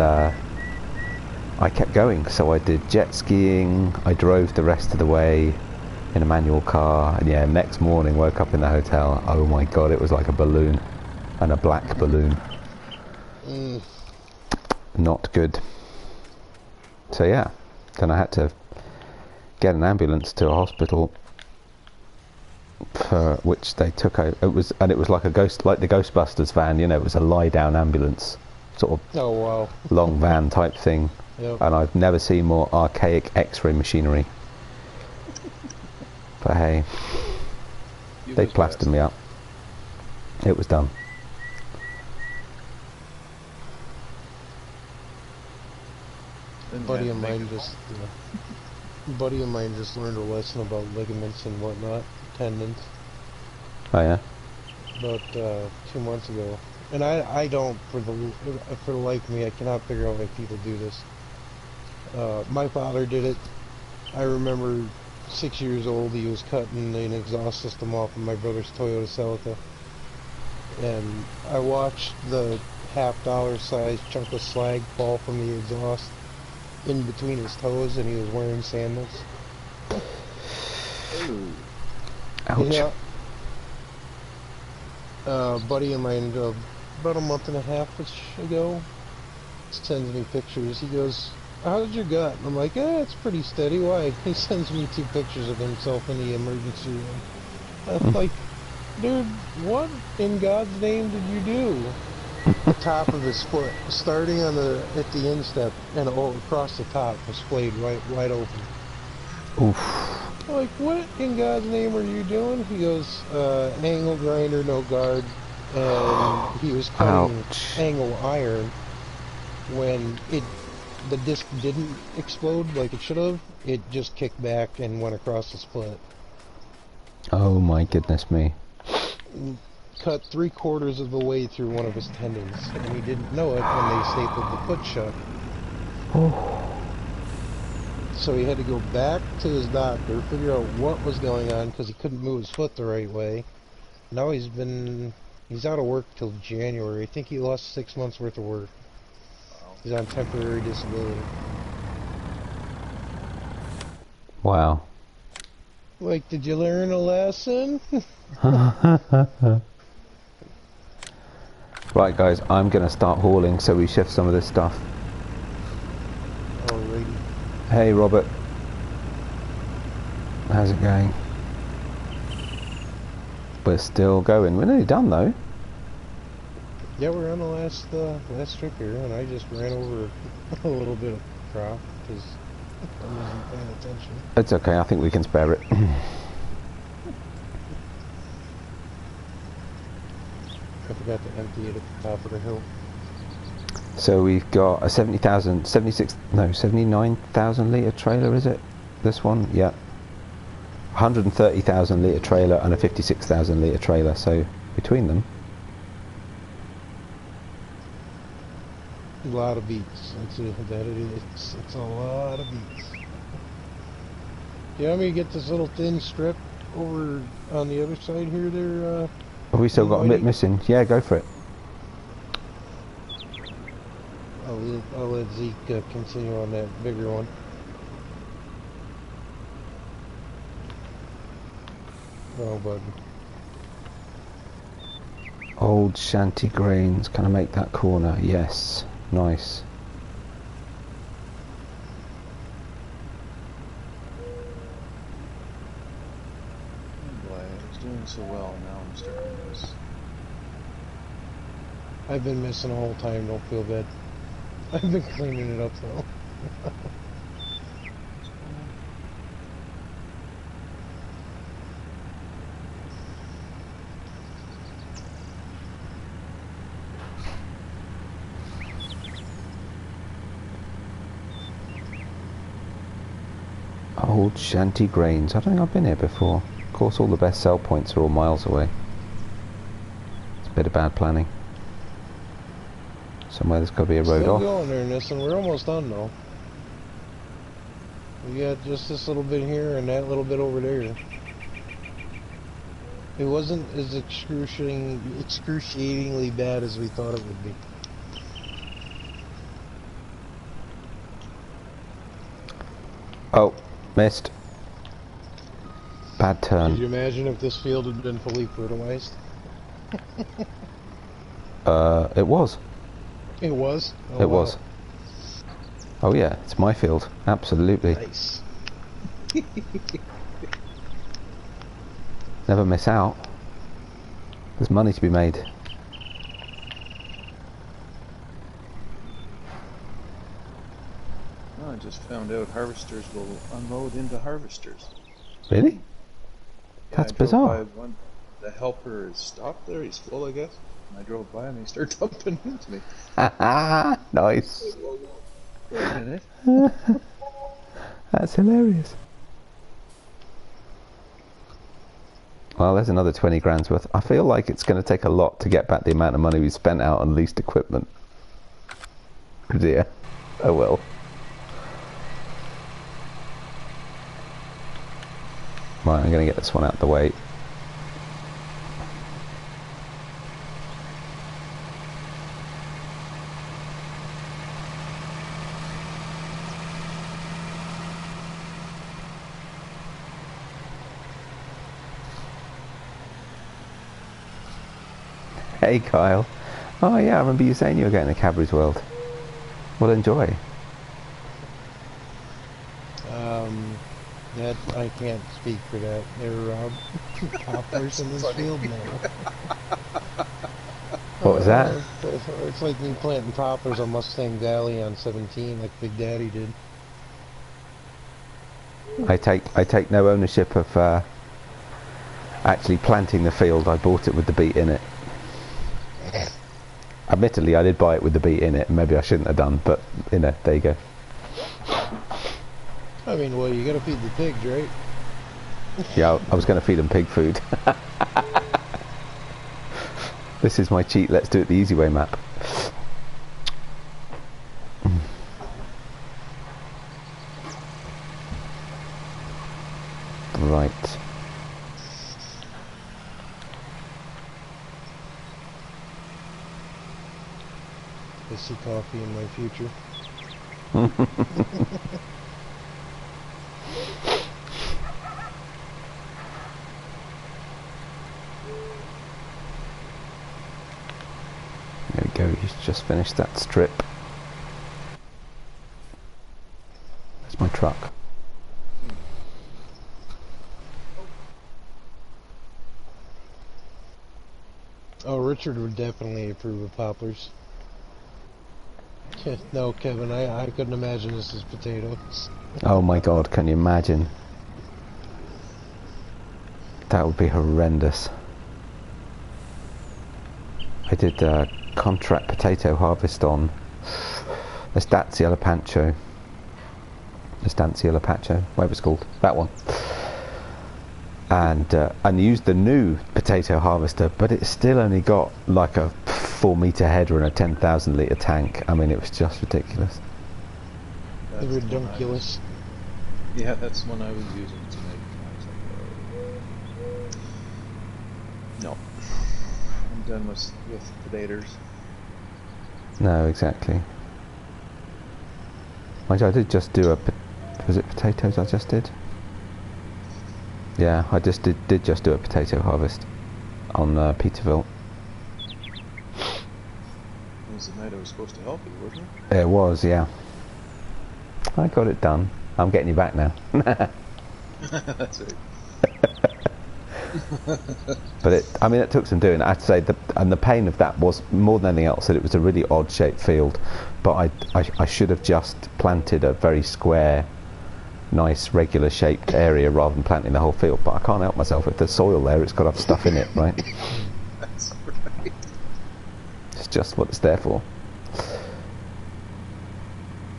I kept going. So I did jet skiing. I drove the rest of the way in a manual car, and yeah, next morning woke up in the hotel. Oh my god, it was like a balloon, and a black balloon. Not good. So yeah, then I had to get an ambulance to a hospital, for which they took out. It was like the Ghostbusters van, it was a lie-down ambulance, sort of
Oh wow.
long van type thing.
Yep.
And I've never seen more archaic X-ray machinery. But hey, they plastered me up. It was done.
A buddy of mine just learned a lesson about ligaments and whatnot, tendons,
Oh yeah.
about 2 months ago. And I don't, for the life of me, I cannot figure out why people do this. My father did it. I remember 6 years old, he was cutting an exhaust system off of my brother's Toyota Celica, and I watched the $50 size chunk of slag fall from the exhaust in between his toes, and he was wearing sandals.
Ooh.
Ouch.
Yeah. Buddy of mine, about a month and a half ago, sends me pictures. He goes, "How's your gut?" And I'm like, it's pretty steady. Why? He sends me 2 pictures of himself in the emergency room. I'm like, dude, what in God's name did you do? The top of his foot, starting at the instep and across the top, was splayed wide open.
Oof.
I'm like, what in God's name are you doing? He goes, angle grinder, no guard, and he was cutting
Ouch.
angle iron when the disc didn't explode like it should have. It just kicked back and went across the split.
Oh my goodness me.
Cut 3/4 of the way through one of his tendons, and he didn't know it when they stapled the foot shut.
Oh.
So he had to go back to his doctor, figure out what was going on, because he couldn't move his foot the right way. Now he's out of work till January. I think he lost 6 months worth of work. He's on temporary disability.
Wow.
Like, did you learn a lesson?
Right guys, I'm going to start hauling so we shift some of this stuff.
Alrighty.
Hey Robert. How's it going? We're still going. We're nearly done though.
Yeah, we're on the last strip here, and I just ran over a little bit of crop because I wasn't paying attention.
It's okay, I think we can spare it.
I forgot to empty it at the top of the hill.
So we've got a 79,000 litre trailer, is it? This one? Yeah. 130,000 litre trailer and a 56,000 litre trailer, so between them.
A lot of beets. That's it, that it is. It's a lot of beets. Do you want me to get this little thin strip over on the other side here there?
Have we still got a bit missing? Yeah, go for it.
I'll let Zeke continue on that bigger one. Oh, bud.
Old shanty grains. Can I make that corner? Yes. Nice.
Oh boy, I was doing so well, now I'm starting to miss.
I've been missing the whole time, don't feel bad. I've been cleaning it up though.
Old shanty grains. I don't think I've been here before. Of course, all the best sell points are all miles away. It's a bit of bad planning. Somewhere there's got to be a road
Still
off.
going there, Nissan. We're almost done though. We got just this little bit here and that little bit over there. It wasn't as excruciatingly bad as we thought it would be.
Oh, missed. Bad turn.
Could you imagine if this field had been fully fertilized?
It was.
It was? Oh,
It
wow.
was. Oh yeah, it's my field. Absolutely.
Nice.
Never miss out. There's money to be made.
Oh, I just found out harvesters will unload into harvesters.
Really?
Yeah,
That's
I drove
bizarre.
by one, the helper is stopped there, he's full I guess. And I drove by and they start dumping into me.
Nice.
Wait a minute.
That's hilarious. Well, there's another 20 grand's worth. I feel like it's going to take a lot to get back the amount of money we spent out on leased equipment. Oh dear. Oh well. Right, I'm going to get this one out of the way. Hey Kyle. Oh yeah, I remember you saying you were going to Cadbury's World. Well, enjoy.
That I can't speak for that. There are poppers in this field now.
What was that?
It's like me planting poppers on Mustang Valley on 17, like Big Daddy did.
I take no ownership of actually planting the field. I bought it with the beet in it. Admittedly, I did buy it with the beet in it, and maybe I shouldn't have done, but you know, there you go.
I mean, well, you gotta feed the pigs, right?
Yeah, I was going to feed them pig food. This is my cheat, let's do it the easy way map. Right.
I see coffee in my future.
There we go, he's just finished that strip. That's my truck.
Oh, Richard would definitely approve of poplars. No, Kevin, I couldn't imagine this as potatoes.
Oh my god, can you imagine? That would be horrendous. I did contract potato harvest on Estancia Lepancho, whatever it's called, that one. And used the new potato harvester, but it's still only got like a 4-meter header and a 10,000 litre tank. I mean, it was just ridiculous.
The redunculous.
Yeah, that's the one I was using to make. I was like, no, I'm done with potatoes.
No, exactly. Mind you, I did just do was it potatoes I just did? Yeah, I just did just do a potato harvest on Peterville.
It was the night I was supposed to help you, wasn't it?
It was, yeah. I got it done. I'm getting you back now.
That's it.
But it took some doing. I'd say the pain of that was more than anything else that it was a really odd shaped field. But I should have just planted a very square, nice, regular shaped area rather than planting the whole field. But I can't help myself. If there's soil there, it's got to have stuff in it, right?
That's right.
It's just what it's there for.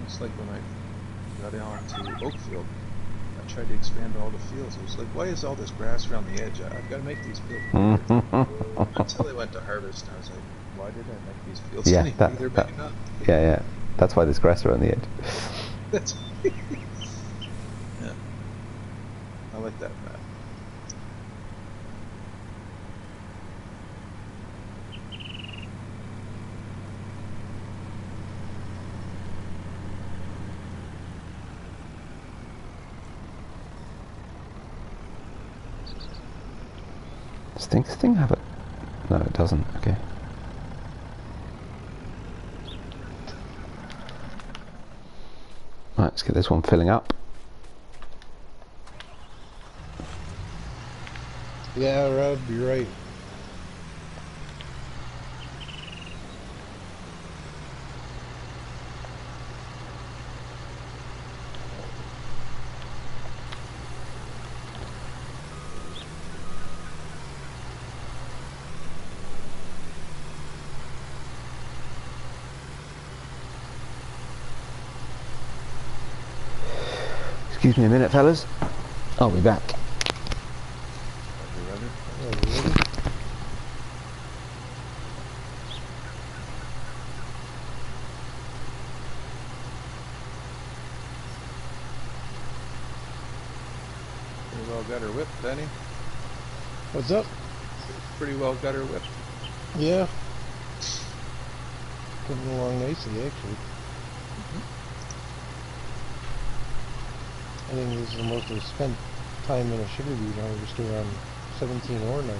It's like when I got onto Oakfield, I tried to expand all the fields. It was like, why is all this grass around the edge? I've got to make these fields bigger. Until I went to harvest, and I was like, why did I make these fields
Yeah,
any bigger? They're big enough.
Yeah. That's why there's grass around the edge.
That's yeah. I like that map.
Does this thing have it? No, it doesn't. Okay. Right, let's get this one filling up.
Yeah, Rob, you're right.
Excuse me a minute, fellas. I'll be back.
Pretty well got her whipped, Danny.
What's up?
Pretty well got her whipped.
Yeah. Coming along nicely, actually. I think this is the most I've spent time in a sugar beet harvester around 17 or 19.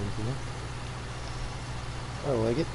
I like it.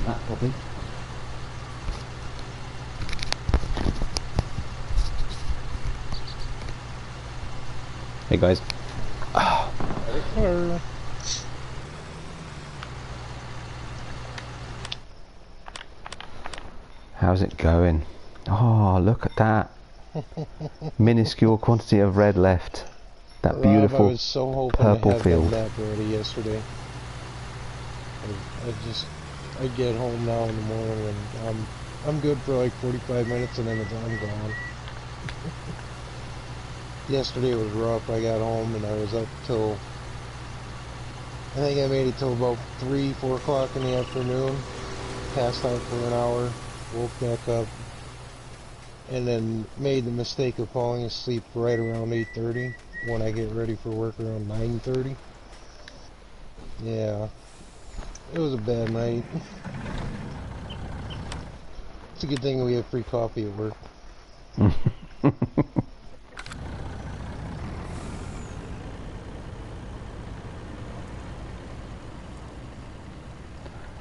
That probably. Hey guys.
Hello.
How's it going? Oh, look at that. Minuscule quantity of red left. That
I
beautiful
was so hoping
purple
to have
field.
that map ready yesterday. I get home now in the morning and I'm good for like 45 minutes and then I'm gone. Yesterday was rough. I got home and I was up till, I think I made it till about 3, 4 o'clock in the afternoon. Passed out for an hour, woke back up, and then made the mistake of falling asleep right around 8:30 when I get ready for work around 9:30. Yeah, it was a bad night. It's a good thing we have free coffee at work.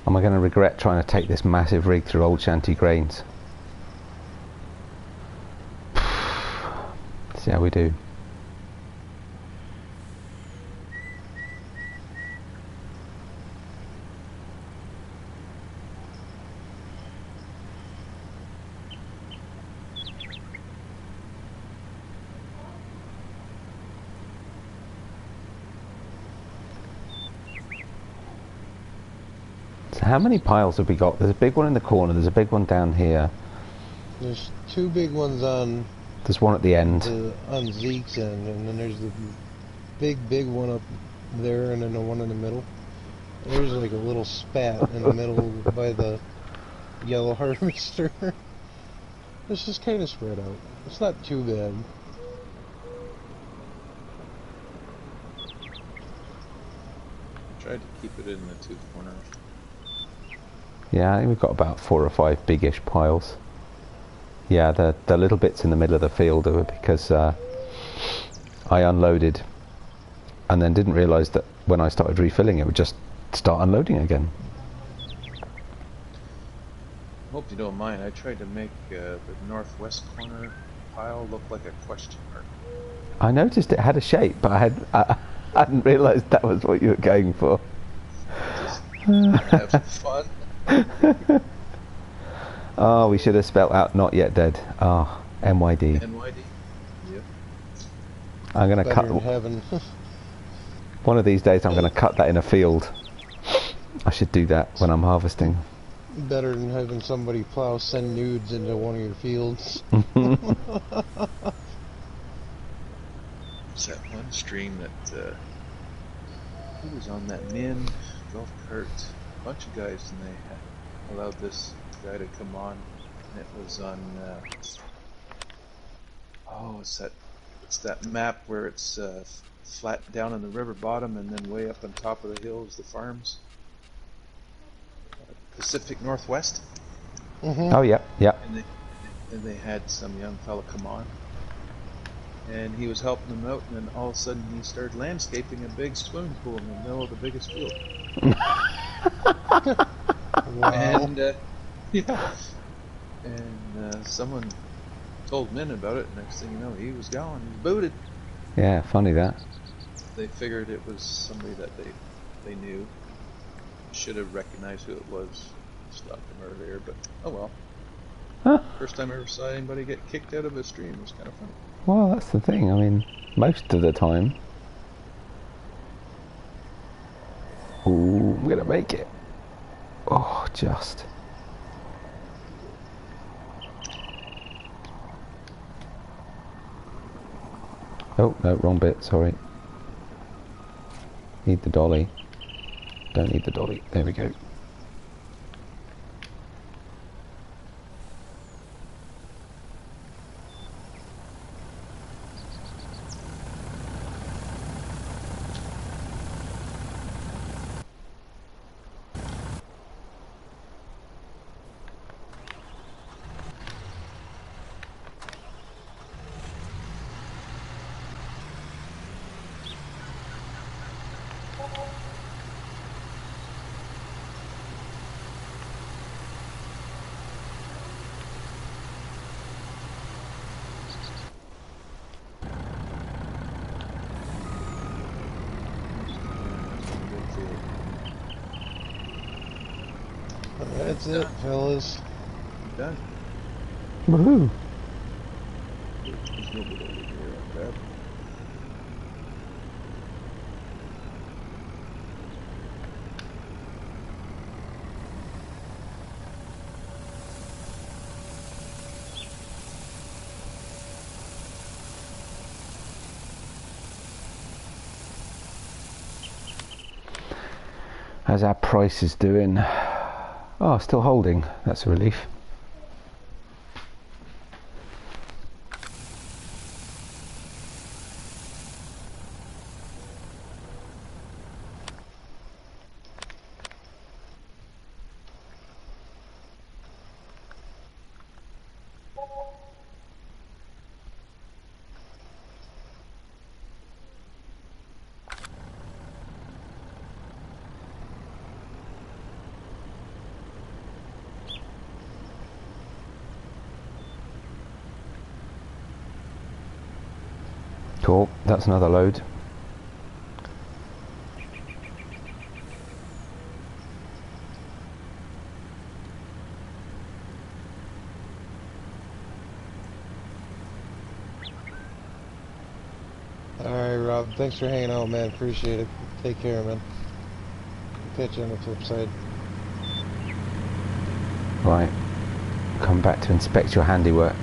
Am I going to regret trying to take this massive rig through old shanty grains? See how we do. So how many piles have we got? There's a big one in the corner, there's a big one down here.
There's 2 big ones on
There's one at the end.
on Zeke's end, and then there's the big one up there, and then the one in the middle. There's like a little spat in the middle by the yellow harvester. It's just kind of spread out. It's not too bad.
Tried to keep it in the 2 corners.
Yeah, I think we've got about 4 or 5 biggish piles. Yeah, the little bits in the middle of the field are because I unloaded and then didn't realise that when I started refilling it would just start unloading again.
Hope you don't mind. I tried to make the northwest corner pile look like a question mark.
I noticed it had a shape, but I hadn't realised that was what you were going for.
Just have some fun.
Oh, we should have spelt out not yet dead. Oh, MYD.
NYD? Yep.
I'm going to
Better
cut...
than having
One of these days I'm going to cut that in a field. I should do that when I'm harvesting.
better than having somebody send nudes into one of your fields.
It's that one stream that who was on that Min golf cart, a bunch of guys, and they had allowed this guy to come on, and it was on it's that map where it's flat down in the river bottom and then way up on top of the hills, the farms. Pacific Northwest.
Oh, yep, yep.
And they had some young fella come on, and he was helping them out, and then all of a sudden he started landscaping a big swimming pool in the middle of the biggest field.
Wow.
And yeah, and someone told Min about it. Next thing you know, he was gone. He was booted.
Yeah, funny that.
They figured it was somebody that they knew. Should have recognized who it was. Stopped him earlier, but oh well.
Huh.
First time I ever saw anybody get kicked out of a stream. It was kind of funny.
Well, that's the thing. I mean, most of the time... Ooh, I'm going to make it. Oh, just... Oh, no, wrong bit, sorry. Need the dolly. Don't need the dolly. There we go.
That's it, fellas.
Done.
Woohoo!
There's nobody over here on that.
How's our prices doing? Oh, still holding. That's a relief. Cool, that's another load.
Alright, Rob. Thanks for hanging out, man. Appreciate it. Take care, man. Catch you on the flip side.
Right, come back to inspect your handiwork.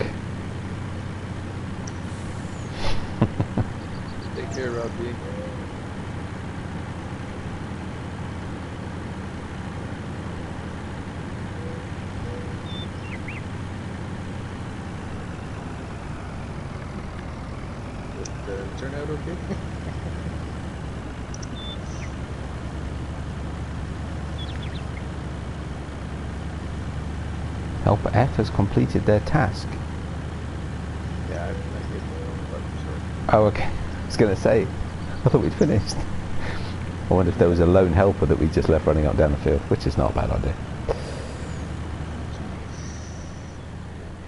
Take care, Rob B. Did it turn out okay?
Helper F has completed their task.
Yeah, I did.
Oh, okay. I was going to say, I thought we'd finished. I wonder if there was a lone helper that we just left running up down the field, which is not a bad idea.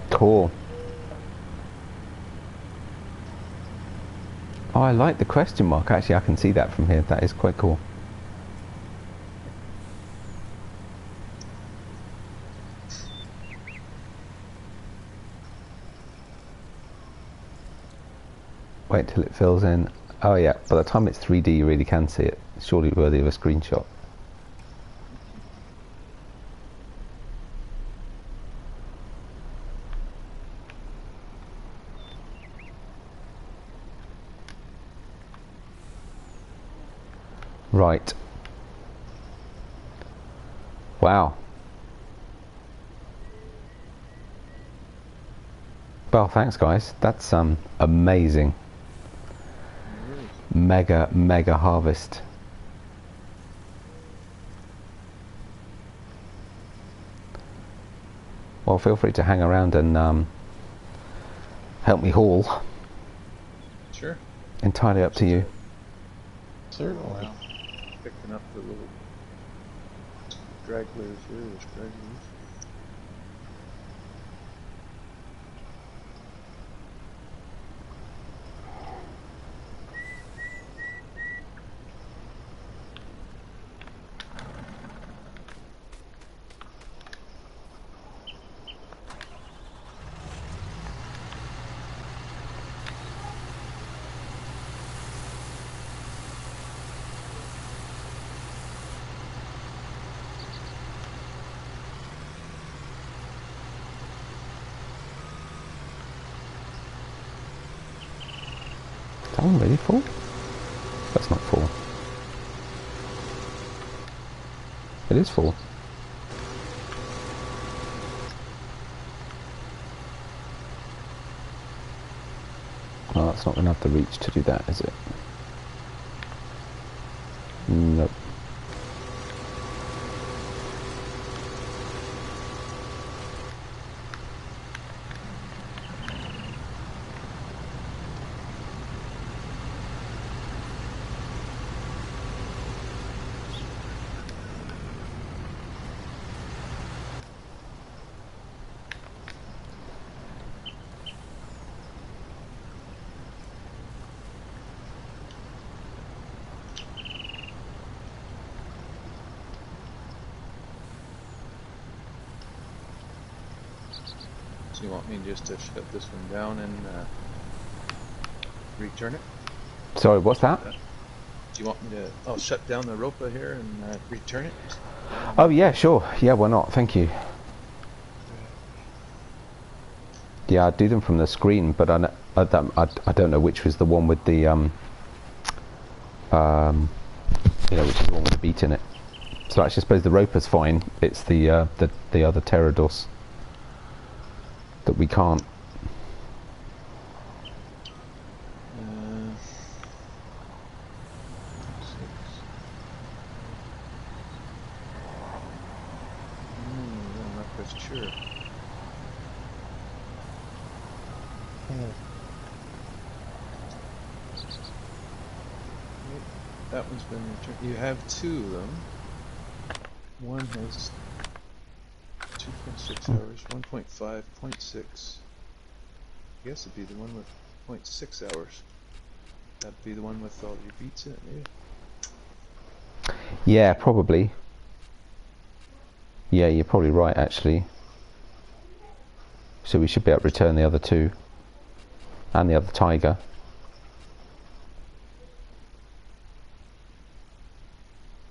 Cool. Oh, I like the question mark. Actually, I can see that from here. That is quite cool. Wait till it fills in. Oh yeah, by the time it's 3D you really can see it. It's surely worthy of a screenshot. Right. Wow. Well, thanks guys. That's amazing. Mega harvest. Well, feel free to hang around and help me haul.
Sure.
Entirely up to you.
Certainly.
Wow. Picking up the little stragglers here, the stragglers.
Is that one really full? That's not full. It is full. Oh, that's not going to have the reach to do that, is it? Nope.
So you want me just to shut this one down and return it?
Sorry, what's that?
Do you want me to? I'll shut down the ropa here and return it.
Oh yeah, sure. Yeah, why not? Thank you. Yeah, I'd do them from the screen, but I don't know which was the one with the you know, which is the one with the beet in it. So actually, I suppose the roper's fine. It's the other pterodos that we can't.
I'm not quite sure. That one's been returned. You have two of them. One has 2.6 hours, 1.5, 0.6. I guess it'd be the one with 0.6 hours. That'd be the one with all your beets in it, maybe?
Yeah, probably. Yeah, you're probably right, actually. So we should be able to return the other two. And the other tiger.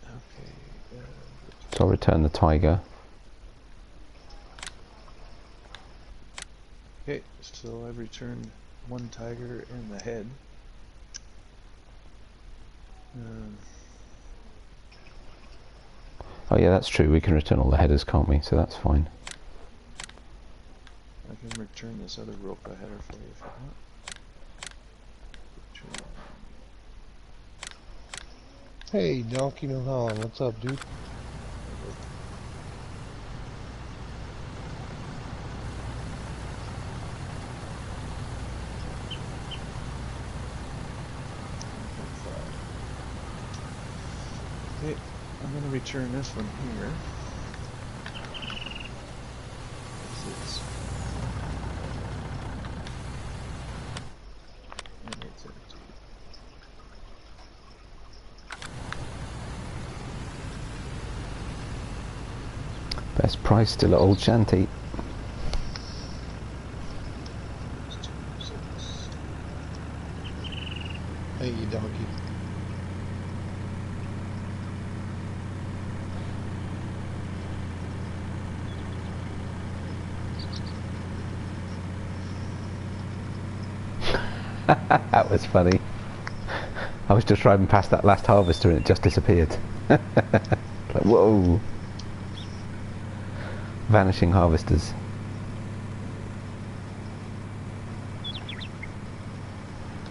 Okay.
So I'll return the tiger.
Okay, so I've returned one tiger and the head.
Oh yeah, that's true. We can return all the headers, can't we? So that's fine.
I can return this other rope header for you if you want.
Hey, Donkey New Holland, what's up, dude?
Okay, I'm going to return this one here. It's and it's empty.
Best price still at Old Shanty.
It's 2.6.
Hey, you donkey.
That was funny. I was just driving past that last harvester and it just disappeared. Like, whoa. Vanishing harvesters.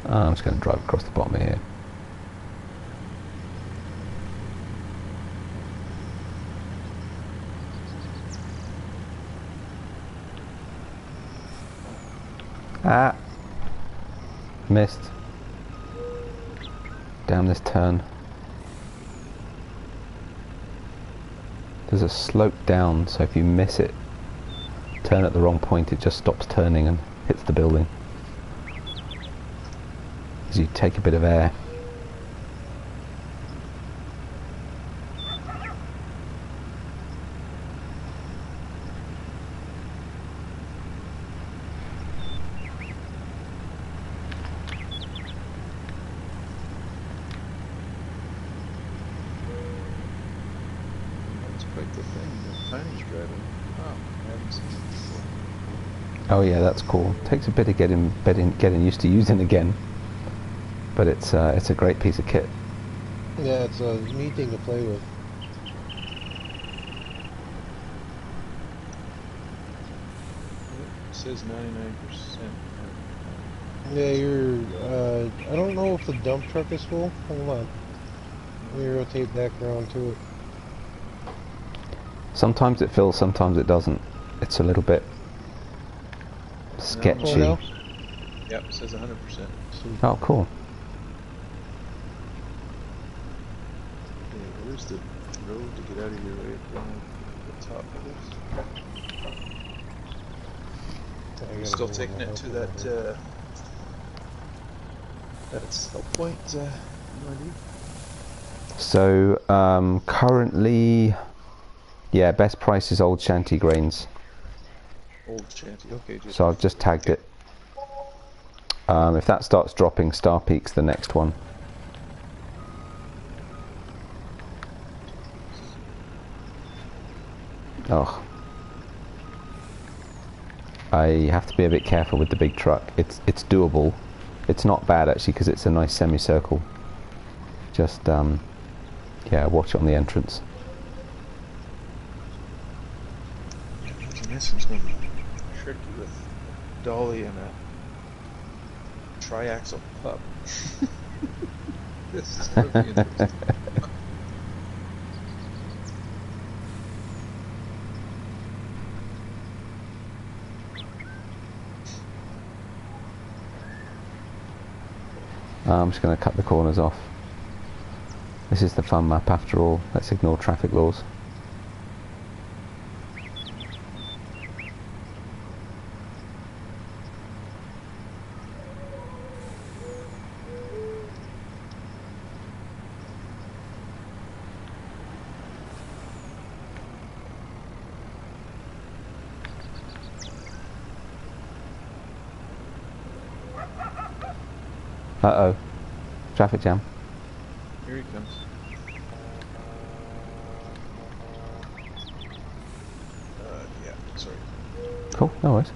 I'm just going to drive across the bottom of here. Ah. Missed. Down this turn. There's a slope down, so if you miss it, turn at the wrong point, it just stops turning and hits the building. As you take a bit of air. Oh yeah, that's cool. Takes a bit of getting used to using again, but it's a great piece of kit.
Yeah, it's a neat thing to play with.
It says 99%.
Yeah, you're, I don't know if the dump truck is full. Hold on. Let me rotate back around to it.
Sometimes it fills, sometimes it doesn't. It's a little bit sketchy.
No.
Yep, it says 100%.
Oh, cool.
Okay, where's the road to get out of your way from the top of this? Still taking it to that that's help point, Marty?
So currently, yeah, best price is Old Shanty grains.
Old Shanty, okay.
So I've just tagged it. If that starts dropping, Star Peak's the next one. Oh. I have to be a bit careful with the big truck. It's doable. It's not bad actually because it's a nice semicircle. Just yeah, watch it on the entrance.
Ejvinsson's going to trick you with a dolly and a triaxle pup. This is going to be interesting.
I'm just going to cut the corners off. This is the fun map after all. Let's ignore traffic laws. Uh-oh. Traffic jam.
Here he comes. Yeah, sorry.
Cool, no worries.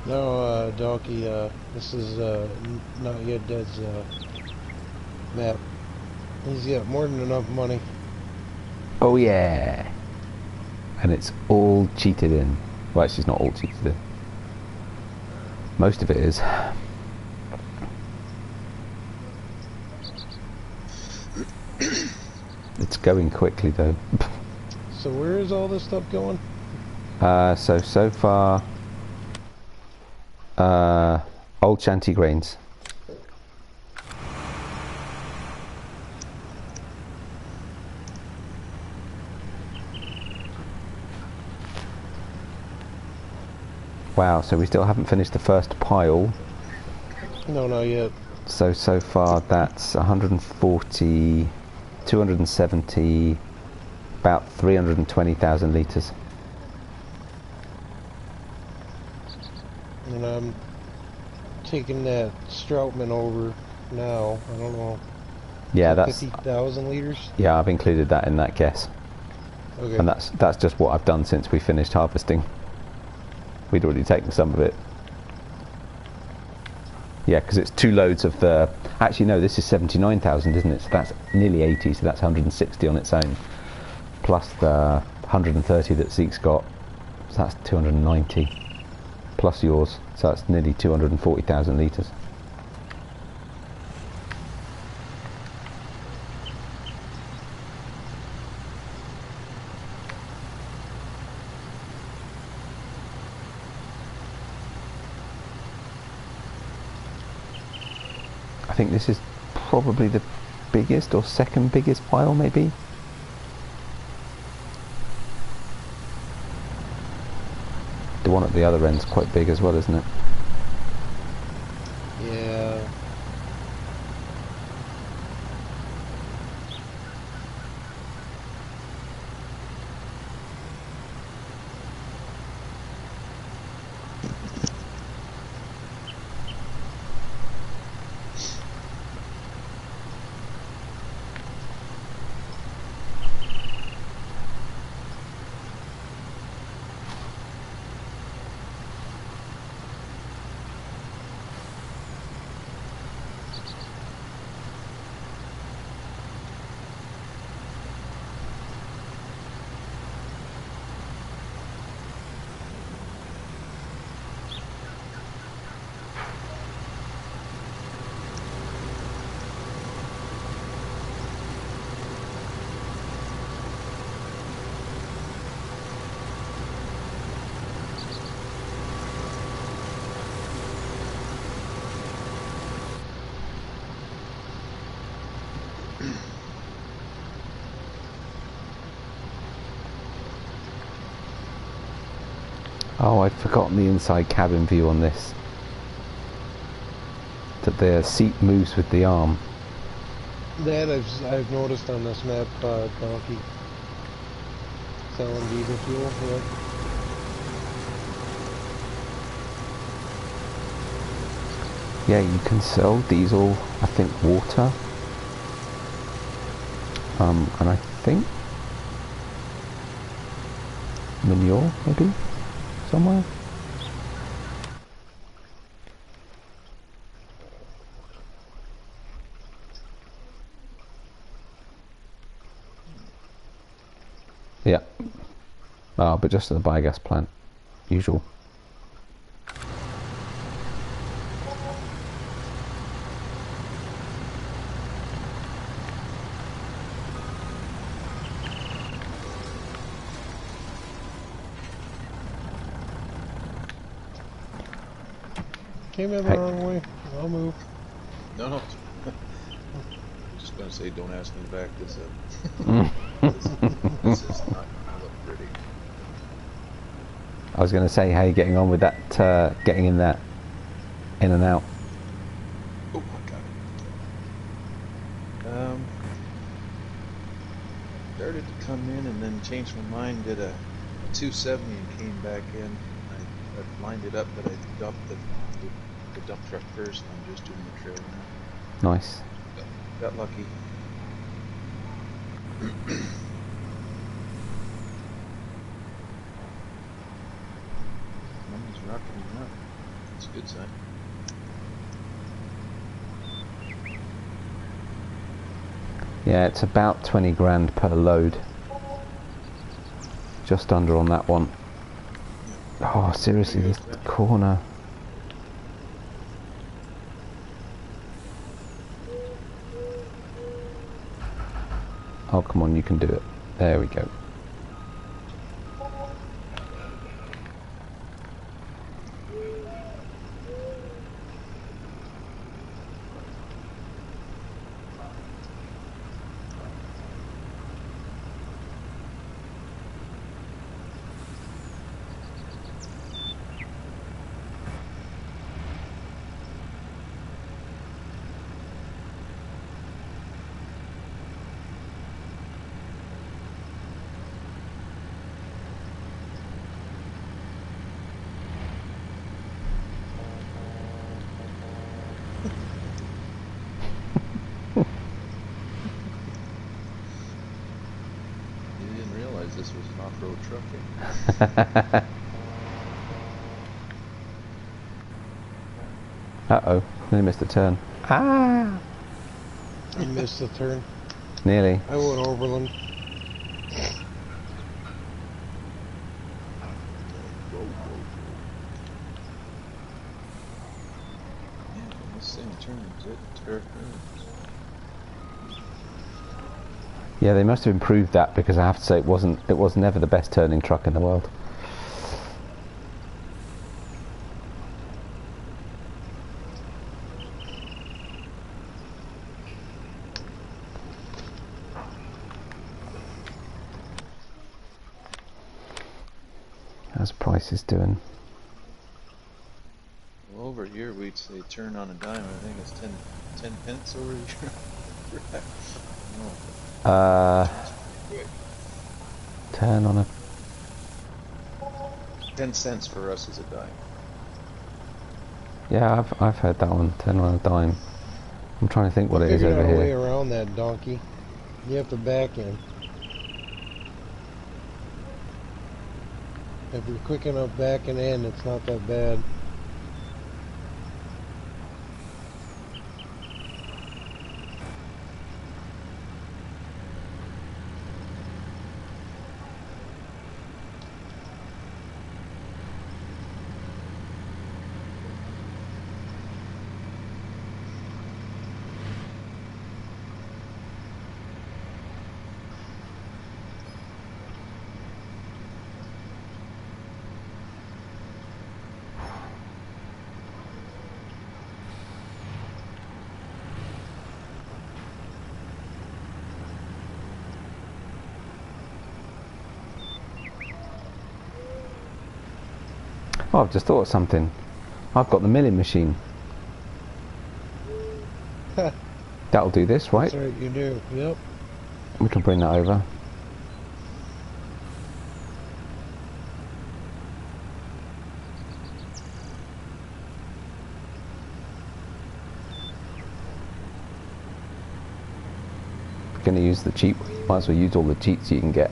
No, Donkey, this is, Not Yet Dead's, map. He's got more than enough money.
Oh yeah! And it's all cheated in. Well, actually it's not all cheated in. Most of it is. It's going quickly though.
So where is all this stuff going?
So far, old shanty grains. Wow, so we still haven't finished the first pile.
No, not yet.
So far that's 140, 270, about 320,000 litres.
And I'm taking that Stroutman over now. I don't know.
Yeah, that's
50,000 litres?
yeah, I've included that in that guess.
Okay.
And that's just what I've done since we finished harvesting. We'd already taken some of it. Yeah, because it's 2 loads of the... Actually, no, this is 79,000, isn't it? So that's nearly 80, so that's 160 on its own. Plus the 130 that Zeke's got. So that's 290. Plus yours. So that's nearly 240,000 litres. I think this is probably the biggest or second biggest pile, maybe. The one at the other end's quite big as well, isn't it?
Yeah.
Oh, I'd forgotten the inside cabin view on this. That the seat moves with the arm.
That I've noticed on this map, Donkey. Selling diesel fuel, yeah.
Yeah, you can sell diesel, I think water. And I think manure, maybe, somewhere. Yeah, Oh, but just at the biogas plant. Usual.
Came in the
Hey.
wrong way. I'll move.
No, no. I'm just gonna say, don't ask me to back this up.
Mm.
This is not gonna look pretty.
I was going to say, how you getting on with that, getting in that, in and out?
Oh, I got it. Started to come in and then changed my mind, did a 270 and came back in. I lined it up, but I dumped the dump truck first, and I'm just doing the trailer now.
Nice.
Got lucky. Money's rocking up. That's a good sign.
Yeah, it's about 20 grand per load. Just under on that one. Oh, seriously, this corner. Oh, come on, you can do it. There we go.
This was an off-road truck.
Uh-oh, nearly missed a turn. Ah!
You missed the turn.
Nearly.
I went overland.
Yeah, this thing turns it.
Yeah, they must have improved that, because I have to say it was never the best turning truck in the world. How's prices doing?
Well, over here we'd say turn on a dime. I think it's 10 pence over here. No.
10 on a...
10 cents for us is a dime.
Yeah, I've heard that one. 10 on a dime. I'm trying to think what it is
Figured
over
out a way
here.
around that donkey. You have to back in. If you're quick enough backing in, it's not that bad.
Oh, I've just thought of something. I've got the milling machine. That'll do this, right?
That's right, you do. Yep.
We can bring that over. If you're going to use the cheap, might as well use all the cheats you can get.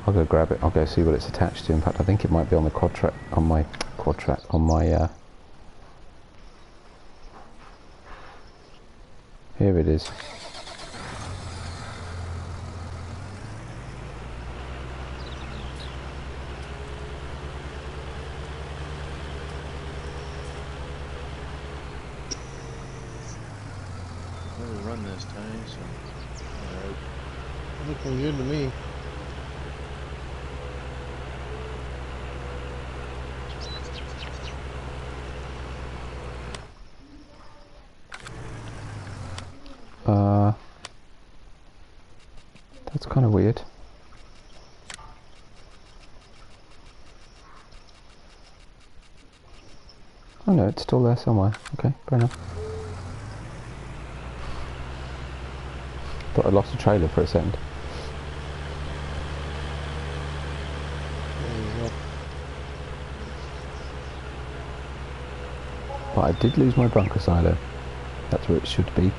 I'll go grab it. I'll go see what it's attached to. In fact, I think it might be on the quad track, on my here it is.
run this, Tiny, so alright.
Looking good to me.
That's kind of weird. Oh no, it's still there somewhere. Okay, fair enough. Thought I lost a trailer for a second.
There you go.
But I did lose my bunker silo. That's where it should be.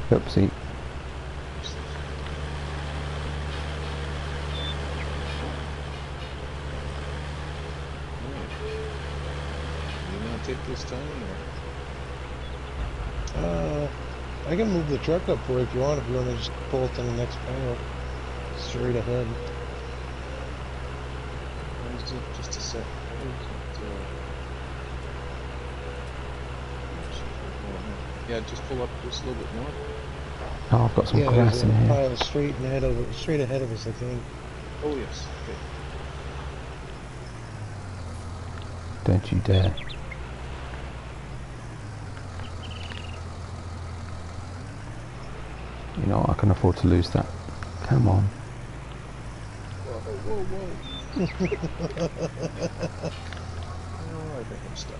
Oopsie.
You want to take this, Tiny,
I can move the truck up for you if you want. If you want to just pull it to the next panel, straight ahead.
or is it just a sec? Yeah, just pull up just a little bit more.
Oh, I've got some
Yeah,
grass
there's
in
a
here.
pile straight ahead of us, I think.
Oh yes, okay.
Don't you dare. You know, I can afford to lose that. Come on.
Whoa, whoa, whoa. Oh, I think I'm stuck.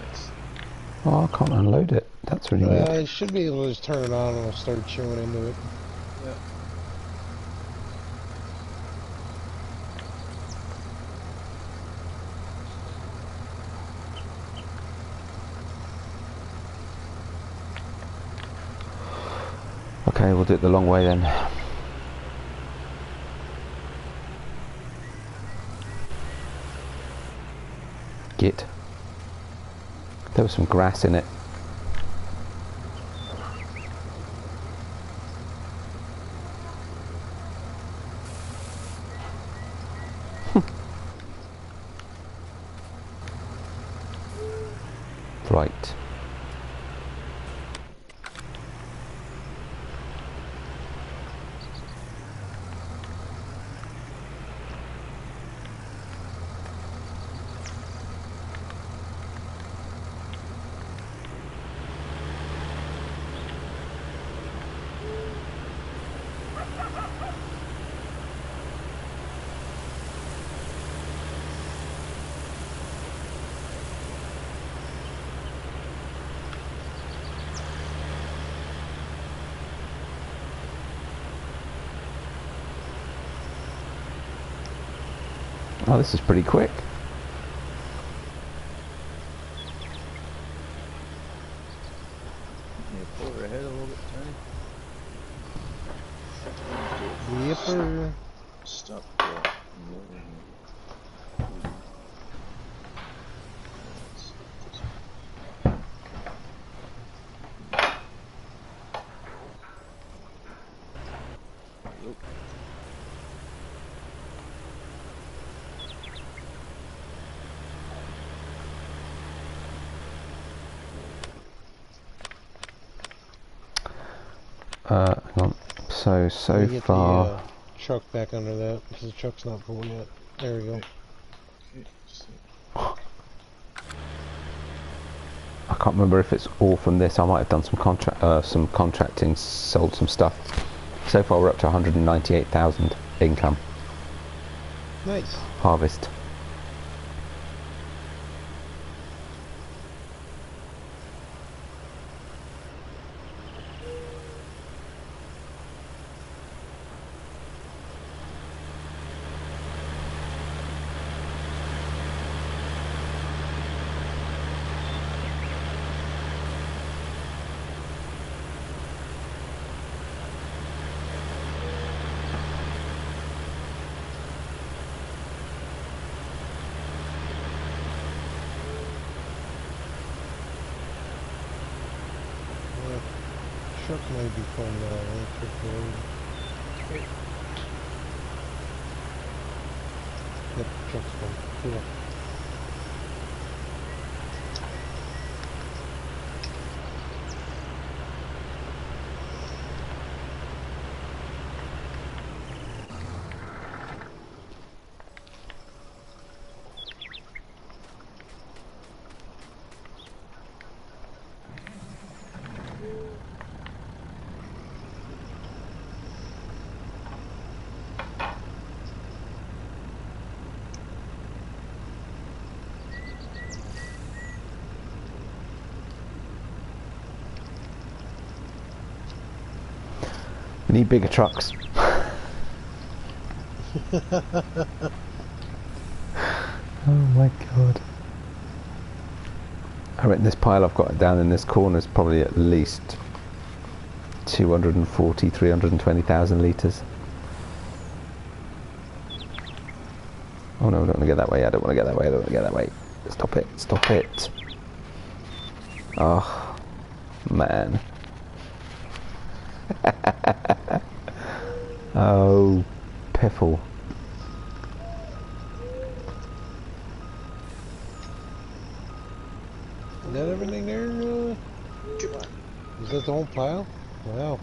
Nice.
Oh, I can't unload it. That's really weird.
I should be able to just turn it on and it'll start chewing into it.
Yeah.
Okay, we'll do it the long way then. Git. There was some grass in it. Right. Oh, this is pretty quick.
Can you pull her ahead a little bit, Tiny?
Yipper.
Stop.
Hang on. So
Let me get
far.
the truck back under that because the truck's not full yet. There we go.
Okay,
I can't remember if it's all from this. I might have done some contracting, sold some stuff. So far, we're up to 198,000 income
Nice.
harvest.
truck might be fun, electric road. Yep, truck's fun. Cool.
We need bigger trucks. Oh my god. I reckon this pile I've got down in this corner is probably at least 240, 320,000 litres. Oh no, I don't want to get that way, I don't want to get that way, I don't want to get that way. Stop it, stop it. Oh, man. Oh, piffle.
Is that everything there?
Come on.
Is that the whole pile? Wow.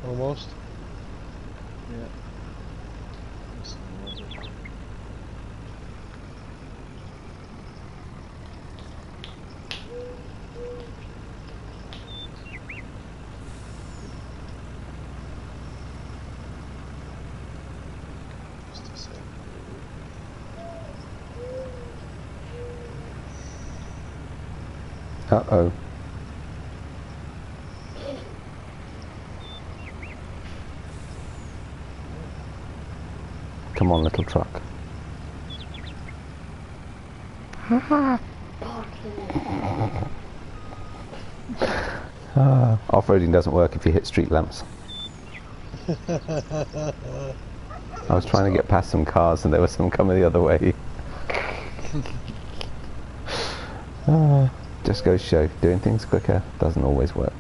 Almost.
Yeah.
Uh-oh. Come on, little truck. Off-roading doesn't work if you hit street lamps. I was trying to get past some cars and there was some coming the other way. Just goes to show, doing things quicker doesn't always work.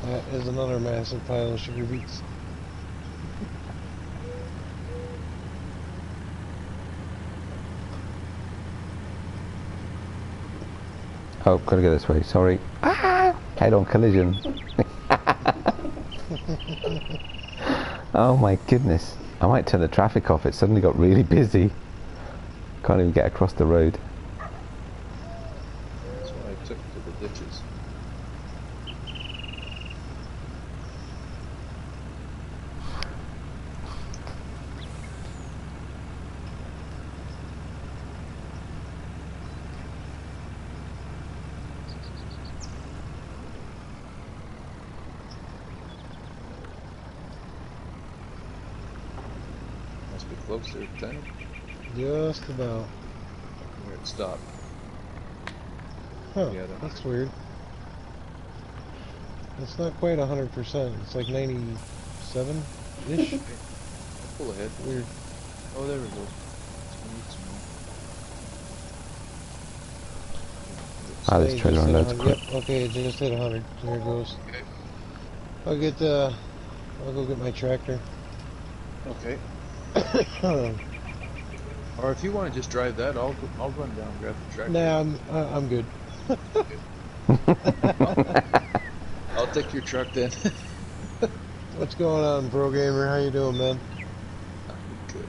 That is another massive pile of sugar beets.
Oh, gotta go this way, sorry. Ah! Head-on collision. Oh my goodness. I might turn the traffic off, it suddenly got really busy. Can't even get across the road.
That's why I took to the ditches. Must be close there, Tiny.
Just about.
Where it stopped.
Huh,
Yeah,
that's weird. It's not quite 100%. It's like 97-ish.
Okay. Pull ahead.
Weird.
Oh, there we go.
Ah, this
Hey,
trailer
just hit
unloads
100.
quick.
Yep, okay, it just hit 100. There it goes.
Okay.
I'll go get my tractor.
Okay. Or if you want to just drive that, I'll run down and grab the tractor.
Nah, I'm good.
I'll take your truck then.
What's going on, Pro Gamer? How you doing, man?
Good.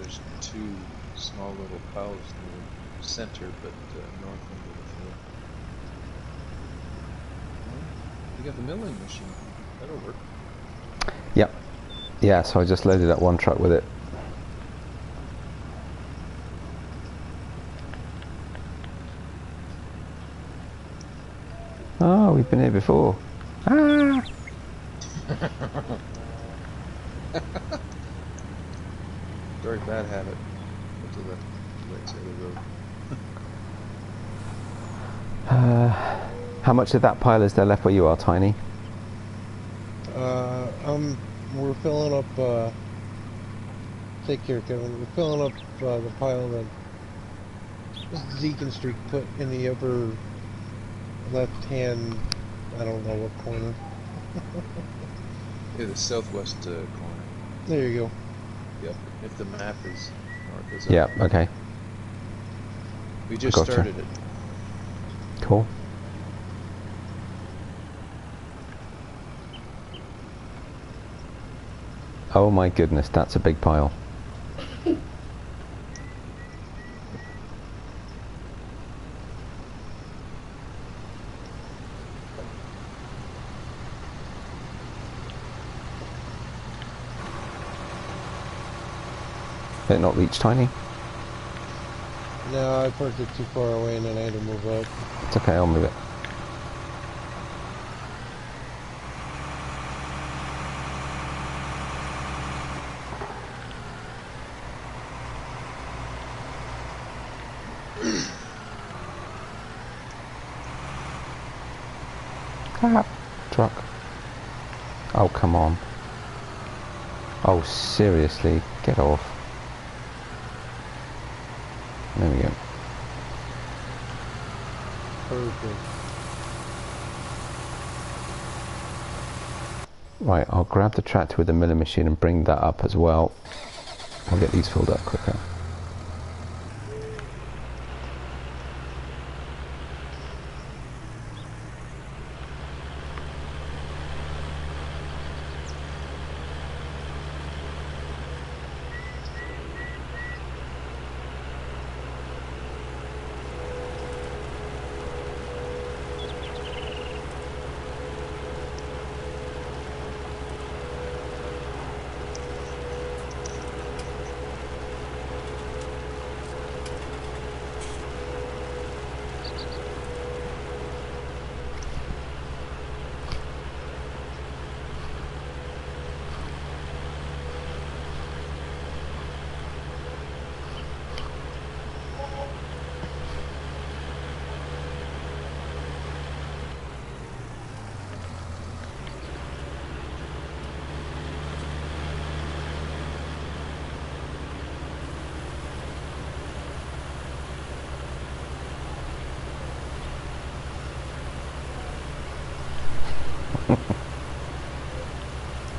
There's two small little piles near the center, but north end of the field. You got the milling machine. That'll work.
Yep. Yeah, so I just loaded up one truck with it. Oh, we've been here before. Ah!
Very bad habit. Go to the right side of the road.
How much of that pile is there left where you are, Tiny?
We're filling up, take care, Kevin. We're filling up, the pile that Zeke and Streak put in the upper left-hand, I don't know what corner.
Yeah, the southwest corner.
There you go.
Yep. If the map is north, is
Yeah,
up.
okay.
We just
Gotcha.
started it.
Cool. Oh my goodness, that's a big pile. Did it not reach Tiny?
No, I parked it too far away and then I had to move up.
It's okay, I'll move it. Ah, truck. Oh, come on. Oh, seriously, get off. There we go.
Perfect.
Right, I'll grab the tractor with the milling machine and bring that up as well. I'll get these filled up quicker.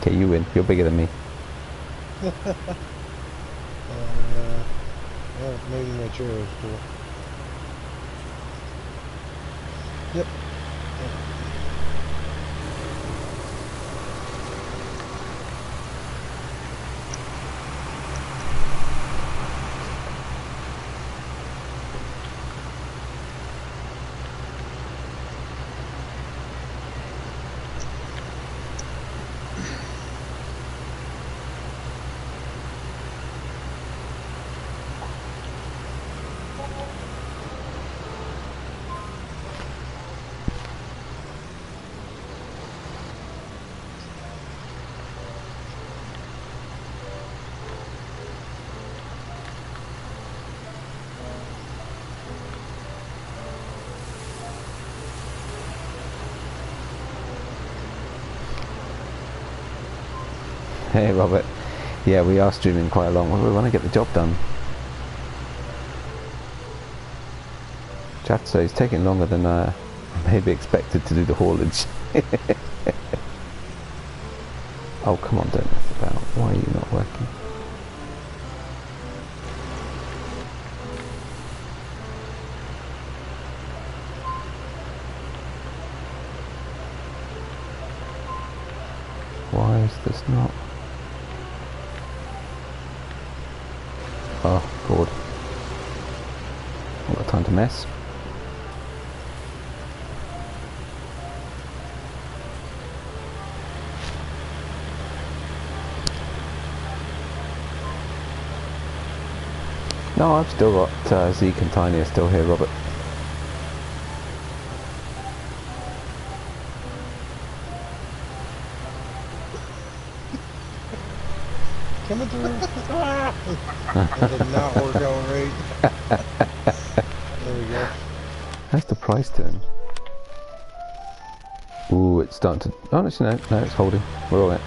Okay, you win. You're bigger than me.
Well, maybe my chair is cool. Yep.
Hey, Robert. Yeah, we are streaming quite a long. We want to get the job done. Chat say it's taking longer than maybe expected to do the haulage. Oh, come on, don't mess about. Why are you not working? Why is this not? Oh, God. Not got time to mess. No, I've still got Zeke and Tiny are still here, Robert.
It did not work out right. There we go.
How's the price turn? Ooh, it's starting to... Oh, actually, no, it's holding. We're all right.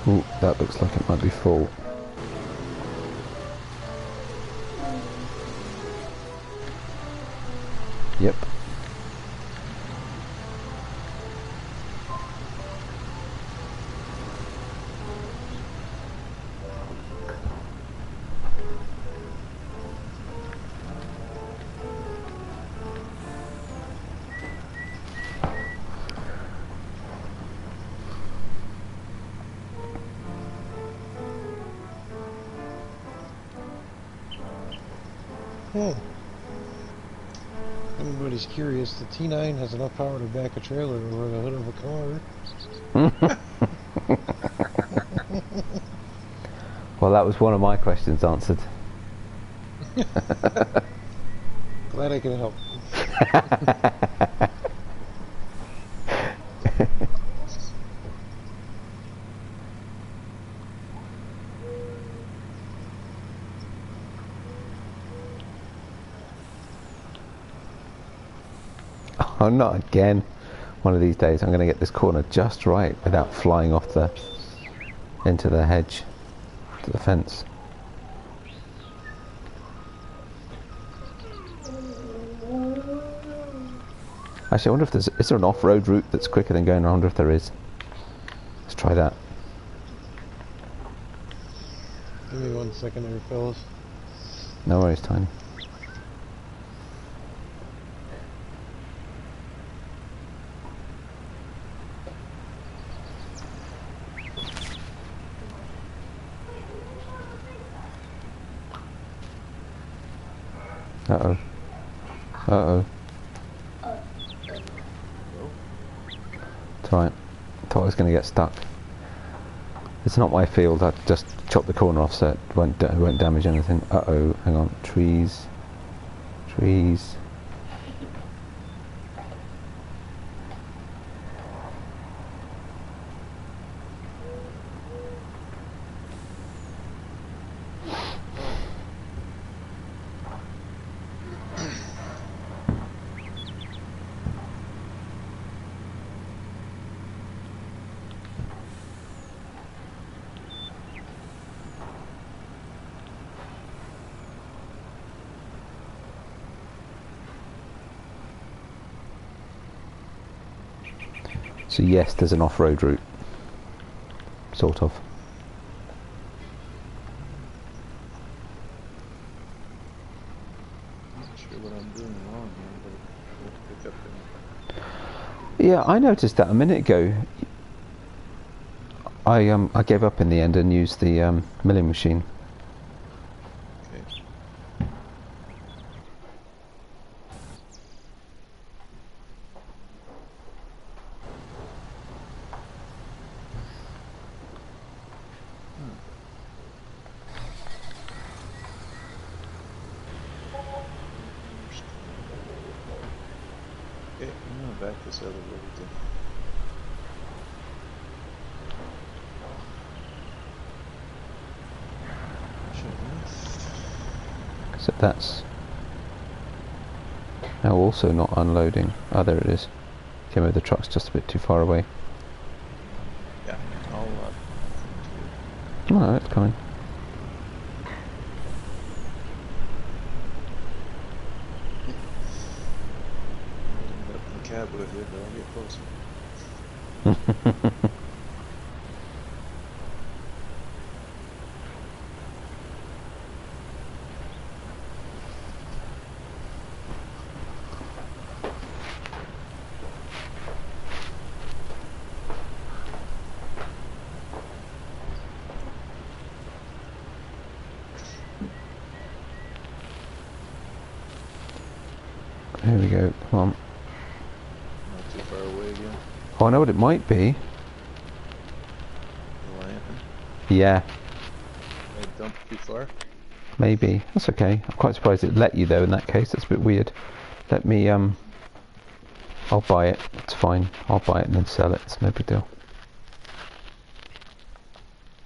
Ooh, that looks like it might be full. Yep.
Everybody's curious. The T9 has enough power to back a trailer over the hood of a car.
Well, that was one of my questions answered.
Glad I can help.
Oh, not again. One of these days I'm going to get this corner just right without flying off into the hedge, to the fence. Actually, I wonder if is there an off-road route that's quicker than going? I wonder if there is. Let's try that.
Give me 1 second there, fellas.
No worries, Tiny. Uh-oh. Uh-oh. It's right. I thought I was going to get stuck. It's not my field. I just chopped the corner off so it won't damage anything. Uh-oh. Hang on. Trees. Trees. So yes, there's an off-road route. Sort of.
I'm not sure what I'm doing wrong here, but I pick up in...
Yeah, I noticed that a minute ago. I gave up in the end and used the milling machine.
Okay. Okay, I'm gonna back this other way too.
So that's now also not unloading. Oh, there it is. Okay, maybe the truck's just a bit too far away.
Yeah, I'll
Oh, no, it's coming.
end up in the cab with it, but I'll get closer.
go. Come on.
Not too far away again.
Oh, I know what it might be.
The lamp.
Yeah,
I dumped too far.
maybe. That's okay. I'm quite surprised it let you though in that case. That's a bit weird. Let me, I'll buy it. It's fine. I'll buy it and then sell it. It's no big deal.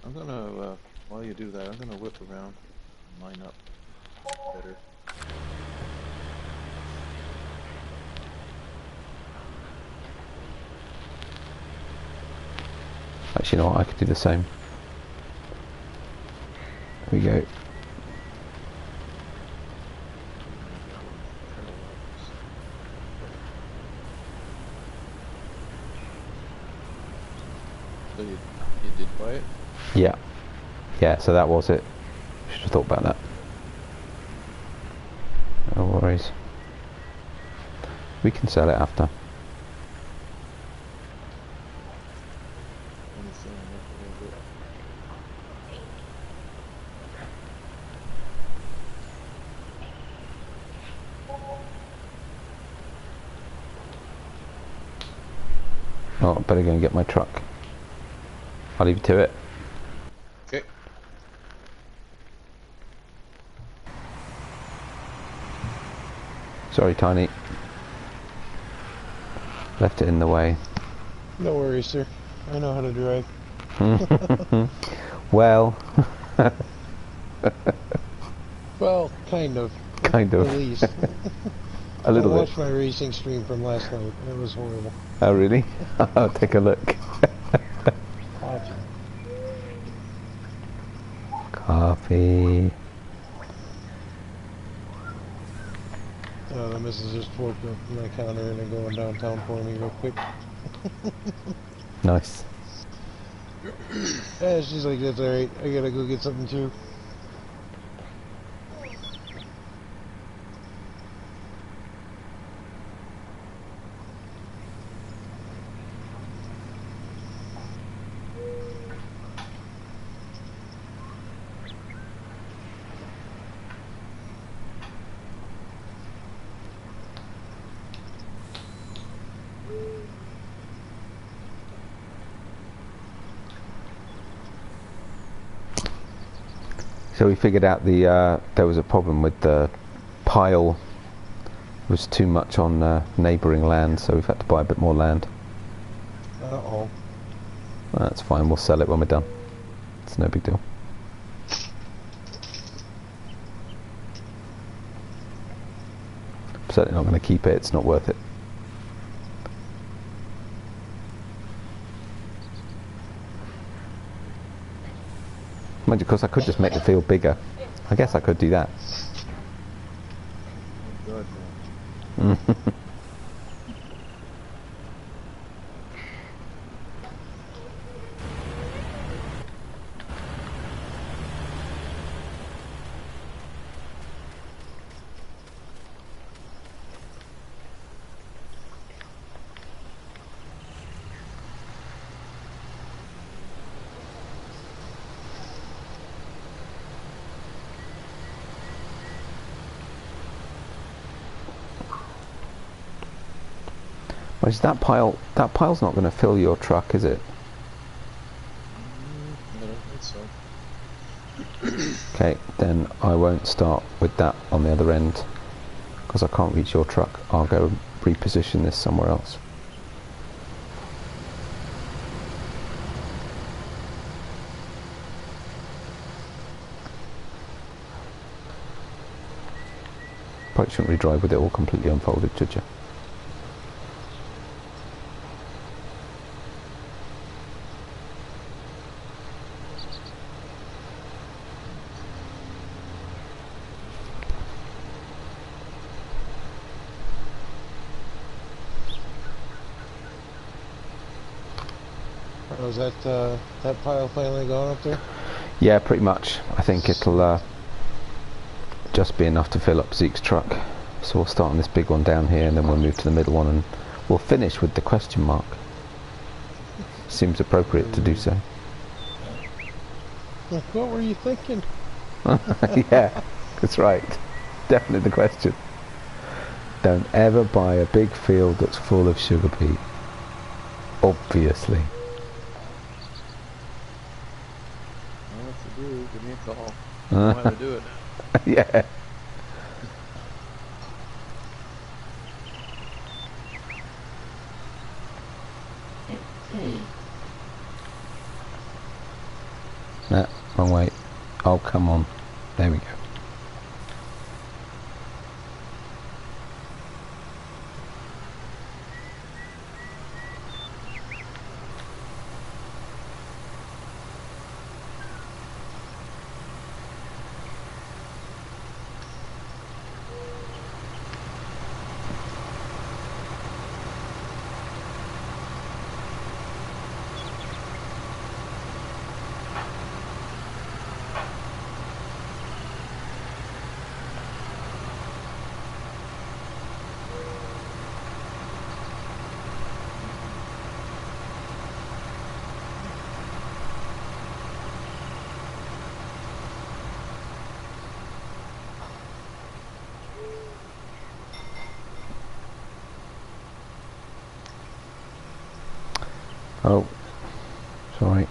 I'm gonna, while you do that, I'm gonna whip around and line up better.
Actually, you know what? I could do the same. There we go.
So you did buy it?
Yeah. Yeah, so that was it. Should have thought about that. No worries. We can sell it after. Oh, I better go and get my truck. I'll leave you to it.
Okay.
Sorry, Tiny. Left it in the way.
No worries, sir. I know how to drive.
Well.
Well, kind of.
Kind of.
At least.
A little
I
bit.
watched my racing stream from last night. It was horrible.
Oh, really? I'll take a look.
Coffee.
Coffee.
The missus just woke up from my counter and they're going downtown for me real quick.
Nice.
Yeah, she's like, that's alright. I gotta go get something too.
So we figured out there was a problem with the pile was too much on neighbouring land, so we've had to buy a bit more land.
Uh-oh.
That's fine, we'll sell it when we're done. It's no big deal. I'm certainly not going to keep it, it's not worth it. Mind you, of course, I could just make the field bigger. I guess I could do that.
Oh, God, no.
Well, is that pile's not going to fill your truck, is it?
I don't think so.
Okay, then I won't start with that on the other end because I can't reach your truck. I'll go reposition this somewhere else. Probably shouldn't really drive with it all completely unfolded, should you?
Oh, is that pile finally gone up there?
Yeah, pretty much. I think it'll just be enough to fill up Zeke's truck. So we'll start on this big one down here and then we'll move to the middle one and we'll finish with the question mark. Seems appropriate to do so.
What were you thinking?
Yeah, that's right. Definitely the question. Don't ever buy a big field that's full of sugar beet. Obviously.
Well, if you do, give me a call. I know how to do it.
Yeah. Nah, wrong way. Oh, come on. There we go. Oh, sorry.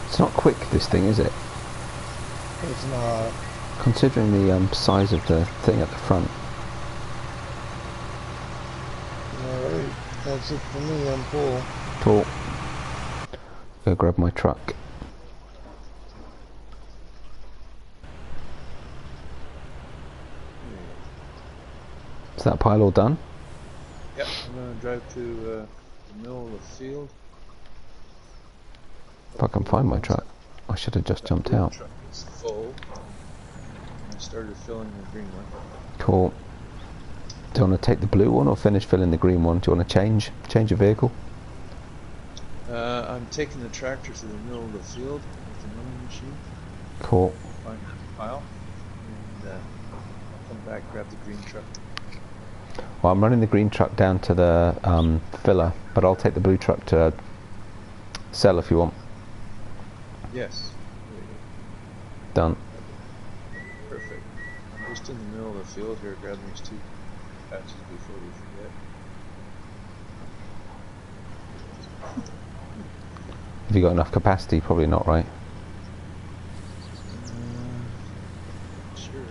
It's not quick, this thing, is it?
It's not.
Considering the size of the thing at the front.
Alright, that's it for me, I'm full.
Cool. Go grab my truck. Is that pile all done?
Yep, I'm going to drive to the middle of the field.
If I can find my truck. I should have just jumped out.
Truck is full. I started filling the green one.
Cool. Do you want to take the blue one or finish filling the green one? Do you want to change a vehicle?
I'm taking the tractor to the middle of the field with the milling machine.
Cool.
Find that pile. And I'll come back, grab the green truck.
Well, I'm running the green truck down to the filler, but I'll take the blue truck to sell if you want.
Yes.
Done.
Perfect. I'm just in the middle of the field here, grabbing these two patches before we forget.
Have you got enough capacity? Probably not, right?
Sure.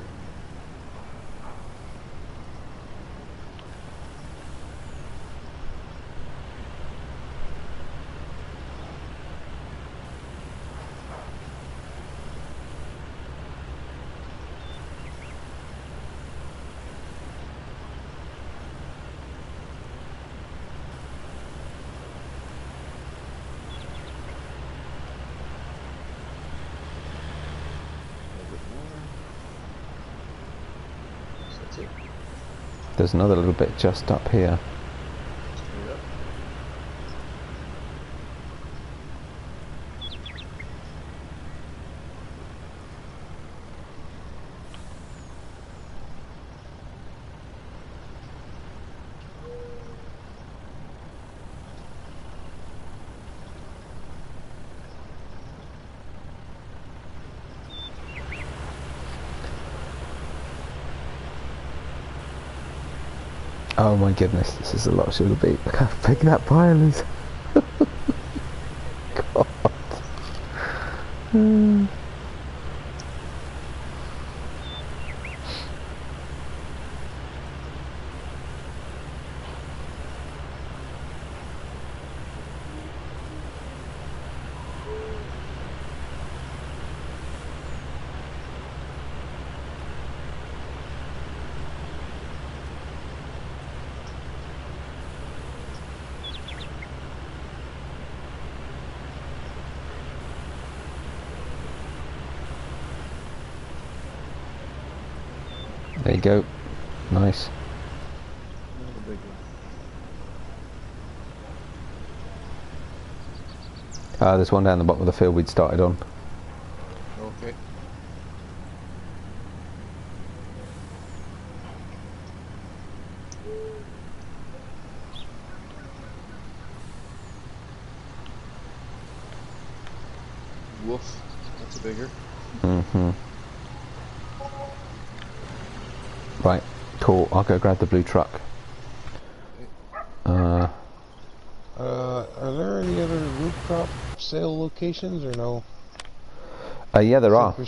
There's another little bit just up here.
Straight up.
Oh my goodness, this is a lot of sugar beet. Look how big that pile is. God. There you go. Nice.
Another big one.
There's one down the bottom of the field we'd started on.
Okay. Woof. That's a bigger.
Mm-hmm. Right. Cool. I'll go grab the blue truck.
Are there any other root crop sale locations or no?
Yeah, there are.
I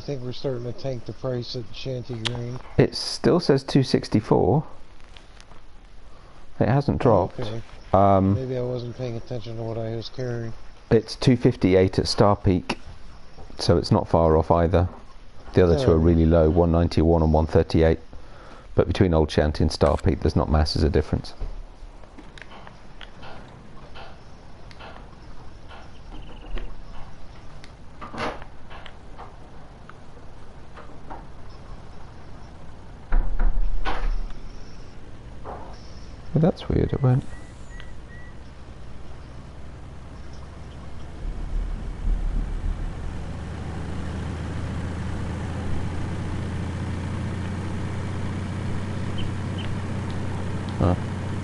think we're starting to tank the price at Shanty Grain.
It still says 264. It hasn't dropped.
Okay. Maybe I wasn't paying attention to what I was carrying.
It's 258 at Star Peak, so it's not far off either. The other two are really low, 191 and 138. But between Old Shanty and Star Peak, there's not masses of difference. Well, that's weird, it went.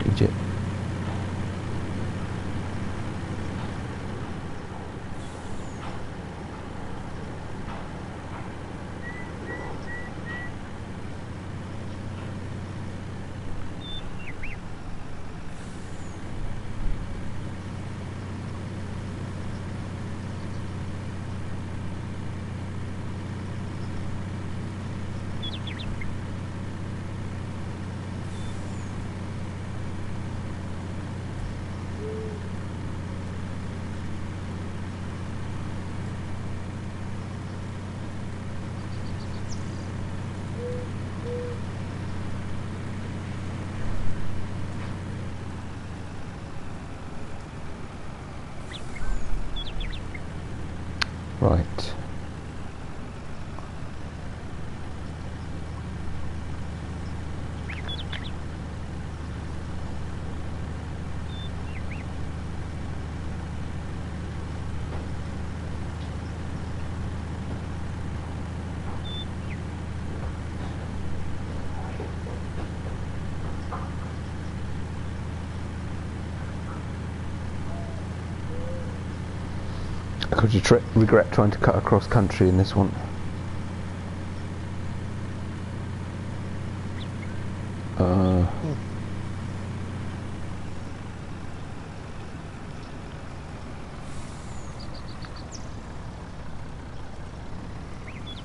Egypt. Right. Could you regret trying to cut across country in this one?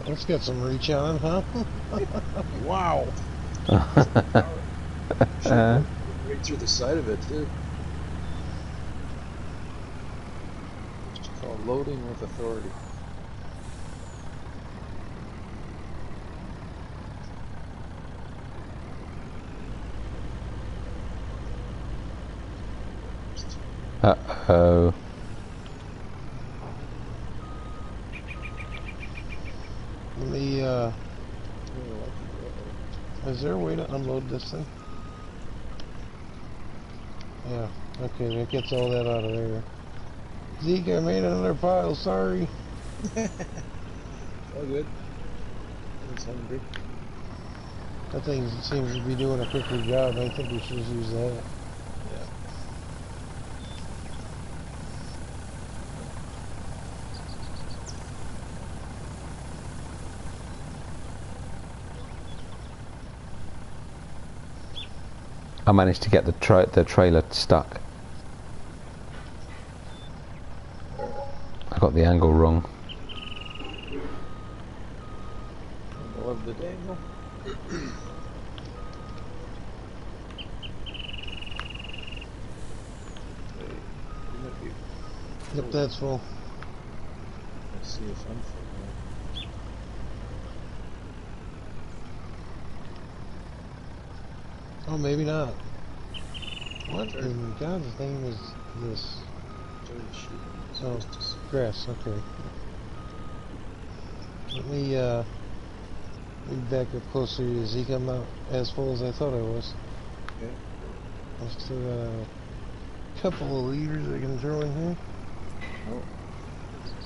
Let's get some reach on it, huh? Wow.
Right through the side of it, too. It's called loading with authority.
Uh-oh.
Let me, is there a way to unload this thing? Yeah, okay, that gets all that out of there. Zeke, I made another pile, sorry.
All good. I was hungry.
That thing seems to be doing a quicker job. I think we should just use that.
Yeah.
I managed to get the trailer stuck. I got the angle wrong.
I love the dangle.
Yep, that's full.
Let's see if I'm full.
Oh, maybe not. What in God's name is this? Oh, grass, okay. Let me back up closer to Zeke. I'm not as full as I thought I was.
Okay.
I've still got a couple of liters I can throw in here.
Oh,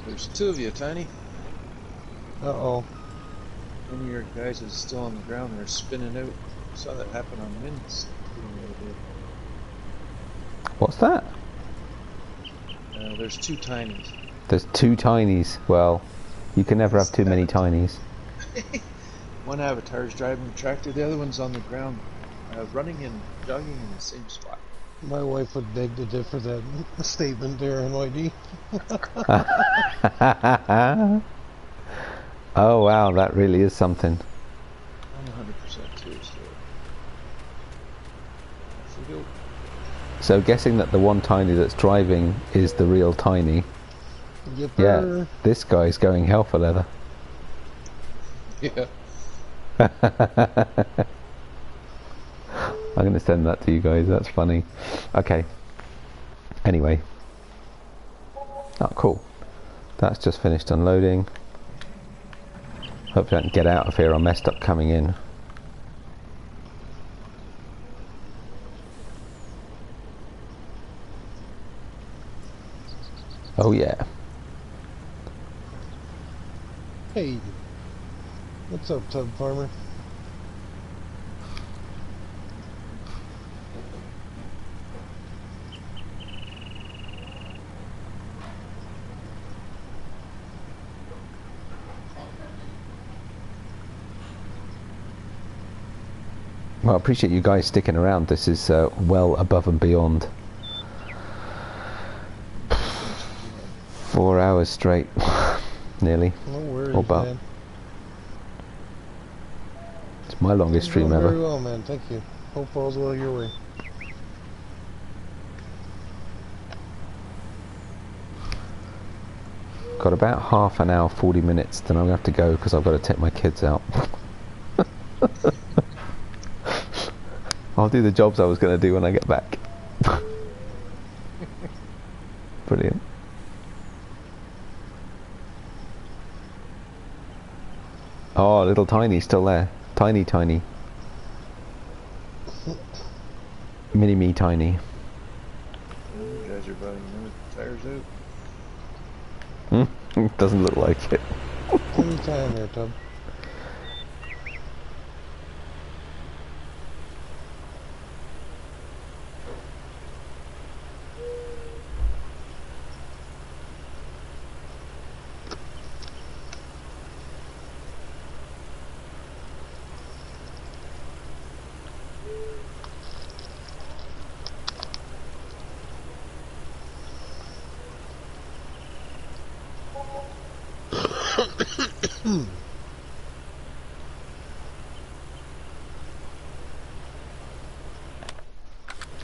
there's two of you, Tiny.
Uh-oh.
One of your guys is still on the ground. They're spinning out. I saw that happen on Min's video the other day.
What's that?
There's two Tinies.
There's two Tinies. Well, you can never have too many Tinies.
One avatar's driving the tractor, the other one's on the ground, running and jogging in the same spot.
My wife would beg to differ that statement there, NYD.
Oh wow, that really is something.
I'm 100% serious to it. Off we go.
So guessing that the one Tiny that's driving is the real Tiny.
Yipper.
Yeah, this guy's going hell for leather.
Yeah.
I'm going to send that to you guys, that's funny. Okay. Anyway. Oh, cool. That's just finished unloading. Hopefully I can get out of here. I messed up coming in. Oh yeah.
Hey. What's up, Tub Farmer?
Well, I appreciate you guys sticking around. This is well above and beyond. 4 hours straight. Nearly.
No worries,
Or about.
man.
It's my longest stream
Very
ever.
well, man. Thank you. Hope all's well your way.
Got about half an hour, 40 minutes, then I'm going to have to go because I've got to take my kids out. I'll do the jobs I was going to do when I get back. Brilliant. Oh, little Tiny's still there. Tiny. Mini me Tiny.
You guys are about to tires out.
Doesn't look like it.
Anytime there, Tub.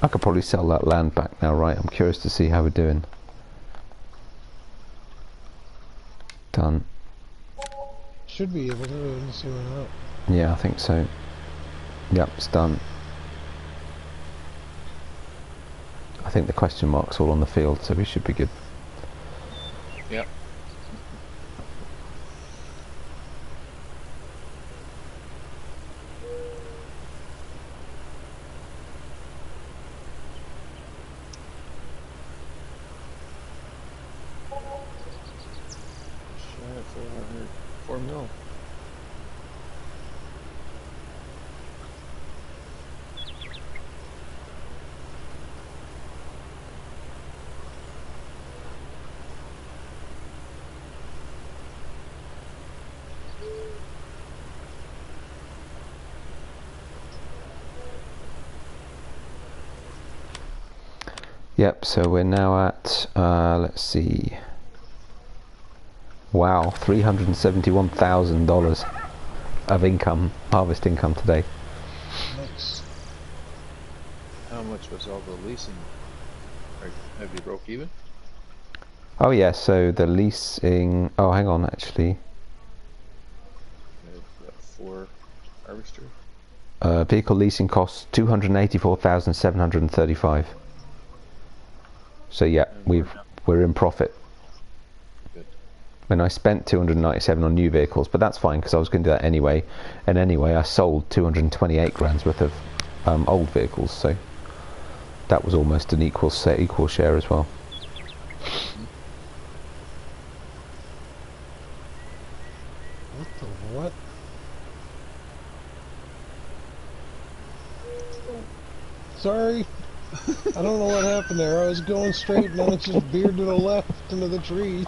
I could probably sell that land back now, right? I'm curious to see how we're doing. Done.
Should be able to. Let's see why not.
Yeah, I think so. Yep, it's done. I think the question mark's all on the field, so we should be good.
Yep. Shy of 4 mil.
Yep, so we're now at, let's see. Wow, $371,000 of income, harvest income today.
Nice.
How much was all the leasing? Have you broke even?
Oh yeah, so the leasing, oh hang on actually.
I've got 4 harvesters.
Vehicle leasing costs $284,735. So yeah, we're in profit.
Good.
And I spent $297 on new vehicles, but that's fine because I was going to do that anyway. And anyway, I sold 228 grand's worth of old vehicles, so that was almost an equal share as well.
What? Sorry. I don't know what happened there. I was going straight and then it just veered to the left into the trees.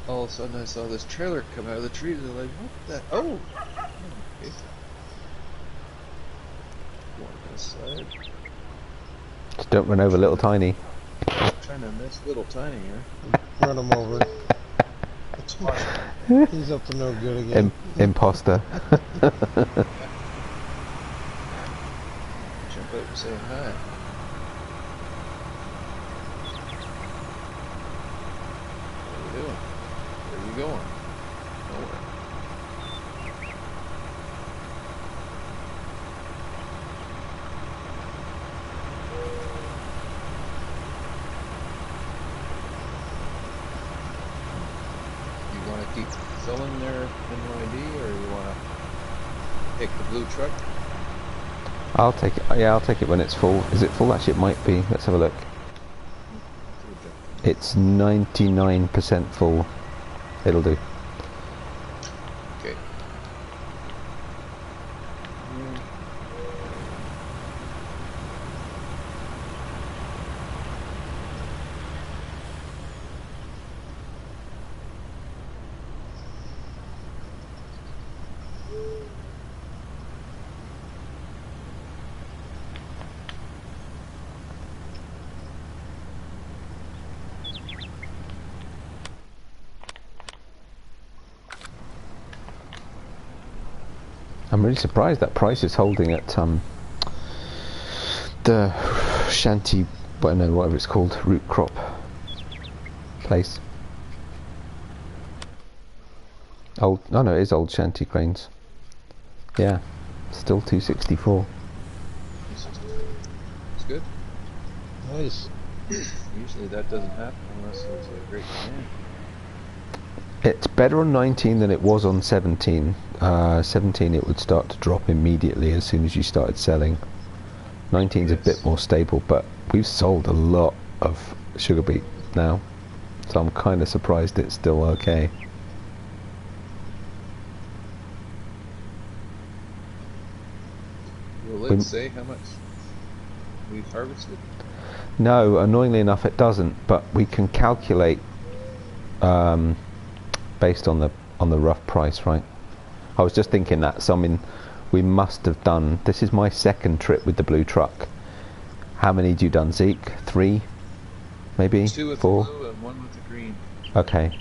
All of a sudden I saw this trailer come out of the trees and I'm like, what the? Oh! Okay. Go on this side.
Just don't run over little Tiny.
Trying to miss little Tiny here.
Run him over. He's up to no good again.
Imposter.
Jump out and say hi. What are you doing? Where are you going? Nowhere. You want to keep selling their NYD, or you want to take the blue truck?
I'll take it. Yeah, I'll take it when it's full. Is it full? Actually, it might be. Let's have a look. It's 99% full. It'll do.
Okay.
I'm really surprised that price is holding at the shanty, well, no, whatever it's called, root crop place. Old, no, it is old shanty grains. Yeah, still 264.
It's good.
Nice.
Usually that doesn't happen unless there's a great demand.
It's better on 19 than it was on 17. 17 it would start to drop immediately as soon as you started selling. 19's a bit more stable, but we've sold a lot of sugar beet now, so I'm kind of surprised it's still okay.
Will it say how much we've harvested?
No, annoyingly enough it doesn't, but we can calculate based on the rough price, right? I was just thinking that, so I mean, we must have done, this is my second trip with the blue truck. How many do you done, Zeke? 3? Maybe?
2 with
4?
the blue and 1 with the green.
Okay.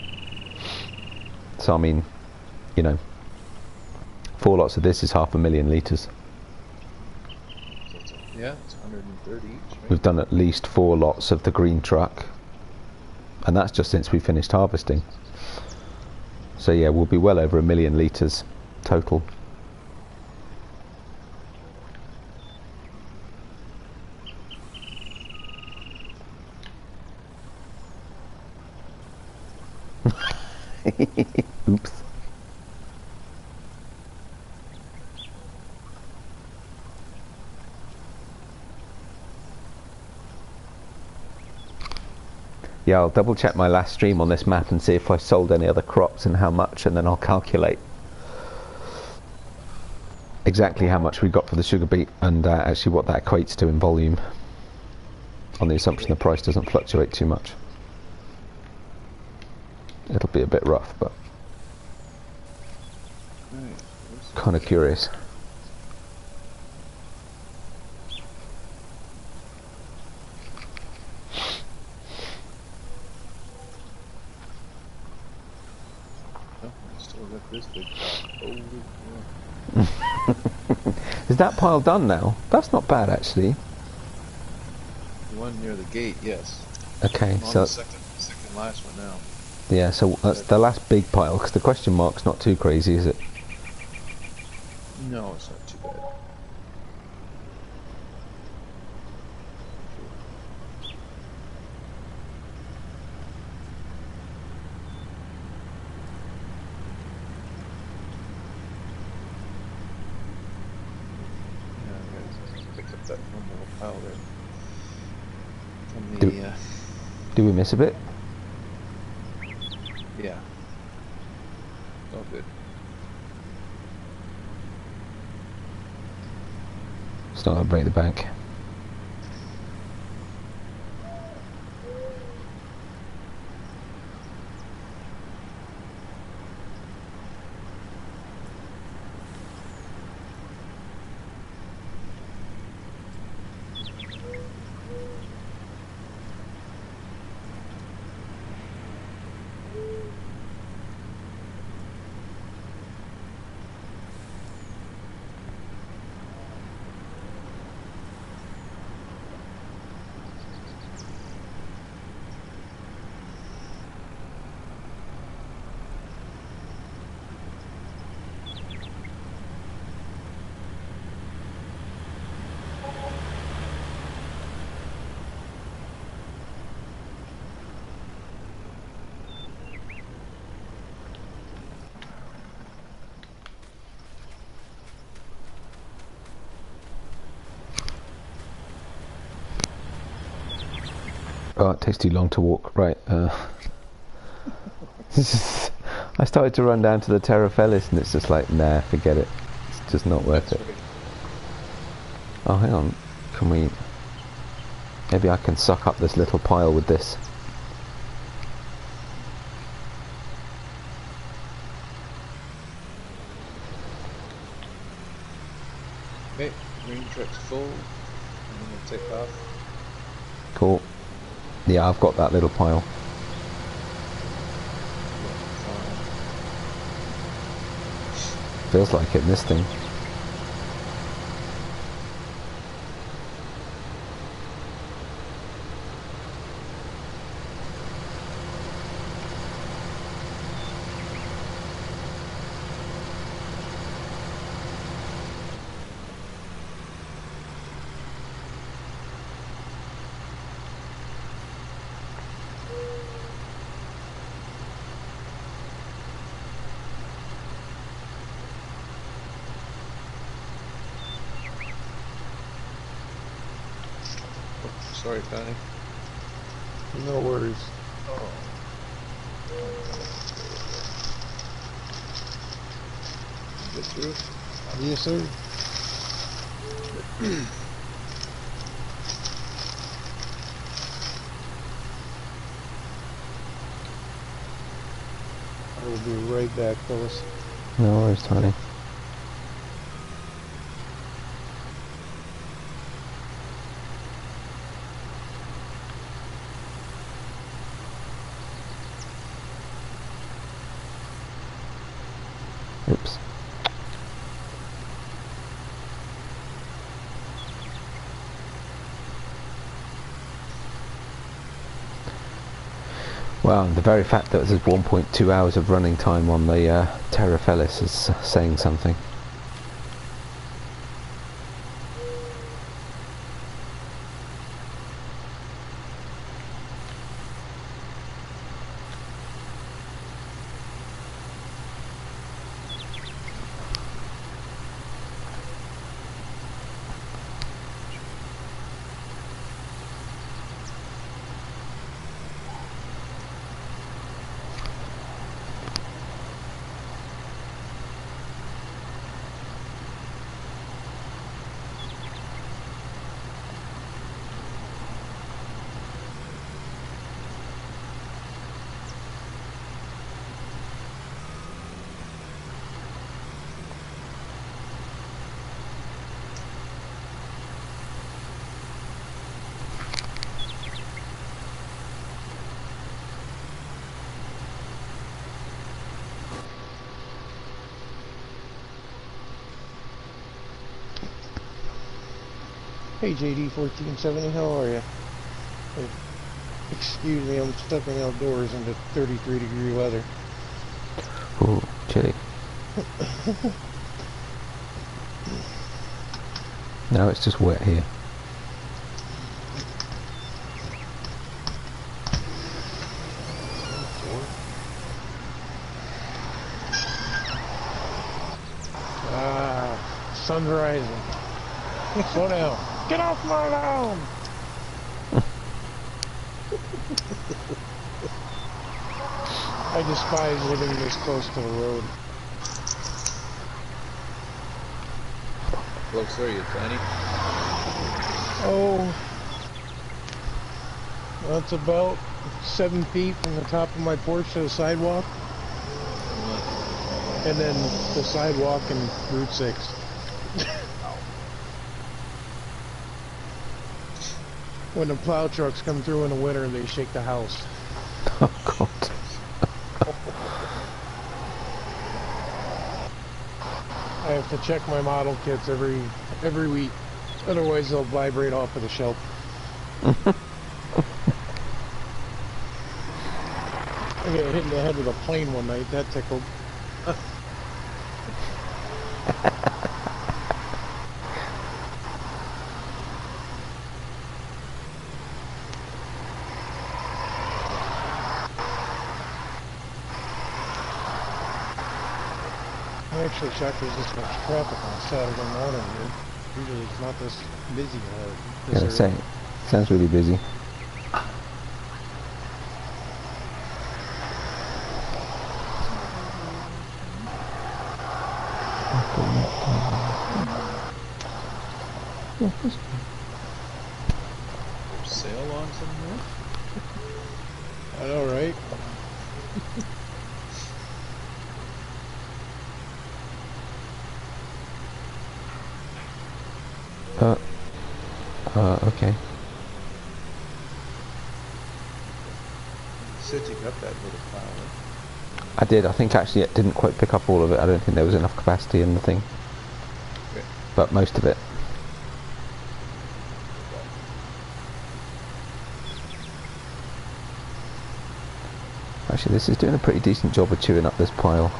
So I mean, you know, 4 lots of this is 500,000 litres.
Yeah, it's 130 each, right?
We've done at least 4 lots of the green truck, and that's just since we finished harvesting. So yeah, we'll be well over 1 million litres total. Oops. Yeah, I'll double check my last stream on this map and see if I sold any other crops and how much, and then I'll calculate exactly how much we got for the sugar beet and actually what that equates to in volume, on the assumption the price doesn't fluctuate too much. It'll be a bit rough, but kind of curious.
This big pile.
Is that pile done now? That's not bad actually.
The one near the gate, yes.
Okay,
I'm on
so
the second last one now.
yeah, so that's the last big pile, because the question mark's not too crazy, is it?
No, it's not too bad. That one little pile there. From the,
Do we miss a bit?
Yeah. Oh, good.
It's not gonna break the bank. Oh, it takes too long to walk. Right. I started to run down to the Terra Fellis and it's just like, nah, forget it. It's just not worth it.
Right.
Oh, hang on. Can we... Maybe I can suck up this little pile with this.
Okay, green truck's full. I'm gonna take off.
Cool. Yeah, I've got that little pile. Feels like it in this thing.
Sorry, Tiny.
No worries.
Oh. Get through?
Yes, sir. I will be right back, fellas.
No worries, Tiny. Oops. Well, the very fact that there's 1.2 hours of running time on the Terra Fellis is saying something.
Hey JD1470, how are you? Excuse me, I'm stuck in outdoors in the 33-degree weather.
Ooh, chilly. No, it's just wet here.
Ah, sun's rising. Slow down. Get off my lawn! I despise living this close to the road.
Close are you, Tiny?
Oh, that's about 7 feet from the top of my porch to the sidewalk. And then the sidewalk and Route 6. When the plow trucks come through in the winter, they shake the house.
Oh God.
I have to check my model kits every week, otherwise they'll vibrate off of the shelf. I got hit in the head with a plane one night. That tickled. I'm actually shocked there's this much traffic on Saturday morning here. Usually it's not this busy.
Yeah, say, sounds really busy.
Sail on somewhere?
I know, right?
Okay.
You said you got that little pile.
I did. I think actually it didn't quite pick up all of it. I don't think there was enough capacity in the thing.
Okay.
But most of it. Actually, this is doing a pretty decent job of chewing up this pile.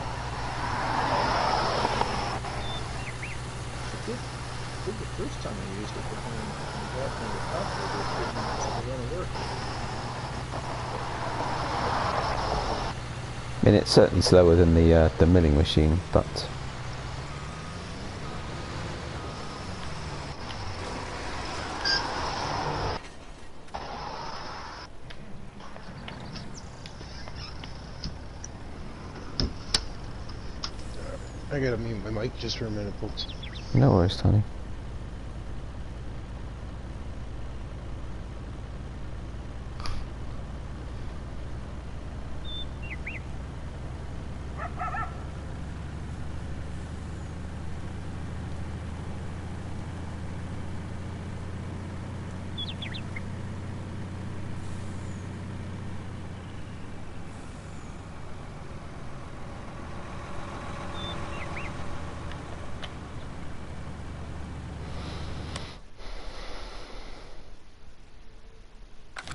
It did the first time I used it, but when I got on the top of it, it didn't work.
I mean, it's certainly slower than the milling machine, but
I gotta mute my mic just for a minute, folks.
no worries, Tony.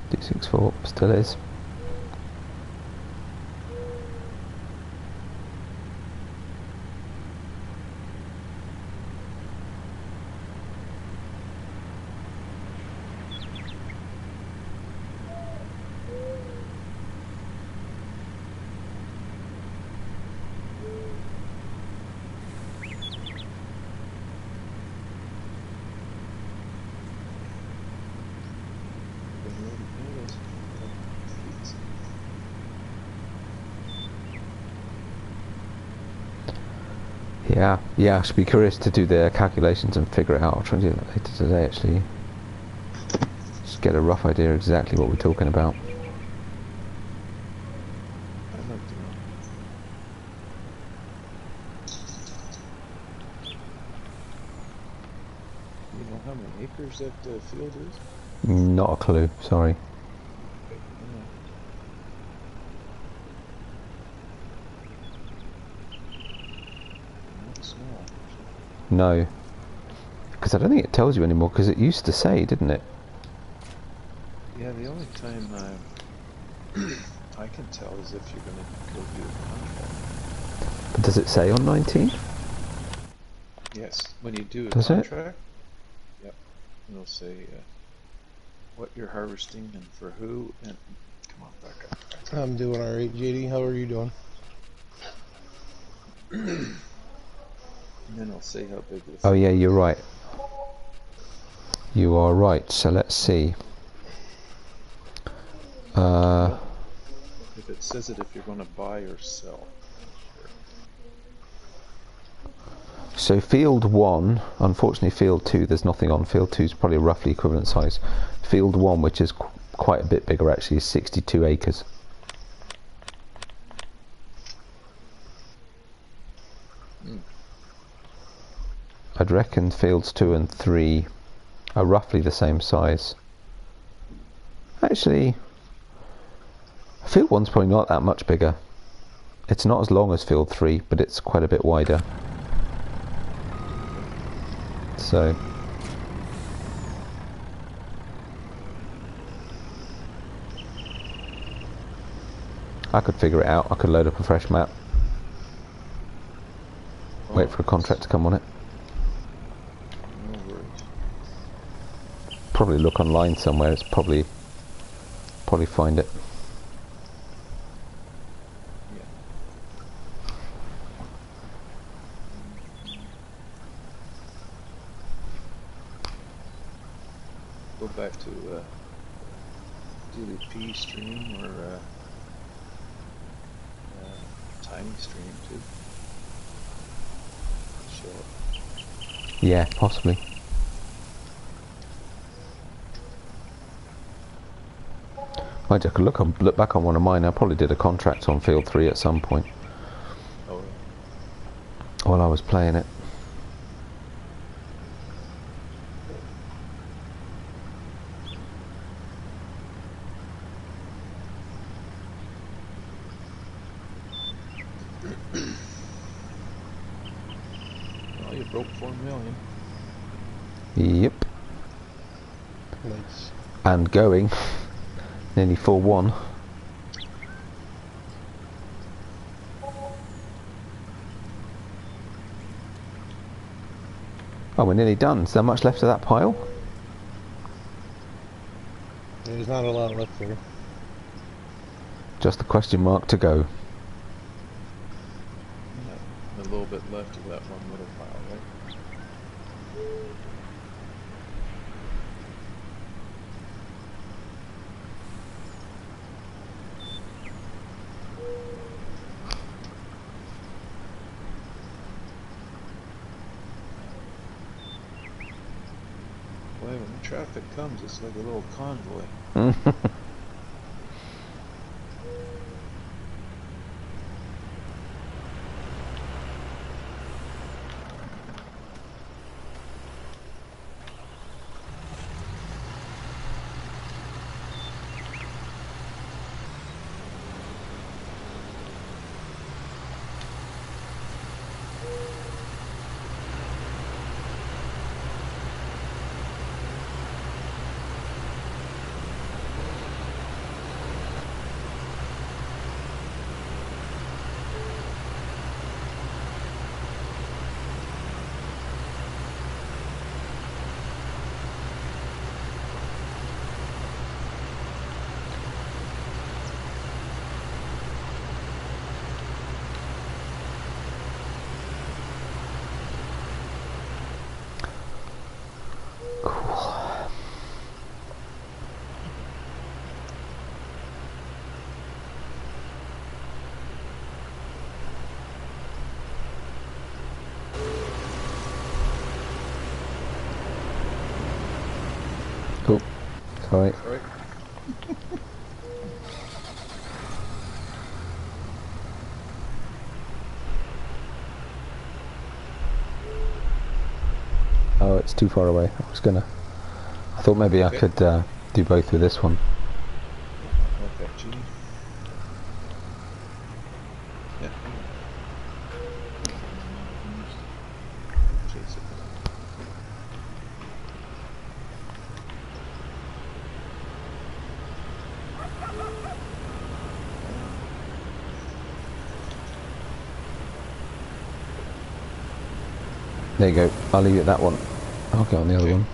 D64 still is. Yeah, I should be curious to do the calculations and figure it out. I'll try and do that later today, actually. Just get a rough idea of exactly what we're talking about.
I'd like to know. You know how many acres that field is?
Not a clue, sorry. No, because I don't think it tells you anymore, because it used to say, didn't it?
Yeah, the only time I can tell is if you're going to go do a contract.
But does it say on 19?
Yes, when you do a
Does
contract, yep, it'll say what you're harvesting and for who, and come on, back up.
I'm doing alright, JD. How are you doing?
And then it'll say how big the
Oh yeah, you're right. You are right, so let's see.
If if it says it if you're going to buy or sell.
So field 1, unfortunately field 2 there's nothing on. Field 2 is probably roughly equivalent size. Field 1, which is quite a bit bigger actually, is 62 acres. I'd reckon fields 2 and 3 are roughly the same size. Actually, field 1's probably not that much bigger. It's not as long as field 3, but it's quite a bit wider. So I could figure it out. I could load up a fresh map, wait for a contract to come on it.
No worries.
Probably look online somewhere. It's probably find it.
Go back to DDP stream or Tiny stream too. Show it.
Yeah, possibly. I could look back on one of mine. I probably did a contract on field 3 at some point.
Oh, yeah.
While I was playing it.
Well, you broke 4 million.
Yep.
Nice.
And going. Nearly 4-1. Oh, we're nearly done. Is there much left of that pile?
There's not a lot left there.
Just the question mark to go.
Yeah, a little bit left of that one little pile, right? Boy, when the traffic comes, it's like a little convoy.
Cool. Sorry.
Sorry.
Oh, it's too far away. I thought maybe I could do both with this one.
Like that, Genie. Yeah. Chase it.
There you go. I'll leave it at that one. I'll go on the other one.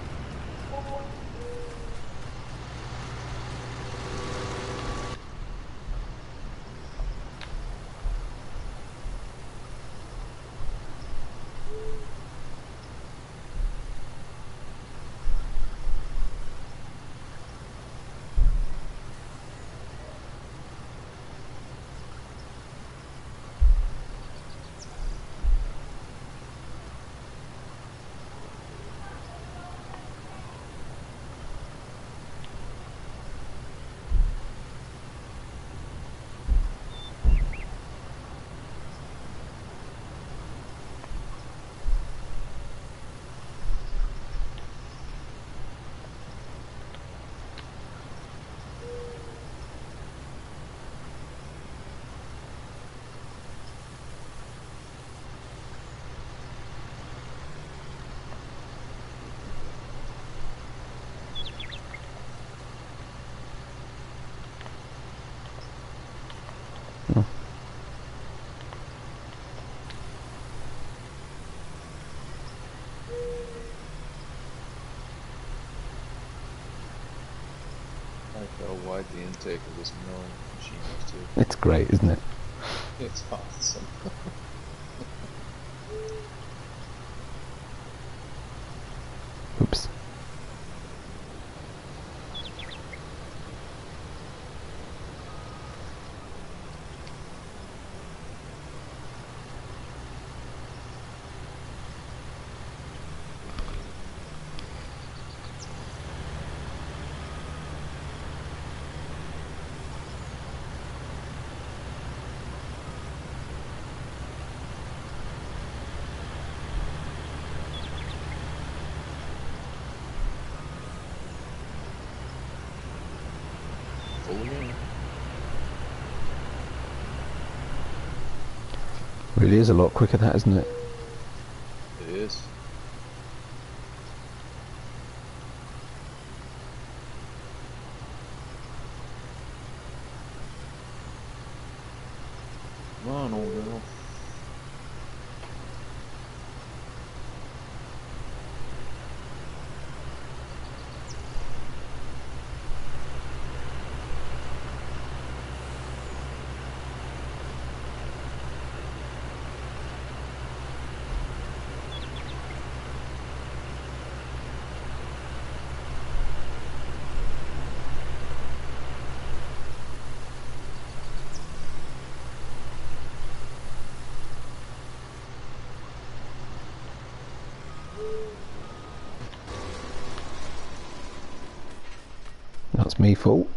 intake of this milling machine is too.
It's great, isn't it?
It's awesome.
Oops. Really is a lot quicker, that, isn't it?
It is. Come on, old girl.
That's me fault.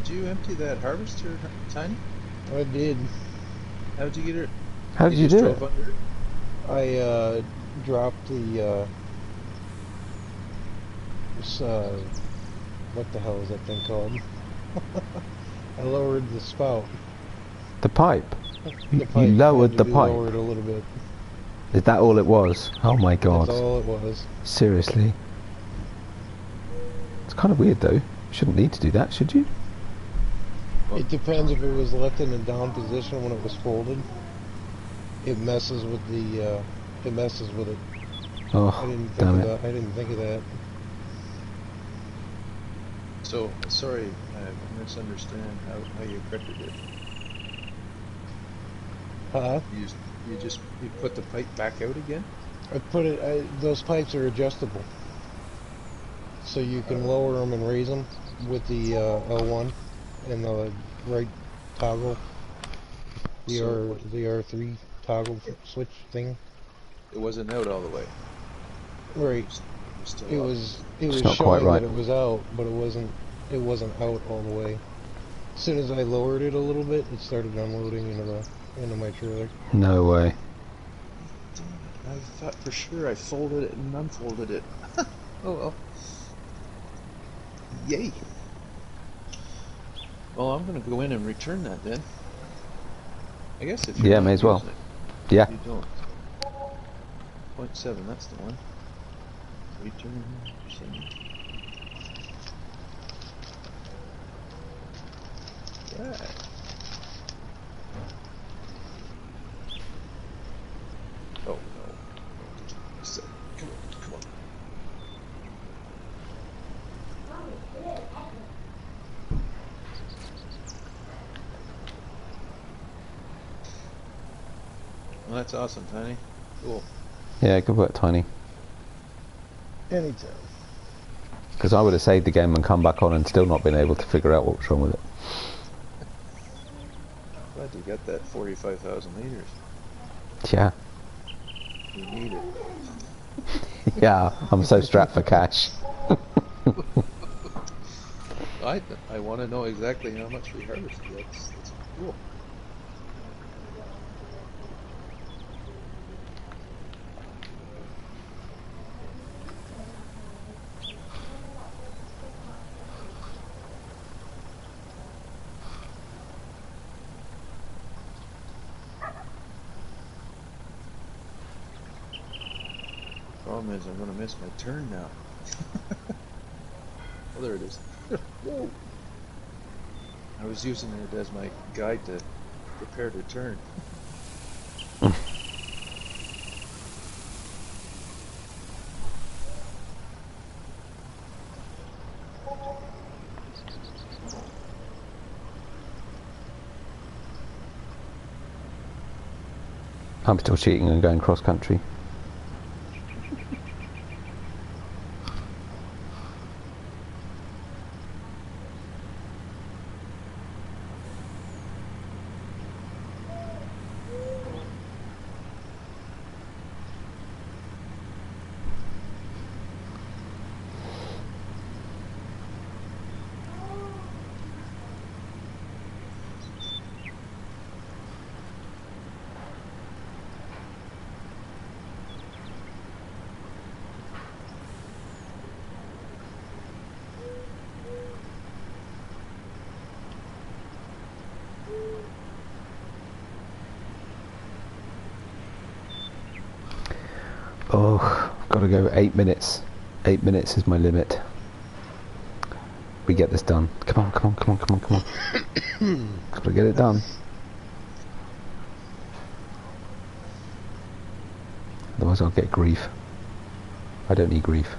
Did you empty that harvester, Tiny?
I did.
How'd you get it?
How did you do it?
Drove under it?
I dropped the this, what the hell is that thing called? I lowered the spout.
The pipe?
The pipe
You lowered
had
the
to be
pipe?
Lowered a little bit.
Is that all it was? Oh my god.
That's all it was.
Seriously? It's kind of weird though. You shouldn't need to do that, should you?
It depends if it was left in a down position when it was folded. It messes with the, it messes with it. I
Oh,
didn't think
damn
of
it.
that. I didn't think of that.
So, sorry, I misunderstand how you corrected it.
Huh?
You put the pipe back out again?
I put it, those pipes are adjustable. So you can lower them and raise them with the L1 and the right toggle. The
So
the R3 toggle switch thing.
it wasn't out all the way.
Right.
You're still
It
up.
was
not quite
showing
right.
that it was out, but it wasn't out all the way. As soon as I lowered it a little bit, it started unloading into my trailer.
No way.
Damn it, I thought for sure I folded it and unfolded it. Oh well. Yay. Well, I'm going to go in and return that then. I guess if you're
Yeah,
not
may as well.
using it,
Yeah.
you don't. 0.7, that's the one. Return. Send. Right. Oh no. So, come on, come on. Well, that's awesome, Tiny. Cool.
Yeah, good work, Tiny.
Anytime.
Because I would have saved the game and come back on and still not been able to figure out what was wrong with it.
Glad you got that 45,000 liters.
Yeah.
You need it.
Yeah, I'm so strapped for cash.
I want to know exactly how much we harvested. That's cool. problem is I'm going to miss my turn now. Oh, there it is. Whoa. I was using it as my guide to prepare to turn.
I'm still cheating and going cross country. Oh, gotta go 8 minutes. 8 minutes is my limit. We get this done. Come on, come on, come on, come on, come on. Gotta get it done. Otherwise I'll get grief. I don't need grief.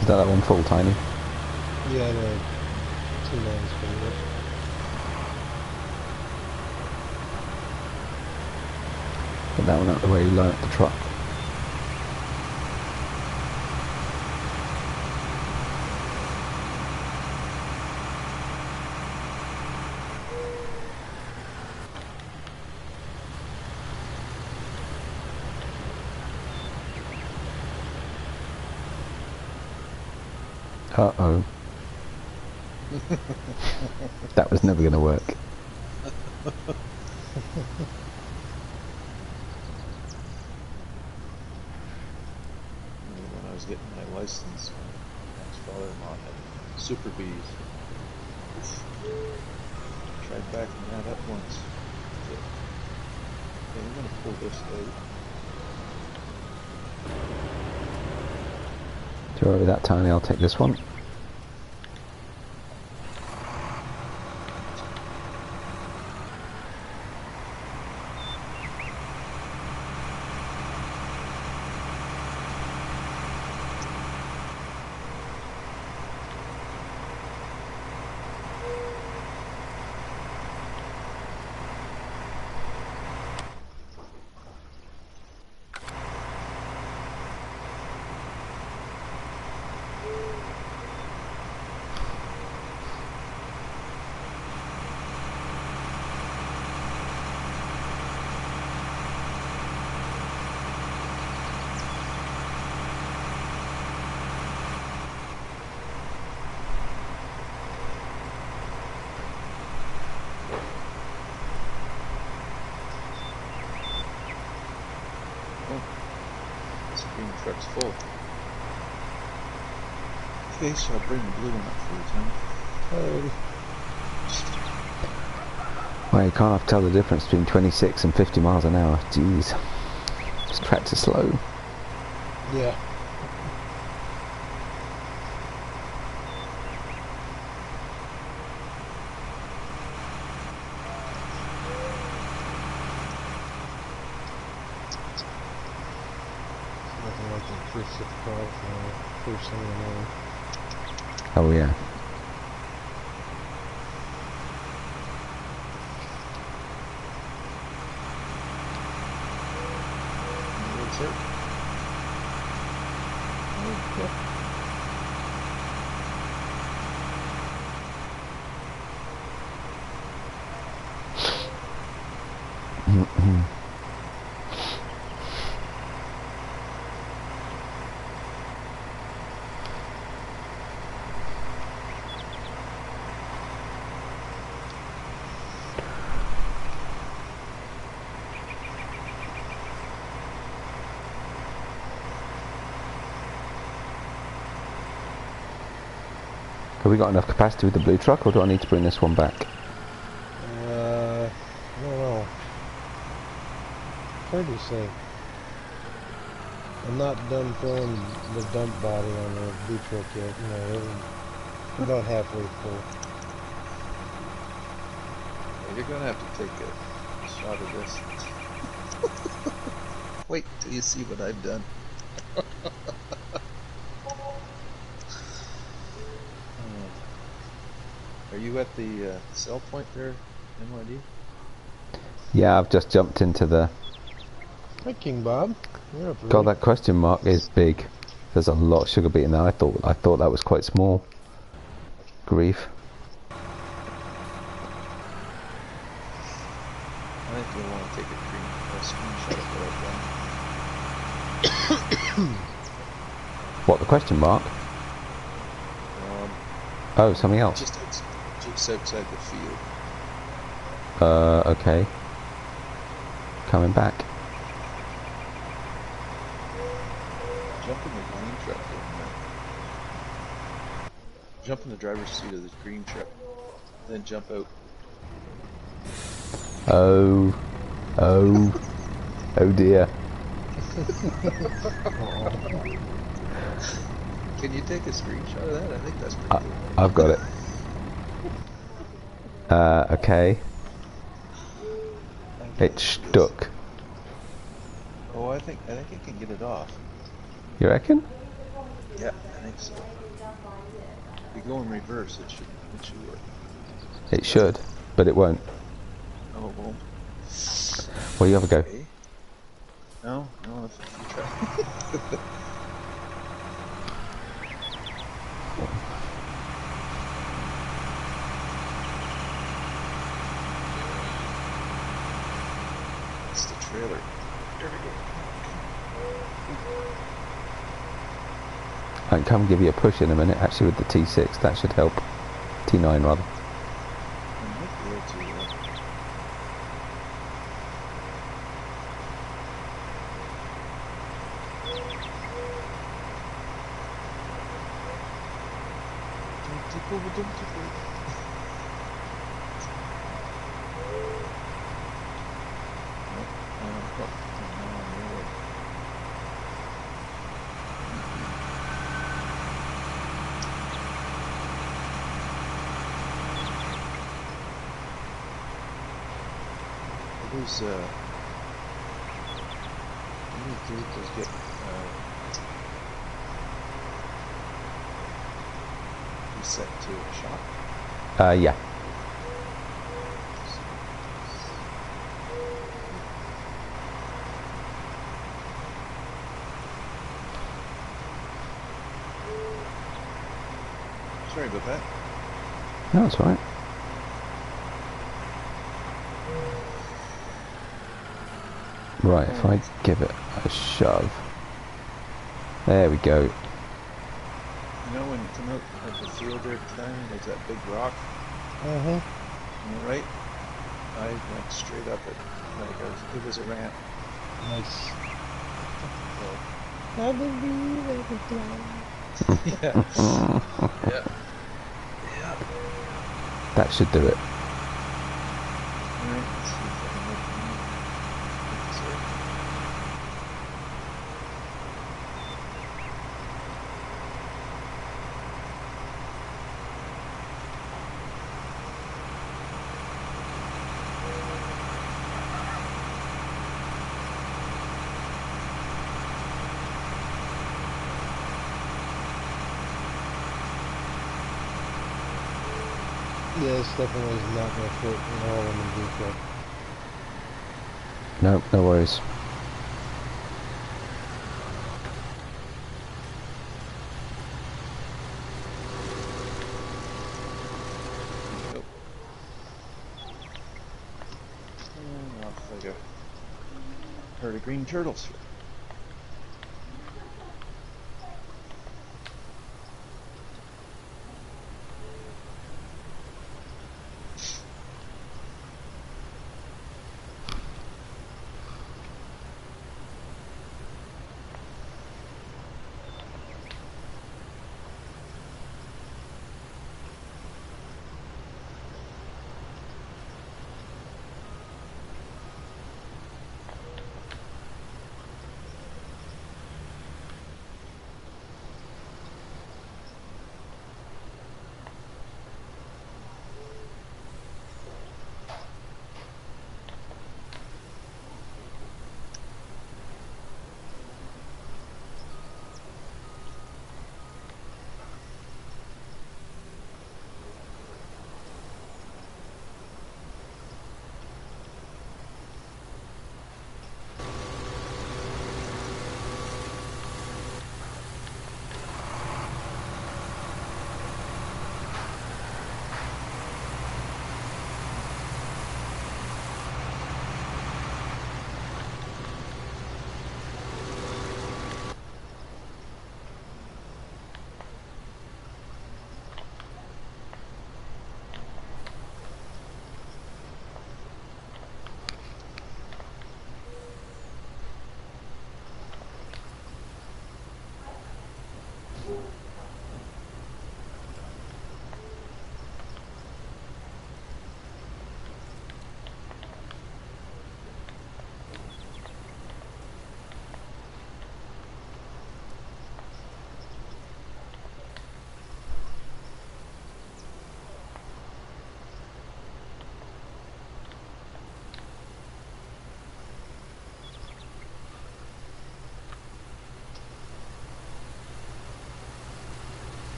Is that one full, Tiny?
Yeah, no. 2 lines pretty much.
Get that one out of the way, line up the truck. Uh-oh. That was never going to work.
When I was getting my license, my ex-father-in-law had super bees. Tried backing that up once. Okay, I'm going to pull this out.
Do you worry with that, Tiny? I'll take this one.
Truck's full. Okay, so I'll bring the blue one up for you, Tom.
Well, you can't tell the difference between 26 and 50 miles an hour. Jeez. This tractor's slow.
Yeah. Nothing like the first hit the car for first thing in the morning.
Oh yeah.
Sir. Okay.
Have we got enough capacity with the blue truck, or do I need to bring this one back?
I don't know. Hard to say. I'm not done filling the dump body on the blue truck yet. You know, we're about halfway full.
Well, you're gonna have to take a shot of this. Wait till you see what I've done. Are you at the sell point there, NYD?
Yeah, I've just jumped into the...
Hi, King Bob. You're up,
God, that question mark is big. There's a lot of sugar beet in there. I thought that was quite small. Grief.
I think you'll want to take a screenshot of what I've done.
What, the question mark? Oh, something else.
Just outside the field.
Okay. Coming back.
Jump in the green truck. Jump in the driver's seat of this green truck. Then jump out.
Oh dear.
Can you take a screenshot of that? I think that's pretty cool.
I've got it. Okay. It's stuck.
Oh, I think I can get it off.
You reckon?
Yeah, I think so. If you go in reverse, it should work.
It should, but it won't.
Oh, it won't.
Well, you have a go.
Okay. No, if you try. It's the trailer. There we go.
I can come give you a push in a minute, actually, with the T6. That should help. T9, rather.
I might be able to, don't tip over. Those vehicles get reset to a shop.
Yeah.
Sorry about that.
No, that's alright. Right, if I give it a shove. There we go.
You know when you come out of the field there, there's that big rock
Uh-huh.
on the right? I went straight up it. It was a ramp.
Nice.
So,
I believe I can fly.
yeah. Yeah.
That should do it.
Alright, let's see if I can make this work.
Yeah, this definitely is not going to fit at all in the blue truck.
No, no worries.
Off I go. herd of green turtles here.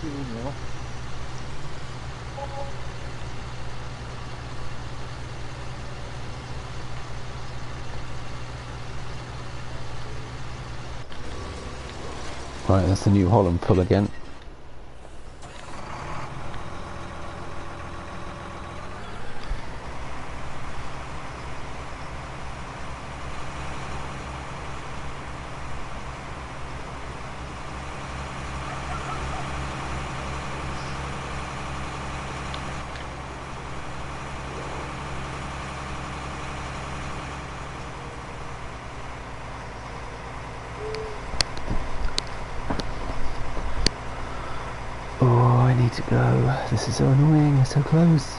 .2 mil.
Right, that's the New Holland pull again. To go. This is so annoying, it's so close.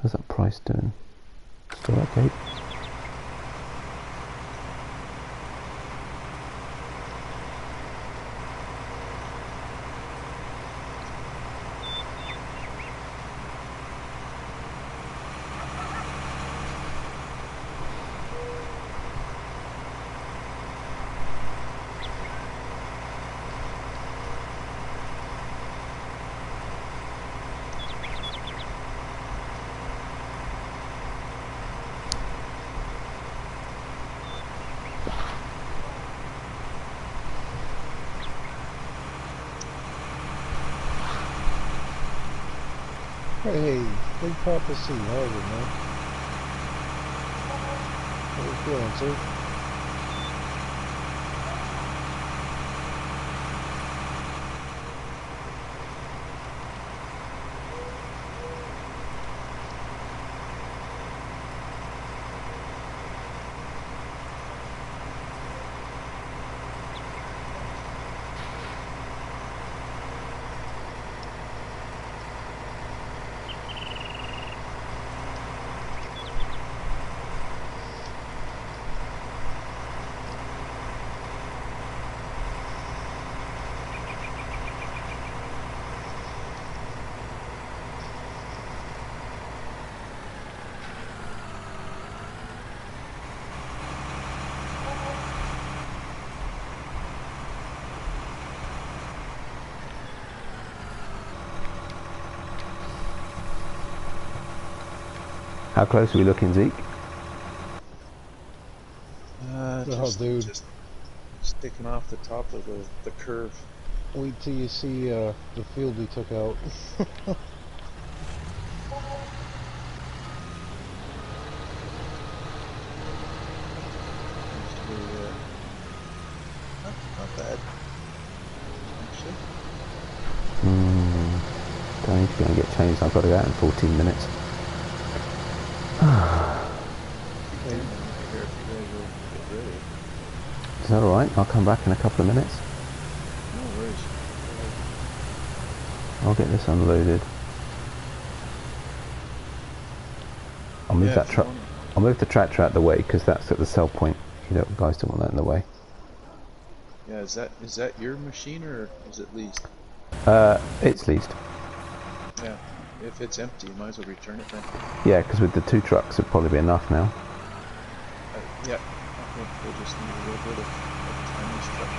How's that price doing? Still okay?
Hey, big pop to see Holger, man. How you feeling, sir?
How close are we looking, Zeke?
Dude.
Just sticking off the top of the curve.
Wait till you see the field we took out.
Actually, not bad. Actually.
Don't need to go and get changed. I've got to go out in 14 minutes. Is that alright? I'll come back in a couple of minutes.
No worries.
I'll get this unloaded. I'll move that truck. I'll move the tractor out of the way because that's at the sell point. You guys don't want that in the way.
Yeah, is that your machine or is it leased?
It's leased.
Yeah. If it's empty, you might as well return it then.
Yeah, because with the 2 trucks it'd probably be enough now.
Yeah. I think we'll just need a little bit of Tiny's truck.